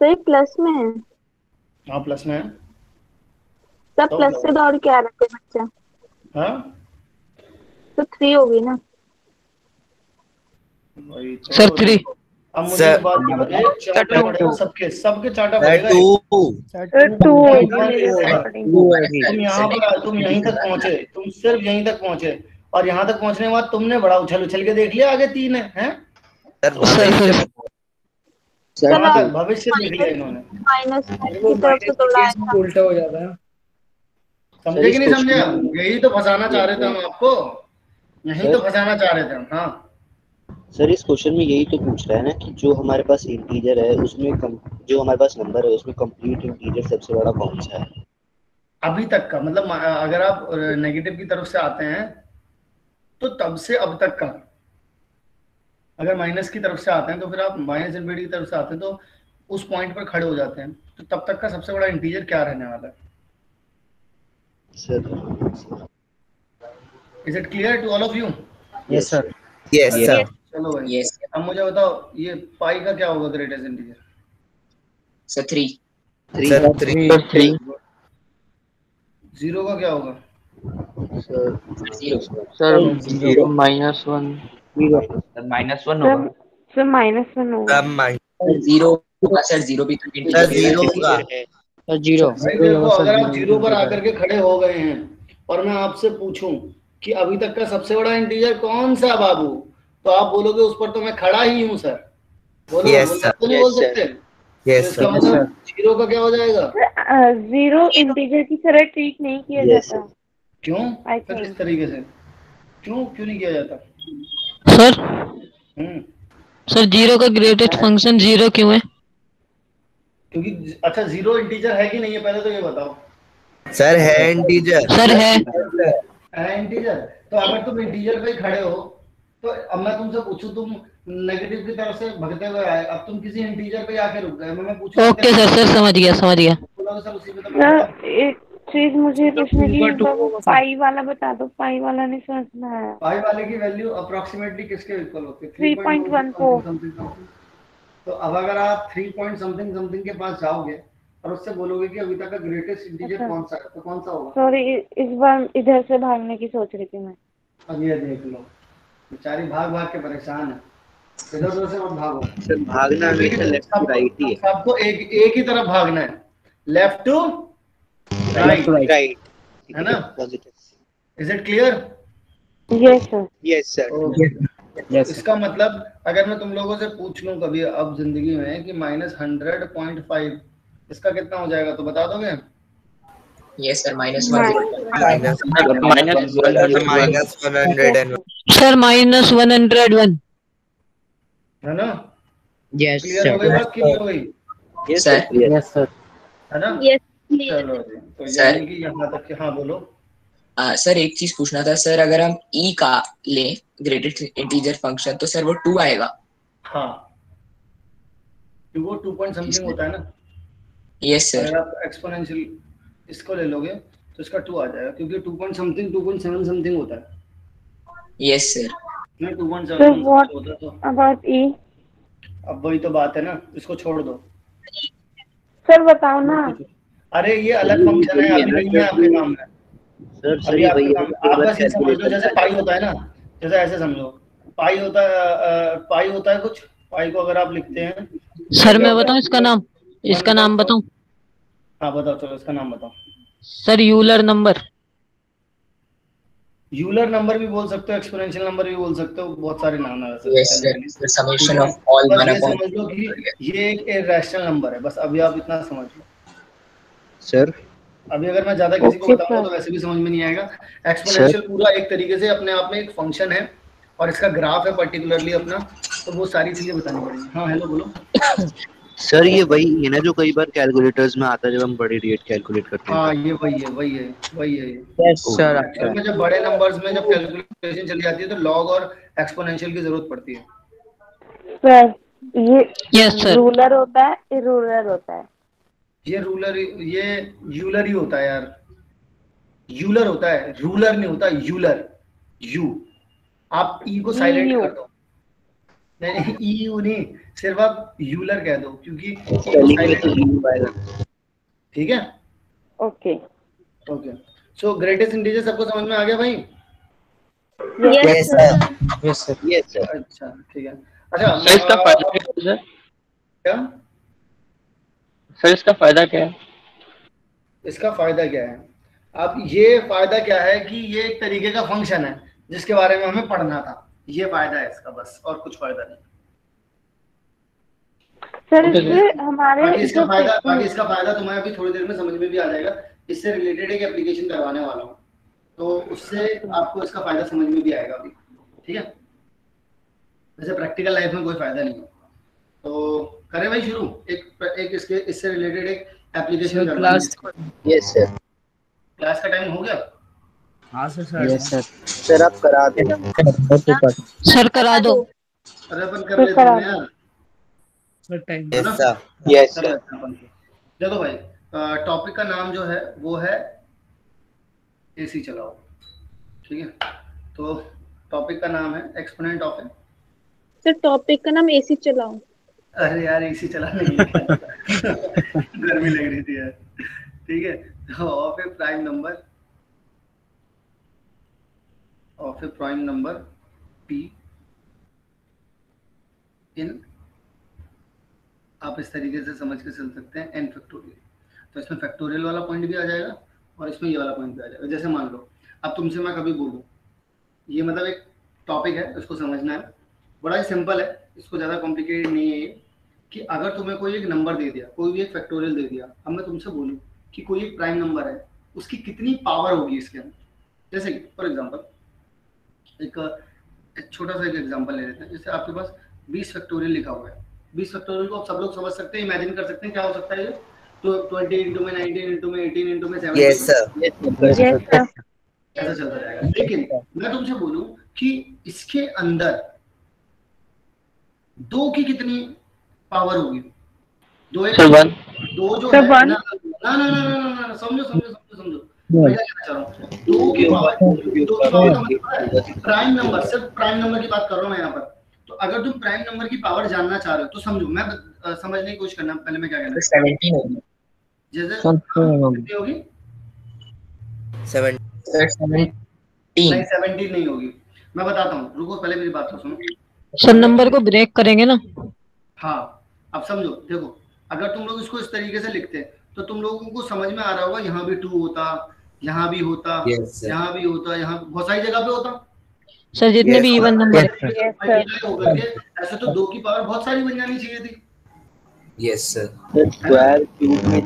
सर प्लस में है। हाँ प्लस में है। सब प्लस से दौड़ के आ रहे थे बच्चा। हाँ तो 3 होगी ना तो सर 3। अब मुझे एक बात बताओ, चार्टा पड़ेगा सबके चार्टा पड़ेगा। 2 तुम यहीं तक पहुंचे, तुम सिर्फ यहीं तक पहुंचे, और यहाँ तक पहुंचने के बाद तुमने बड़ा उछल के देख लिया आगे 3 है। भविष्य देख लिया इन्होंने। उल्टा हो जाता है। समझे कि नहीं समझे? यही तो फंसाना चाह रहे थे हम आपको, यही तो फंसाना चाह रहे थे हम। हाँ सर इस क्वेश्चन में यही तो पूछ रहा है ना कि जो हमारे पास इंटीजर है उसमें जो हमारे पास नंबर है उसमें कंप्लीट इंटीजर सबसे बड़ा कौन सा है अभी तक का? मतलब अगर आप नेगेटिव की तरफ से आते हैं तो तब से अब तक का, अगर माइनस की तरफ से आते हैं तो फिर आप माइनस इन्फिनिटी की तरफ से आते हैं तो उस पॉइंट पर खड़े हो जाते हैं, तो तब तक का सबसे बड़ा इंटीजर क्या रहने वाला है? Sir is it clear to all of you? Yes sir. Yes sir. चलो भाई अब मुझे बताओ ये पाई का क्या होगा greatest integer? Sir 3। Sir 3। Zero का क्या होगा? सर -1 सर -1 होगा। सर -1 होगा। जीरो होगा सर, जीरो भी तो इंटीजर है। सर 0। देखो अगर आप 0 पर आकर के खड़े हो गए हैं और मैं आपसे पूछूं कि अभी तक का सबसे बड़ा इंटीजर कौन सा बाबू, तो आप बोलोगे उस पर तो मैं खड़ा ही हूं सर। बोलो तो नहीं बोल सकते? इसका मतलब 0 का क्या हो जाएगा? 0 इंटीजर की तरह ट्रीट नहीं किया जाता। क्यों? किस तरीके से? क्यों नहीं किया जाता सर? सर 0 का ग्रेटेस्ट फंक्शन 0 क्यों है? क्योंकि अच्छा 0 इंटीजर है कि नहीं है पहले तो ये बताओ। सर है इंटीजर। सर है इंटीजर। तो अगर तुम इंटीजर पे खड़े हो तो अब मैं तुमसे पूछूं, तुम नेगेटिव की तरफ से भगते हुए आए, अब तुम किसी इंटीजर पे आके रुक गए, मैं पूछूं। ओके सर समझ गया। सर चीज मुझे पूछने की, पाई वाला बता दो, पाई वाला नहीं समझ में आया। पाई वाले की वैल्यू अप्रोक्सीमेटली किसके इक्वल होती है? 3.14। तो अब अगर आप 3 पॉइंट समथिंग समथिंग के पास जाओगे और उससे बोलोगे कि अभी तक का ग्रेटेस्ट इंटीजर कौन सा है, तो कौन सा होगा? सॉरी, इस बार इधर से भागने की सोच रही थी मैं। अब ये देख लो, बेचारी भाग भाग के परेशान है, इधर उधर से मत भागो। सर भागना हमेशा लेफ्ट टू राइट ही है। सबको एक ही तरफ भागना है, लेफ्ट टू राइट, है ना? Is it clear? Yes sir. Yes sir. इसका मतलब अगर मैं तुम लोगों से पूछ लूं कभी अब जिंदगी में कि -100.5 इसका कितना हो जाएगा, तो बता दोगे? यस सर, -100 सर -101 है ना? यस क्लियर हो गई बात? क्लियर हो गई? Yes sir. Yes sir. है ना? यस चलो जी, तो सर। यानी कि यहाँ तक के। हाँ बोलो। सर एक चीज पूछना था सर, अगर हम e का लें ग्रेटेस्ट इंटीजर फंक्शन तो सर वो 2 आएगा? हाँ, वो 2 पॉइंट समथिंग होता है ना? Yes sir. अगर आप एक्सपोनेंशियल इसको ले लोगे तो इसका 2 आ जाएगा, क्योंकि 2 पॉइंट समथिंग 2.7 समथिंग होता है। Yes sir. नहीं 2.7 So what होता है तो about E? अब वही तो बात है ना, इसको छोड़ दो। सर बताओ ना। अरे ये अलग फंक्शन है, अभी नहीं है आपके काम में। सर अभी ये आपके वही काम में। आप बस ये समझ लो, जैसे पाई होता है ना, जैसे ऐसे समझो, पाई होता है कुछ, पाई को अगर आप लिखते हैं। सर मैं बताऊं इसका नाम बताऊं? हाँ बताओ, चलो इसका नाम बताओ। Sir Euler number. Euler number भी बोल सकते हो, एक्सपोनेंशियल नंबर भी बोल सकते हो, बहुत सारे नाम है वैसे। Yes sir, summation of all बस 1 ये अपॉन। समझ लो कि ये एक इरेशनल नंबर है, बस अभी आप इतना समझ लो। सर अभी अगर मैं ज्यादा किसी को बताऊंगा तो वैसे भी समझ में नहीं आएगा। एक्सपोनेंशियल पूरा एक तरीके से अपने आप में एक फंक्शन है और इसका ग्राफ है पर्टिकुलरली अपना, तो वो सारी चीजें बतानी पड़ेंगी। हाँ हेलो बोलो। सर ये वही है ना जो कई बार कैलकुलेटर्स में आता है जब हम बड़े रेट कैलकुलेट करते हैं? हाँ ये वही है। Yes sir. एक्चुअल में जब बड़े नंबर्स में जब कैलकुलेशन चली जाती है तो लॉग और एक्सपोनेंशियल की जरूरत पड़ती है। सर ये यस सर। रूलर होता है, इरूलर होता है? ये यूलर ही होता है यार, यूलर होता है, रूलर नहीं होता, यूलर। यू आप ई को साइलेंट कर दो, नहीं ई यू नहीं, सिर्फ आप यूलर कह दो, क्योंकि ठीक है। ओके सो ग्रेटेस्ट इंटीजर सबको समझ में आ गया भाई? Yes sir. Yes sir. Yes sir. अच्छा ठीक है। अच्छा सर इसका फायदा क्या है सर? क्या सर इसका फायदा क्या है? इसका फायदा क्या है? अब ये फायदा क्या है कि ये एक तरीके का फंक्शन है जिसके बारे में हमें पढ़ना था, ये फायदा है इसका बस, और कुछ फायदा नहीं। सर इससे हमारे बाकी इसका फायदा तुम्हें अभी थोड़ी देर में समझ में भी आ जाएगा। इससे रिलेटेड एक एप्लीकेशन करवाने वाला हूँ, तो उससे आपको इसका फायदा समझ में भी आएगा अभी, ठीक है? वैसे प्रैक्टिकल लाइफ में कोई फायदा नहीं है, तो करें भाई शुरू। एक इससे रिलेटेड एक application class. Yes sir. Class का टाइम हो गया? हाँ सर। Yes sir. सर आप करा दो। सर करा दो। अरे अपन कर लेते हैं यार sir time. Yes sir. Yes sir. देखो भाई, टॉपिक का नाम जो है वो है एसी चलाओ, ठीक है? तो टॉपिक का नाम है एक्सपोनेंट ऑफ। सर टॉपिक का नाम एसी चलाओ। अरे यार एसी चलाने गर्मी लग रही थी यार, ठीक है? तो of A prime number p इन, आप इस तरीके से समझ के चल सकते हैं, n फैक्टोरियल। तो इसमें फैक्टोरियल वाला पॉइंट भी आ जाएगा और इसमें ये वाला पॉइंट भी आ जाएगा। जैसे मान लो अब तुमसे मैं कभी बोलूं, ये मतलब एक टॉपिक है, इसको समझना है, बड़ा ही सिंपल है, इसको ज़्यादा कॉम्प्लिकेटेड नहीं है ये, कि अगर तुम्हें कोई एक नंबर दे दिया, कोई भी एक फैक्टोरियल दे दिया, अब मैं तुमसे बोलूं कि कोई एक प्राइम नंबर है, उसकी कितनी पावर होगी इसके अंदर। जैसे कि फॉर एग्जांपल एक छोटा सा एक एग्जांपल ले लेते हैं। जैसे आपके पास 20 फैक्टोरियल लिखा हुआ है, 20 फैक्टोरियल को आप सब लोग समझ सकते हैं, इमेजिन कर सकते हैं क्या हो सकता है ये? तो 20 इंटू में 19 इंटू में 18 इंटू में 17 यस सर। ऐसा चलता जाएगा। लेकिन मैं तुमसे बोलूं कि इसके अंदर 2 की कितनी पावर होगी? 2 जो है ना, ना ना ना ना ना ना, समझो समझो समझो समझो, मैं क्या कहना चाह रहा हूँ, 2 की पावर का मतलब प्राइम नंबर, सिर्फ प्राइम नंबर की बात कर रहा हूँ मैं यहाँ पर। तो अगर तुम प्राइम नंबर की पावर जानना चाह रहे हो तो समझो, मैं समझने की कोशिश करना, पहले मैं क्या कहना चाह रहा हूँ। 17 होगी। जैसे 17 होगी। कितनी होगी? 17 नहीं 17 नहीं होगी, मैं बताता हूँ, रुको पहले मेरी बात तो सुनो। सर नंबर को ब्रेक करेंगे ना। हाँ अब समझो, देखो अगर तुम लोग इसको इस तरीके से लिखते तो तुम लोगों को समझ में आ रहा होगा, यहाँ भी 2 होता, यहाँ भी होता, यहाँ भी होता, यहाँ बहुत सारी जगह पे होता। सर जितने भी इवन नंबर होकर के ऐसे तो 2 की पावर बहुत सारी बन जानी चाहिए थी। Yes sir. स्क्वायर क्यूब में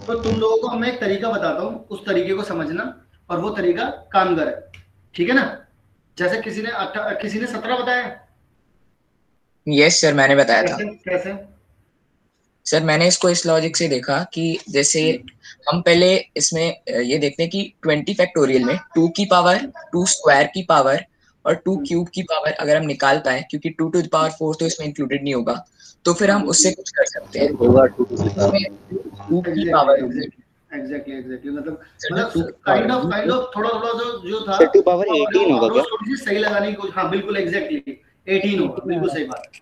तो तुम लोगों को मैं एक तरीका बताता हूँ, उस तरीके को समझना, और वो तरीका कामगर है, ठीक है ना। जैसे किसी ने 17 बताया। यस सर, मैंने बताया था। कैसे? सर मैंने इसको इस लॉजिक से देखा कि जैसे हम पहले इसमें ये देखते हैं कि 20 फैक्टोरियल में 2 की पावर, 2 स्क्वायर की पावर और 2 क्यूब की पावर अगर हम निकाल पाए, क्योंकि 2 टू द पावर 4 तो इसमें इंक्लूडेड नहीं होगा, तो फिर हम उससे कुछ कर सकते हैं। 2 की पावर होगी। एग्जैक्टली मतलब काइंड ऑफ थोड़ा जो था, 2 पावर 18 होगा क्या? थोड़ी सी सही लगाने की कोशिश। हाँ बिल्कुल एग्जैक्टली 18 होगा, बिल्कुल सही बात है,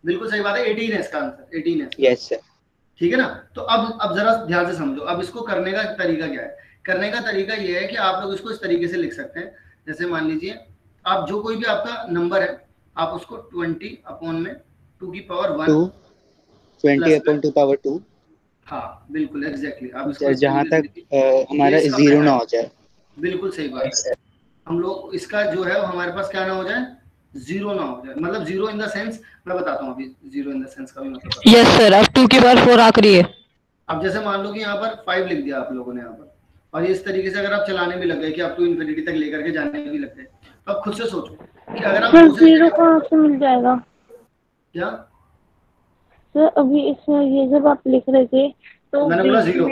बिल्कुल सही बात है, 18 है इसका आंसर, 18 है। Yes sir. ठीक है ना। तो अब जरा ध्यान से समझो, अब इसको करने का तरीका क्या है। करने का तरीका ये है कि आप लोग इसको इस तरीके से लिख सकते हैं, जैसे मान लीजिए आप जो कोई भी आपका नंबर है, आप उसको 20 अपॉन में 2 की पावर 1 20 अपॉन 2 पावर 2। हाँ बिल्कुल एग्जैक्टली। आप इसको जहाँ तक हमारा 0 ना हो जाए। बिल्कुल सही बात है। हम लोग इसका जो है हमारे पास क्या ना हो जाए, 0 ना हो जाए, मतलब 0 इन द सेंस, मैं बताता हूँ अभी 0 इन द सेंस का भी मतलब। यस सर, अब 2 की पावर 4 आखिरी है। अब जैसे मान लो कि यहाँ पर 5 लिख दिया आप लोगों ने यहाँ पर, और इस तरीके से अगर आप चलाने भी लग गए कि आप टू इन्फिनिटी तक लेकर के जाने भी लग गए, तो आप खुद से सोचो कि अगर आप 0 कहाँ से मिल जाएगा? क्या सर अभी इसमें ये जब आप लिख रहे थे तो मैंने बोला 0।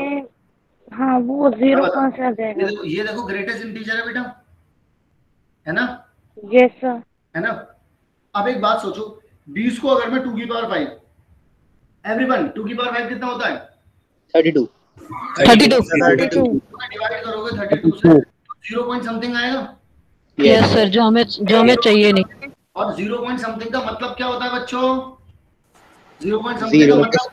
हाँ वो 0 कहाँ से आ जाएगा? ये देखो ग्रेटेस्ट इंटीजर है बेटा, है ना। Yes sir. है ना। अब एक बात सोचो, 20 को अगर मैं 2 की पावर 5, एवरीवन 2 की पावर 5 कितना होता है? 32 डिवाइड करोगे 32 से 0 पॉइंट समथिंग आएगा। यस सर, जो हमें चाहिए नहीं। और 0 पॉइंट समथिंग का मतलब क्या होता है बच्चों? 0 पॉइंट समथिंग का मतलब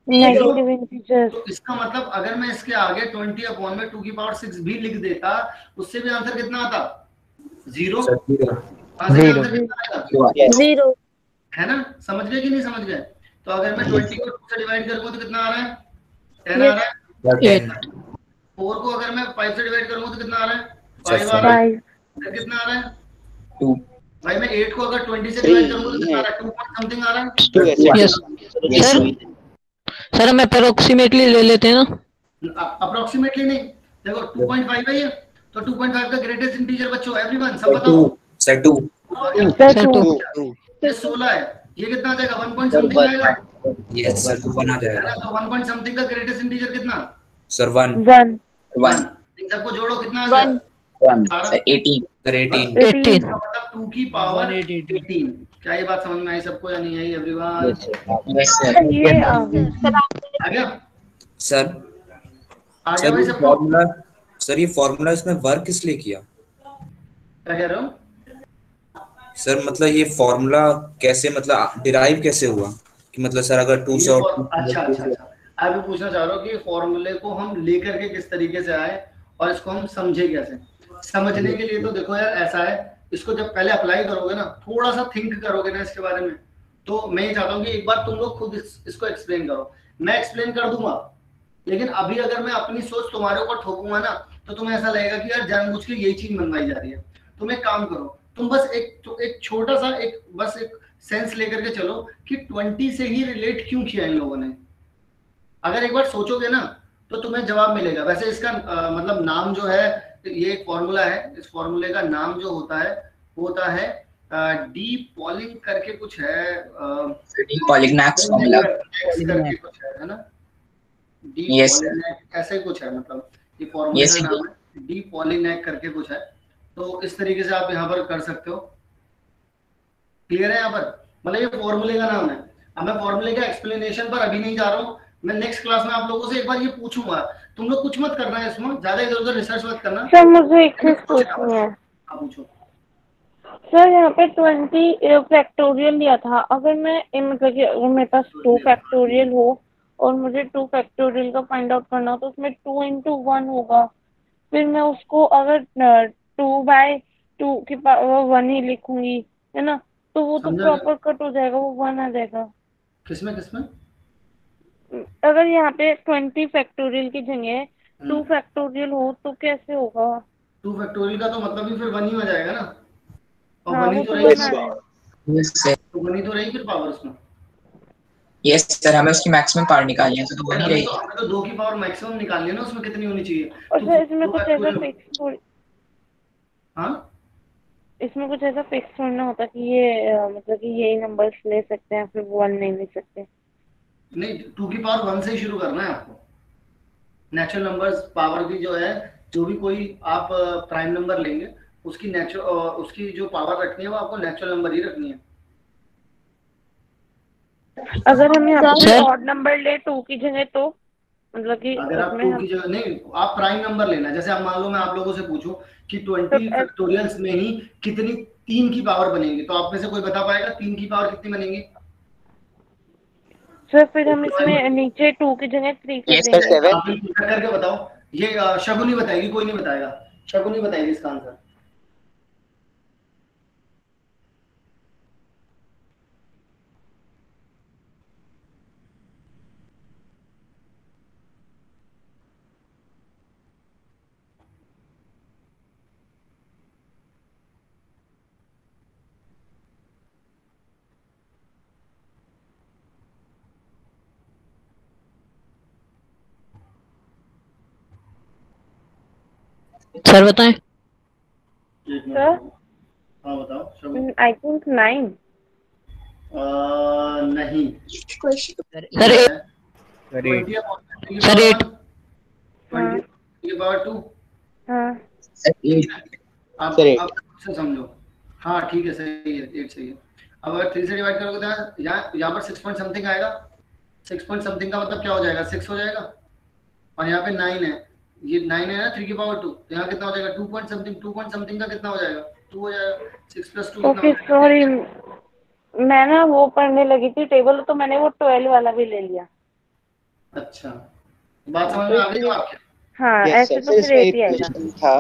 नेगेटिव इंटीजर। तो इसका मतलब अगर मैं इसके आगे 20 अपॉन में 2 की पावर 6 भी लिख देता, उससे भी आंसर कितना आता? 0। 0 है ना। समझ गए कि नहीं समझ गए? तो अगर मैं 20 को 2 से डिवाइड करूंगा तो कितना आ रहा है? 10 आ रहा है। 4 को अगर मैं 5 से डिवाइड करूंगा तो कितना आ रहा है? 5 आ रहा है। फिर कितना आ रहा है? 2। भाई मैं 8 को अगर 20 से डिवाइड करूंगा तो कितना आ रहा है? 2 पॉइंट समथिंग आ रहा है। सर हम अप्रोक्सीमेटली ले लेते हैं ना। अप्रोक्सीमेटली नहीं, देखो 2.5 है ये, तो 2.5 का ग्रेटेस्ट इंटीजर बच्चों एवरीवन सब बताओ। सर 2 ये 16 है, ये कितना आ जाएगा? 1 पॉइंट समथिंग आएगा। यस सर 1 आ जाएगा। तो 1 पॉइंट समथिंग का ग्रेटेस्ट इंटीजर कितना? सर 1 इन सबको जोड़ो कितना आ जाएगा? 18 सर 18 मतलब 2 की पावर 18। क्या ये बात समझ में आई सबको या नहीं आई एवरीवन? आ गया सर। सर ये फॉर्मूला, सर ये फॉर्मूला इसमें वर्क किस लिए किया? क्या कह रहे हो सर? मतलब ये फॉर्मूला कैसे, मतलब डिराइव कैसे हुआ कि मतलब सर अगर 2 से और अच्छा आप ये पूछना चाह रहे हो कि फॉर्मूले को हम लेकर के किस तरीके से आए और इसको हम समझे कैसे? समझने के लिए तो देखो यार ऐसा है, इसको जब पहले अप्लाई करोगे ना, थोड़ा सा थिंक करोगे ना इसके बारे में, तो मैं ये चाहता हूँ कि एक बार तुम लोग खुद इसको एक्सप्लेन करो। मैं एक्सप्लेन कर दूंगा, लेकिन अभी अगर मैं अपनी सोच तुम्हारे ऊपर ठोकूंगा ना, तो तुम्हें ऐसा लगेगा कि यार जानबूझ के यही चीज मनवाई जा रही है। तुम एक काम करो, तुम बस एक छोटा सा एक सेंस लेकर के चलो कि 20 से ही रिलेट क्यों किया इन लोगों ने। अगर एक बार सोचोगे ना तो तुम्हें जवाब मिलेगा। वैसे इसका मतलब नाम जो है, ये एक फॉर्मूला है, इस फॉर्मूले का नाम जो होता है डी पॉलिंग करके कुछ है, डी पॉलिगनैक्स फॉर्मूला करके कुछ है ना, डी पॉलिगनैक ऐसे ही कुछ है, मतलब ये फॉर्मूले का नाम है डी पॉलिगनैक करके कुछ है। तो इस तरीके से आप यहाँ पर कर सकते हो। क्लियर है यहाँ पर? मतलब ये फॉर्मूले का नाम है। अब मैं फॉर्मूले का एक्सप्लेनेशन पर अभी नहीं जा रहा हूँ, मैं नेक्स्ट क्लास में आप लोगों से एक बार ये पूछूंगा। तुम लोग कुछ मत करना है इसमें, ज्यादा इधर उधर रिसर्च मत करना। सर मुझे एक चीज पूछनी है। हाँ पूछो। सर यहाँ पे 20 फैक्टोरियल लिया था, अगर मैं मतलब कि अगर मेरे पास 2 फैक्टोरियल हो और मुझे 2 फैक्टोरियल का फाइंड आउट करना हो तो उसमें 2 into 1 होगा, फिर मैं उसको अगर 2/2 की पावर 1 ही लिखूंगी, है ना, तो वो तो प्रॉपर कट हो जाएगा, वो 1 आ जाएगा। किसमें किसमें? अगर यहाँ पे 20 फैक्टोरियल की जगह 2 फैक्टोरियल हो तो कैसे होगा? 2 फैक्टोरियल का तो मतलब ही फिर 1 ही हो जाएगा ना, और हाँ, 1 ही वो तो तो रहेगी, 1 आ जाएगा। तो 1 ही तो रहेगी फिर पावर उसमें। यस सर, हमें उसकी मैक्सिमम पावर निकालनी है तो 1 ही रहेगी। हमें तो 2 की पावर मैक्सिमम निकालनी है ना, उसमें कितनी होनी चाहिए? और तो सर इसमें दो कुछ ऐसा फैक्टोरियल। फिक्स हाँ इसमें कुछ ऐसा फिक्स थोड़ी ना होता कि ये मतलब कि यही नंबर्स ले सकते हैं फिर 1 नहीं ले सकते। नहीं, 2 की पावर 1 से ही शुरू करना है आपको। नेचुरल नंबर्स पावर की जो है, जो भी कोई आप प्राइम नंबर लेंगे उसकी उसकी जो पावर रखनी है वो आपको नेचुरल नंबर ही रखनी है। अगर हम यहाँ पे सर ऑड नंबर ले 2 की जगह तो मतलब कि अगर आप उसमें 2 हम की जगह नहीं, आप प्राइम नंबर लेना। जैसे आप मान लो मैं आप लोगों से पूछूं कि 20 फैक्टोरियल्स में ही कितनी 3 की पावर बनेंगी, तो आप में से कोई बता पाएगा 3 की पावर कितनी बनेगी? सर फिर हम इसमें नीचे 2 की जगह 3 कर सर देंगे। 7। आप चेक करके बताओ। ये शगुनी बताएगी, कोई नहीं बताएगा। शगुनी बताएगी इसका आंसर। सर बताएं। सर हाँ बताओ शगुनी। I think 9। नहीं सर सर 8 20 पावर 2। हाँ आप सर 8। से समझो। हाँ ठीक है, सही है, 8 सही है। अब अगर 3 से डिवाइड करोगे तो यहाँ पर 6 पॉइंट समथिंग आएगा। 6 पॉइंट समथिंग का मतलब क्या हो जाएगा? 6 हो जाएगा। और यहाँ पे 9 है, ये 9 है ना 3 की पावर 2, तो यहाँ कितना हो जाएगा? 2 पॉइंट समथिंग। 2 पॉइंट समथिंग का कितना हो जाएगा? 2 हो जाएगा। 6 + 2 ओके सॉरी, मैं ना वो पढ़ने लगी थी टेबल, तो मैंने वो 12 वाला भी ले लिया। अच्छा, बात समझ तो में आ गई इसलिए आपके? हाँ ऐसे तो फिर 8 ही आएगा। था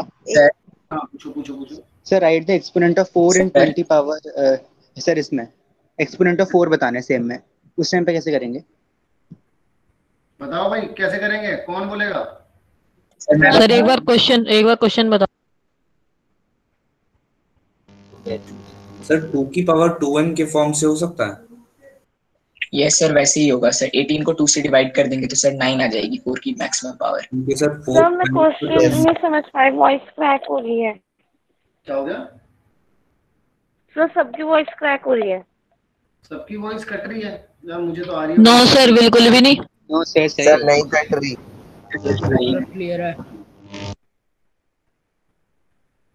हाँ पूछो। Sir right the exponent of 4 in 20 power. Sir इसमें एक्सपोनेंट ऑफ 4 बताना है सेम में, उस टाइम पे कैसे करेंगे? बताओ भाई कैसे करेंगे, कौन बोलेगा? सर एक बार क्वेश्चन बताओ। सर 2 की पावर 2n के फॉर्म से हो सकता है? यस सर, वैसे ही होगा सर। 18 को 2 से डिवाइड कर देंगे तो सर 9 आ जाएगी 4 की मैक्सिमम पावर। सर मैं क्वेश्चन नहीं समझ पाई, वॉइस क्रैक हो रही है। क्या हो गया? सर सबकी वॉइस क्रैक हो रही है। सबकी वॉइस कट रही है यार, मुझे तो आ रही है। नो सर बिल्कुल भी नहीं। नो सर सही सर नहीं कट रही। क्लियर है।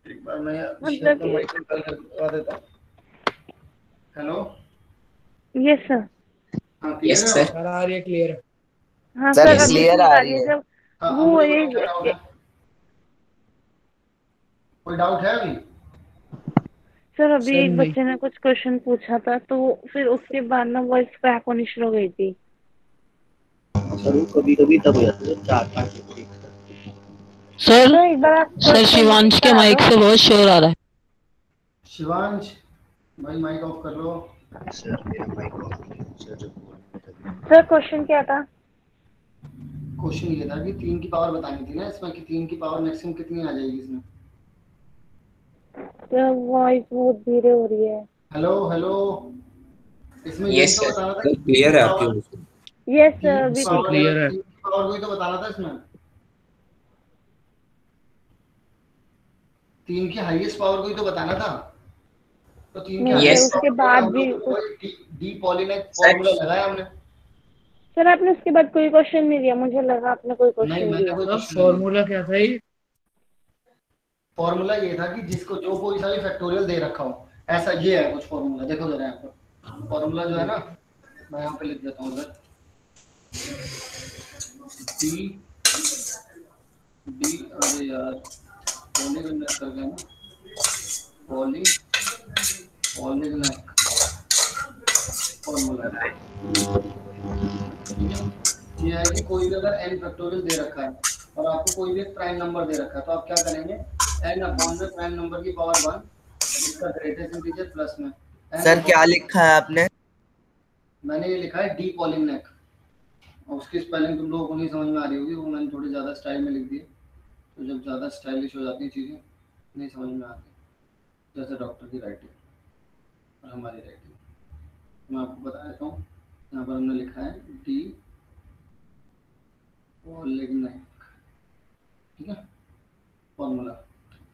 एक बार मैं मतलब तो माइक निकाल कर बता देता हूँ। Hello yes sir. हाँ यस क्लियर सर। सर आ रही है क्लियर। हाँ सर, सर अभी clear ठीक आ आ रही रही है। है। जब वो ये कोई डाउट है अभी? सर अभी सर, एक नहीं। बच्चे ने कुछ क्वेश्चन पूछा था तो फिर उसके बाद ना वॉइस क्रैक होनी शुरू हो गई थी। कभी कभी तब हो जाता है 4-5। सर तो एक बार आप सर शिवांश के माइक से बहुत शोर आ रहा है। शिवांश भाई माइक ऑफ कर लो। सर मेरा माइक ऑफ है सर। सर क्वेश्चन क्या था? क्वेश्चन ये था कि 3 की पावर बतानी थी ना इसमें, कि 3 की पावर मैक्सिमम कितनी आ जाएगी इसमें। सर वॉइस बहुत धीरे हो रही है। हेलो इसमें यही यस तो सर। बताना था। क्लियर है आपकी? यस सर अभी सर क्लियर है। 3 की पावर कोई तो बताना था इसमें। 3 की हाईएस्ट पावर कोई तो बताना था। तो 3 की नहीं Yes. सर उसके बाद भी डी पॉलीनेट फार्मूला लगाया हमने। सर आपने उसके बाद कोई क्वेश्चन नहीं दिया, मुझे लगा आपने कोई नहीं क्वेश्चन मैंने दिया। कोई सर क्वेश्चन नहीं। फॉर्मूला क्या था ये? फॉर्मूला ये था कि जिसको जो कोई सा भी फैक्टोरियल दे रखा हो, ऐसा ये है कुछ फॉर्मूला। देखो जरा यहाँ पर फॉर्मूला जो है ना, मैं यहाँ पे लिख देता हूँ सर, डी डी, अरे यार पॉलीगोनल कर गया ना, पॉलीगोनल फॉर्मूला है। ये है कि कोई भी अगर n फैक्टोरियल दे रखा है और आपको कोई भी एक प्राइम नंबर दे रखा है, तो आप क्या करेंगे, n अपॉन में प्राइम नंबर की पावर 1 इसका ग्रेटेस्ट इंटीजर प्लस में। सर क्या लिखा है आपने? मैंने ये लिखा है डी पॉलिनेक, और उसकी स्पेलिंग तुम लोगों को नहीं समझ में आ रही होगी, वो मैंने थोड़ी ज़्यादा स्टाइल में लिख दी। तो जब ज़्यादा स्टाइलिश हो जाती हैं चीज़ें नहीं समझ में आती, जैसे डॉक्टर की राइटिंग और हमारी राइटिंग। मैं आपको बता देता हूँ, यहाँ पर हमने लिखा है डी पॉलिनेक, ठीक है, फॉर्मूला।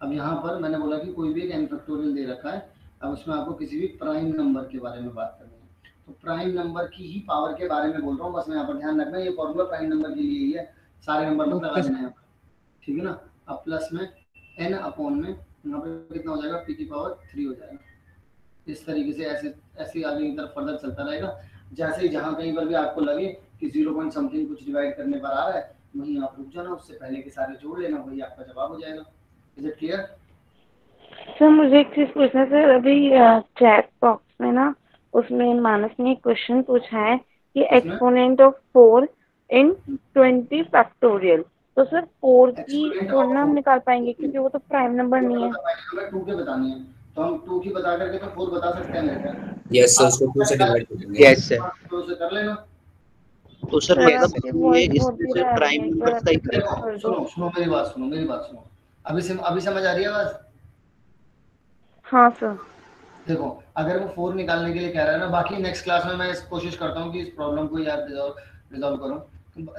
अब यहाँ पर मैंने बोला कि कोई भी एक n फैक्टोरियल दे रखा है, अब उसमें आपको किसी भी प्राइम नंबर के बारे में बात करनी है, तो प्राइम नंबर की ही पावर के बारे में बोल रहा हूँ, बस मैं यहाँ पर ध्यान रखना, ये फॉर्मूला प्राइम नंबर के लिए ही है, सारे नंबर मत लगा देना यहाँ पर, ठीक है ना। अब प्लस में n अपॉन में यहाँ पर कितना हो जाएगा, p की पावर 3 हो जाएगा। इस तरीके से ऐसे आगे की तरफ फर्दर चलता रहेगा। जैसे ही जहाँ कहीं पर भी आपको लगे कि 0 पॉइंट समथिंग कुछ डिवाइड करने पर आ रहा है, वहीं आप रुक जाना, उससे पहले के सारे जोड़ लेना, वही आपका जवाब हो जाएगा। Is it clear? सर मुझे एक चीज पूछना सर, अभी चैट बॉक्स में ना, उसमें मानस ने क्वेश्चन पूछा है कि एक्सपोनेंट ऑफ 4 इन 20 फैक्टोरियल, तो सर 4 की थोड़ा हम निकाल पाएंगे क्योंकि वो तो प्राइम नंबर नहीं है। 2 के बतानी है तो हम 2 की बता करके तो 4 बता सकते हैं लेकर। यस सर, उसको 2 से डिवाइड कर देंगे। Yes sir. 2 से कर लेना। तो सर मतलब ये इसमें से प्राइम नंबर का ही करेगा। सुनो मेरी बात सुनो। अभी समझ आ रही है बात? हाँ सर। देखो अगर वो 4 निकालने के लिए कह रहा है ना, बाकी नेक्स्ट क्लास में मैं कोशिश करता हूँ कि इस प्रॉब्लम को यार रिजॉल्व करूँ।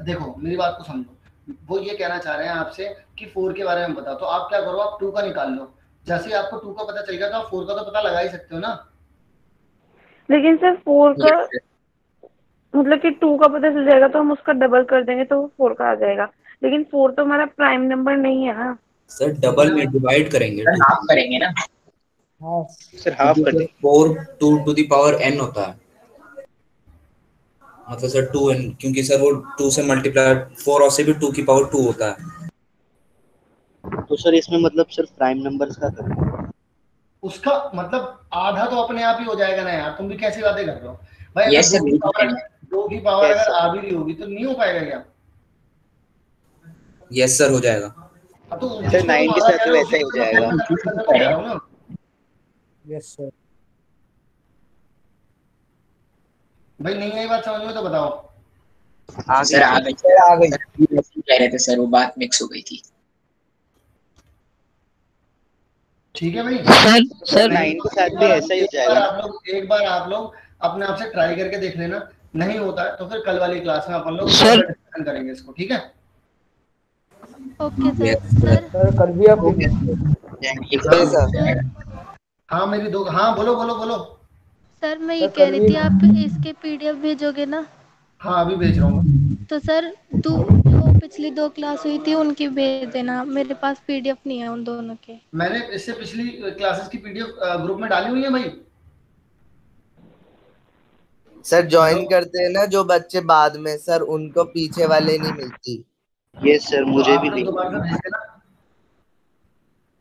देखो मेरी बात को समझो, वो ये कहना चाह रहे हैं आपसे कि 4 के बारे में बताओ, तो आप क्या करो, आप 2 का निकाल लो। जैसे ही आपको 2 का पता चल गया तो आप 4 का तो पता लगा ही सकते हो ना। लेकिन सर 4 का मतलब कि 2 का पता चल जाएगा तो हम उसका डबल कर देंगे तो 4 का आ जाएगा, लेकिन 4 तो हमारा प्राइम नंबर नहीं है ना सर। डबल में डिवाइड करेंगे, हाफ करेंगे ना। हाँ सर, हाफ कर दें। 4 2 टू द पावर n होता है, मतलब सर 2n, क्योंकि सर वो 2 से मल्टीप्लाई 4 और से भी 2 की पावर 2 होता है। तो सर इसमें मतलब सिर्फ प्राइम नंबर्स का करना, उसका मतलब आधा तो अपने आप ही हो जाएगा ना यार, तुम भी कैसी बातें कर रहे हो भाई। यस सर, 2 की पावर अगर आ भी रही होगी तो नहीं हो पाएगा क्या? यस सर, हो जाएगा। तो सर 9 के साथ वैसा ही हो जाएगा। Yes sir. भाई नहीं आई बात समझ में तो बताओ। सर आ गई कह रहे थे सर, वो बात मिक्स हो गई थी। ठीक है भाई। सर 9 के साथ भी ऐसा ही हो जाएगा। एक बार आप लोग अपने आप से ट्राई करके देख लेना, नहीं होता है तो फिर कल वाली क्लास में अपन लोग डिस्कशन करेंगे इसको, ठीक है? Okay sir. सर कर दिया हाँ मेरी 2, हाँ बोलो। सर मैं ये कह रही थी, आप इसके पीडीएफ भेजोगे ना? हाँ अभी भेज रहा हूँ। तो सर जो पिछली 2 क्लास हुई थी उनकी भेज देना, मेरे पास पीडीएफ नहीं है उन दोनों के। मैंने इससे पिछली क्लासेस की पीडीएफ ग्रुप में डाली हुई है भाई। सर ज्वाइन करते हैं ना जो बच्चे बाद में, सर उनको पीछे वाले नहीं मिलती। यस सर, मुझे भी नहीं।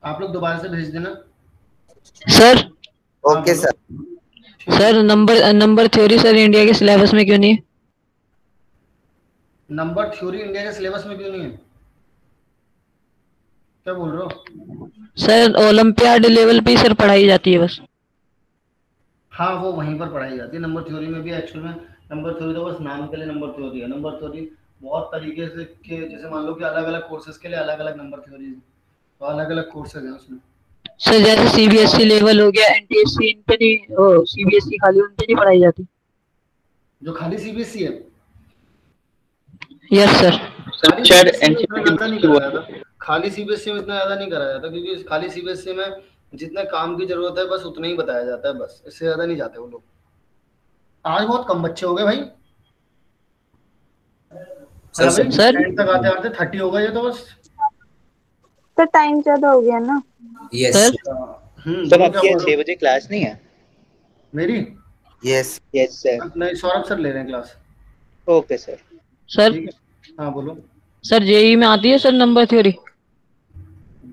आप लोग दोबारा से भेज देना। Sir okay sir. Sir number theory sir India के सिलेबस में क्यों नहीं है? नंबर थ्योरी इंडिया के सिलेबस में क्यों नहीं है? क्या बोल रहे हो? सर ओलंपियाड लेवल पे सर पढ़ाई जाती है बस। हाँ वो वहीं पर पढ़ाई जाती है। नंबर थ्योरी में भी एक्चुअल में नंबर थ्योरी तो बस नाम के लिए नंबर थ्योरी है। नंबर थ्योरी बहुत तरीके से के, जैसे मान लो कि अलग अलग कोर्सेज के लिए अलग अलग नंबर थ्योरी है, तो अलग अलग कोर्सेज हैं उसमें। सर जैसे सीबीएसई लेवल हो गया, एनटीएससी, इन पे नहीं, सीबीएसई खाली उन पे नहीं पढ़ाई जाती? जो खाली सीबीएसई है? Yes sir. खाली सीबीएसई में इतना ज्यादा नहीं कराया जाता, क्योंकि खाली सीबीएसई में जितने काम की जरूरत है बस उतना ही बताया जाता है, बस इससे ज्यादा नहीं जाते वो लोग। आज बहुत कम बच्चे हो गए भाई। सर तक आते आते 30 हो गए तो बस। तो टाइम ज्यादा हो गया ना। यस सर आपकी 6 बजे क्लास नहीं है? मेरी यस यस सर। नहीं, सौरभ सर ले रहे हैं क्लास। Okay sir. सर ठीक है, हाँ बोलो। सर जेई में आती है सर नंबर थ्योरी?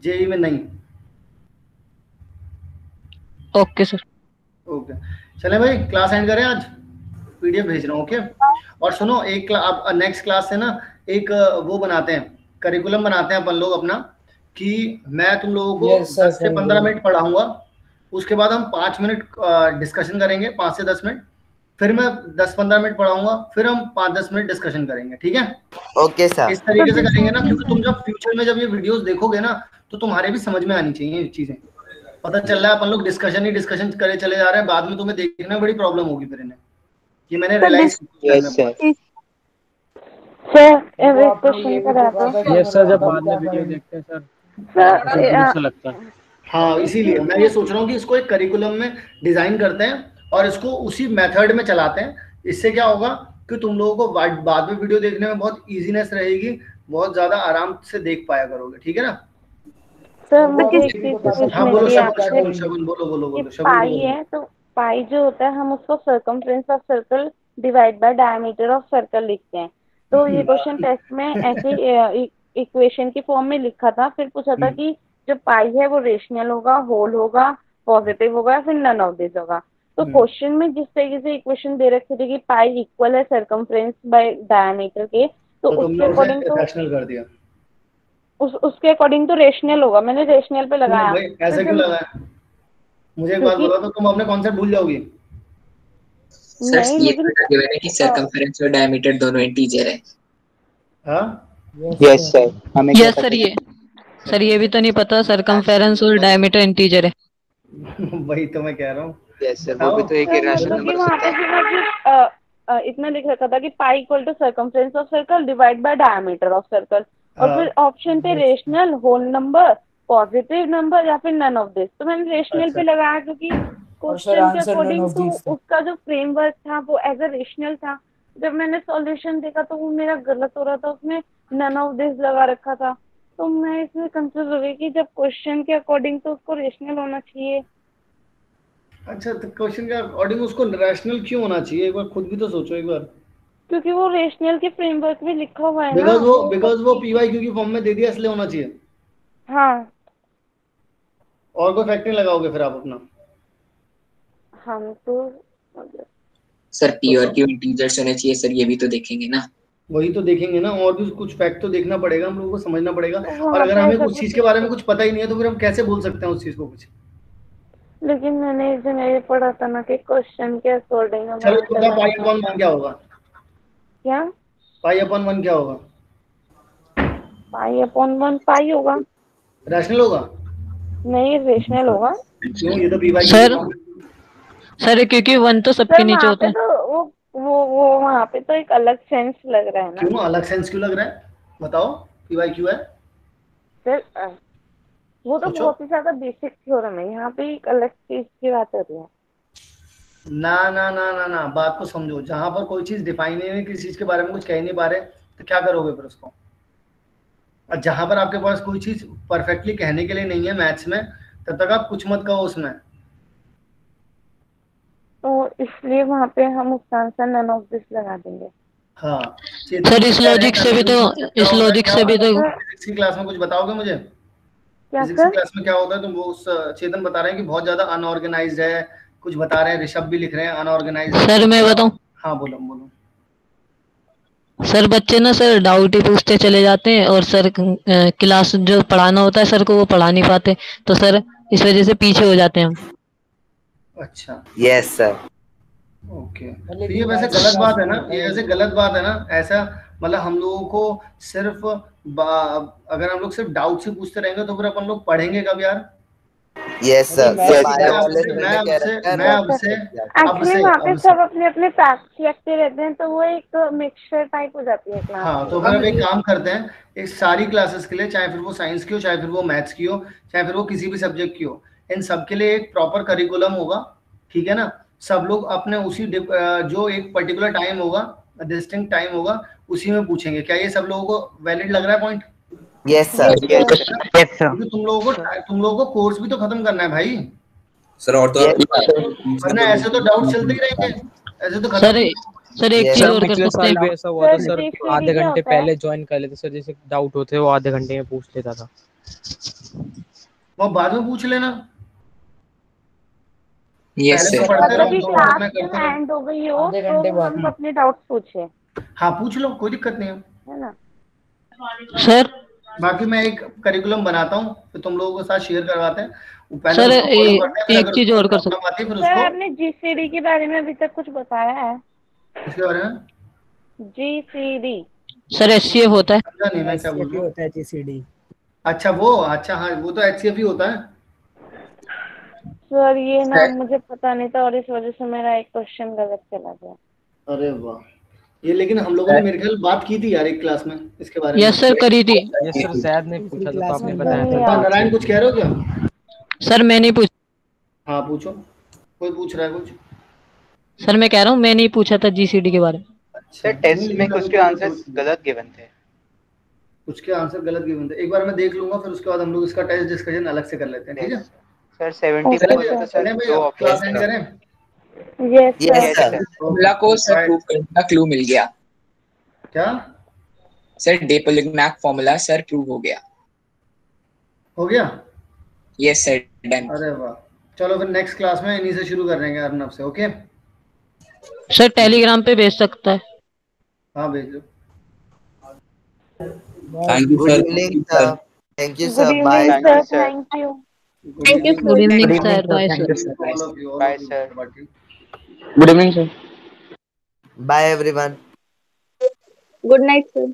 जेई में नहीं। Okay sir. ओके, चले भाई क्लास एंड करें आज, पीडीएफ भेज रहा हूँ। ओके, और सुनो, एक अब नेक्स्ट क्लास से ना एक वो बनाते हैं, करिकुलम बनाते हैं अपन लोग अपना, कि मैं तुम लोगों को 10 से 15 मिनट पढ़ाऊंगा, उसके बाद हम 5 मिनट डिस्कशन करेंगे, 5 से 10 मिनट, फिर मैं 10-15 मिनट पढ़ाऊंगा, फिर हम 5-10 मिनट डिस्कशन करेंगे। ठीक है? Okay sir. इस तरीके से करेंगे ना, क्योंकि तुम जब फ्यूचर में जब ये वीडियोस देखोगे ना, तो तुम्हारे भी समझ में आनी चाहिए ये चीजें। पता चल रहा है अपन लोग डिस्कशन ही डिस्कशन करे चले जा रहे हैं, बाद में तुम्हें देखने में बड़ी प्रॉब्लम होगी फिर इन्हें। ये मैंने रियलाइज किया। सर एक क्वेश्चन करा दो। यस सर, जब बाद में वीडियो देखते हैं सर ऐसा लगता है। हाँ, इसीलिए मैं ये सोच रहा हूँ कि इसको एक करिकुलम में डिजाइन करते हैं और इसको उसी मेथड में चलाते हैं। इससे क्या होगा कि तुम लोगों को बाद में वीडियो देखने में बहुत इजीनेस रहेगी, बहुत ज्यादा आराम से देख पाया करोगे। ठीक है ना? सर मुझे एक चीज पूछनी थी आपसे। शगुन बोलो। पाई है, तो पाई जो होता है हम उसको circumference of circle divide by diameter of circle लिखते हैं। तो ये क्वेश्चन टेस्ट में ऐसे इक्वेशन की फॉर्म में लिखा था, फिर पूछा था कि जो पाई है वो रेशनल होगा, होल होगा, पॉजिटिव होगा या फिर नन ऑफ दिस होगा। तो क्वेश्चन में जिस तरीके से इक्वेशन दे रखी थी कि पाई इक्वल है सर्कमफ्रेंस बाय डायमीटर के, तो उसके अकॉर्डिंग तो रैशनल कर दिया। उसके अकॉर्डिंग तो रेशनल होगा। मैंने रेशनल पे लगाया। भाई ऐसा क्यों लगाया? मुझे एक बात बोलो, तो तुम अपने कॉन्सेप्ट भूल जाओगी। सर ये गिवन है कि सर्कमफेरेंस और डायमीटर दोनों इंटीजर है। हां यस सर। हमें यस सर ये भी तो नहीं पता सर्कमफेरेंस और डायमीटर इंटीजर है। वही तो मैं कह रहा हूँ। यस सर, वो भी तो एक इरेशनल नंबर हो सकता है। इतना लिख रखा था कि pi equal to circumference of circle divide by diameter of circle, और फिर ऑप्शन थे rational, whole number, positive number या फिर नन ऑफ दिस। तो मैंने रेशनल पे लगाया क्योंकि क्वेश्चन के अकॉर्डिंग तो उसका जो फ्रेमवर्क था वो एज अ रेशनल था। जब मैंने सॉल्यूशन देखा तो वो मेरा गलत हो रहा था, उसमें नन ऑफ दिस लगा रखा था। तो मैं इसमें कंफ्यूज हो गई कि जब क्वेश्चन के अकॉर्डिंग तो उसको रेशनल होना चाहिए। अच्छा, तो क्वेश्चन के अकॉर्डिंग उसको रैशनल क्यों होना चाहिए? एक बार खुद भी तो सोचो एक बार। क्योंकि वो रेशनल के फ्रेमवर्क में लिखा हुआ है ना। बिकॉज़ वो पीवाईक्यू की फॉर्म में दे दिया, इसलिए होना चाहिए। हाँ। और कोई फैक्टर लगाओगे फिर आप अपना? हम तो सर पी और क्यू इंटीजर्स होने चाहिए सर, ये भी तो देखेंगे ना। वही तो देखेंगे ना, और भी कुछ फैक्ट तो देखना पड़ेगा, हम लोगों को समझना पड़ेगा। और अगर हमें उस चीज के बारे में कुछ पता ही नहीं है तो फिर हम कैसे बोल सकते हैं उस चीज को कुछ? लेकिन मैंने इस दिन ये पढ़ा था ना कि क्वेश्चन के अकॉर्डिंग। चलो तो पाई अपॉन 1 क्या होगा? क्या पाई अपॉन 1 क्या होगा? पाई अपॉन 1 पाई होगा। रैशनल होगा? नहीं, रेशनल होगा। क्यों? ये तो पी बाई सर क्योंकि 1 तो सबके नीचे होता है। तो वो वहाँ पे तो एक अलग सेंस लग रहा है ना। क्यों अलग सेंस क्यों लग रहा है? बताओ। पी बाई क्यू है सर, वो तो बहुत ही ज्यादा बेसिक थ्योरम है, यहाँ पे एक अलग चीज की बात हो रही है। ना, बात को समझो। जहां पर कोई चीज डिफाइन नहीं है, किसी चीज के बारे में कुछ कह नहीं पा रहे, तो क्या करोगे फिर उसको? और जहां पर आपके पास कोई चीज परफेक्टली कहने के लिए नहीं है मैथ्स में, तब तक आप कुछ मत कहो उसमें। तो इसलिए वहाँ पे हम उसका आंसर नन ऑफ दिस लगा देंगे। हाँ सर इस लॉजिक से भी तो फिजिक्स की क्लास में कुछ बताओगे मुझे? क्या फिजिक्स की क्लास में क्या होता है? तो वो चेतन बता रहे हैं कि बहुत ज्यादा अनऑर्गेनाइज्ड है, कुछ बता रहे हैं, ऋषभ भी लिख रहे हैं अनऑर्गेनाइज्ड। सर मैं बताऊं? हाँ बोलो। सर बच्चे ना सर डाउट ही पूछते चले जाते हैं, और सर क्लास जो पढ़ाना होता है सर को वो पढ़ा नहीं पाते, तो सर इस वजह से पीछे हो जाते हैं हम। अच्छा, यस सर। ओके, तो ये वैसे गलत बात है ना, ये वैसे गलत बात है ना। ऐसा मतलब हम लोगों को सिर्फ अगर हम लोग सिर्फ डाउट से पूछते रहेंगे तो फिर अपन लोग पढ़ेंगे कब यार? Yes sir. एक्चुअली वहाँ पे सब अपने अपने टैक्स लिखते रहते हैं, तो वो एक मिक्सचर टाइप हो जाती है क्लास। हाँ, तो फिर हम एक काम करते हैं, एक सारी क्लासेस के लिए, चाहे फिर वो साइंस की हो, चाहे फिर वो मैथ्स की हो, चाहे फिर वो किसी भी सब्जेक्ट की हो, इन सब के लिए एक प्रॉपर करिकुलम होगा। ठीक है ना? सब लोग अपने उसी जो एक पर्टिकुलर टाइम होगा, डिस्टिंक्ट टाइम होगा, उसी में पूछेंगे। क्या ये सब लोगों को वैलिड लग रहा है पॉइंट? Yes sir. तुम लोगों को कोर्स भी तो खत्म करना है भाई। सर और तो वरना ऐसे तो डाउट चलते ही रहेंगे, ऐसे तो खत्म सर नहीं। सर एक चीज और कर पिछले सकते साल हैं। भी ऐसा हुआ था सर, सर, GCD आधे क्या घंटे होता है? पहले ज्वाइन कर लेते सर, जैसे डाउट होते वो आधे घंटे में पूछ लेता था। वो बाद में पूछ लेना, यस पहले तो सर। पढ़ते मतलब रहो कि तो क्लास मैं जब करता रहो। एंड हो गई हो आधे तो घंटे बाद हम अपने डाउट्स पूछे, हाँ पूछ लो, कोई दिक्कत नहीं है। है ना? सर बाकी मैं एक करिकुलम बनाता हूँ, फिर तुम लोगों के साथ शेयर करवाते हैं, वो पहले सर उसको फॉलो करते हैं, फिर एक अगर चीज उसमें और कर प्रॉब्लम सकते आती है फिर सर उसको। आपने GCD के बारे में अभी तक कुछ बताया है? इसके बारे में GCD सर HCF होता है। समझा नहीं मैं क्या बोल SCF रहा हूँ। होता है GCD। अच्छा वो, अच्छा हाँ वो तो HCF ही होता है। सर ये ना मुझे पता नहीं था और इस वजह से मेरा एक क्वेश्चन गलत चला गया। अरे वाह, ये लेकिन हम लोगों ने मेरे ख्याल बात की थी यार एक क्लास में इसके बारे में। यस सर करी थी। यस सर, जैद ने पूछा था तो आपने मुझे बताया नहीं था। हाँ याद। नारायण कुछ कह रहे हो क्या? सर मैं नहीं पूछ हाँ पूछो, कोई पूछ रहा है कुछ? सर मैं कह रहा हूँ मैं नहीं पूछा था GCD के बारे में। अच्छा, सर टेस्ट नहीं, में लेकिन कुछ अभी के तो आंसर गलत गिवन थे। कुछ के आंसर गलत गिवन थे, एक बार मैं देख लूंगा, फिर उसके बाद हम लोग इसका टेस्ट डिस्कशन अलग से कर लेते हैं, ठीक है? सर 74 चलें में तो सर चलें भाई, 2 अब क्लास ऑप्शन एंड करें। Yes yes sir. Sir. Formula को सर प्रूव करने का क्लू मिल गया क्या सर। डेपोलिग्नाक फॉर्मूला सर प्रूव हो गया। हो गया? Yes sir, done. अरे वाह, चलो फिर नेक्स्ट क्लास में इन्हीं से शुरू कर देंगे, अर्नब से। ओके सर टेलीग्राम पे भेज सकता है। हाँ भेज दो। Thank you good sir. Evening sir. Thank you good sir, bye. Evening sir, thank you. Thank you good sir. Evening Good evening, sir, sir. Bye Thank sir. you, sir. All of you, Bye, sir. बाकी Good evening, sir. Bye everyone. Good night sir.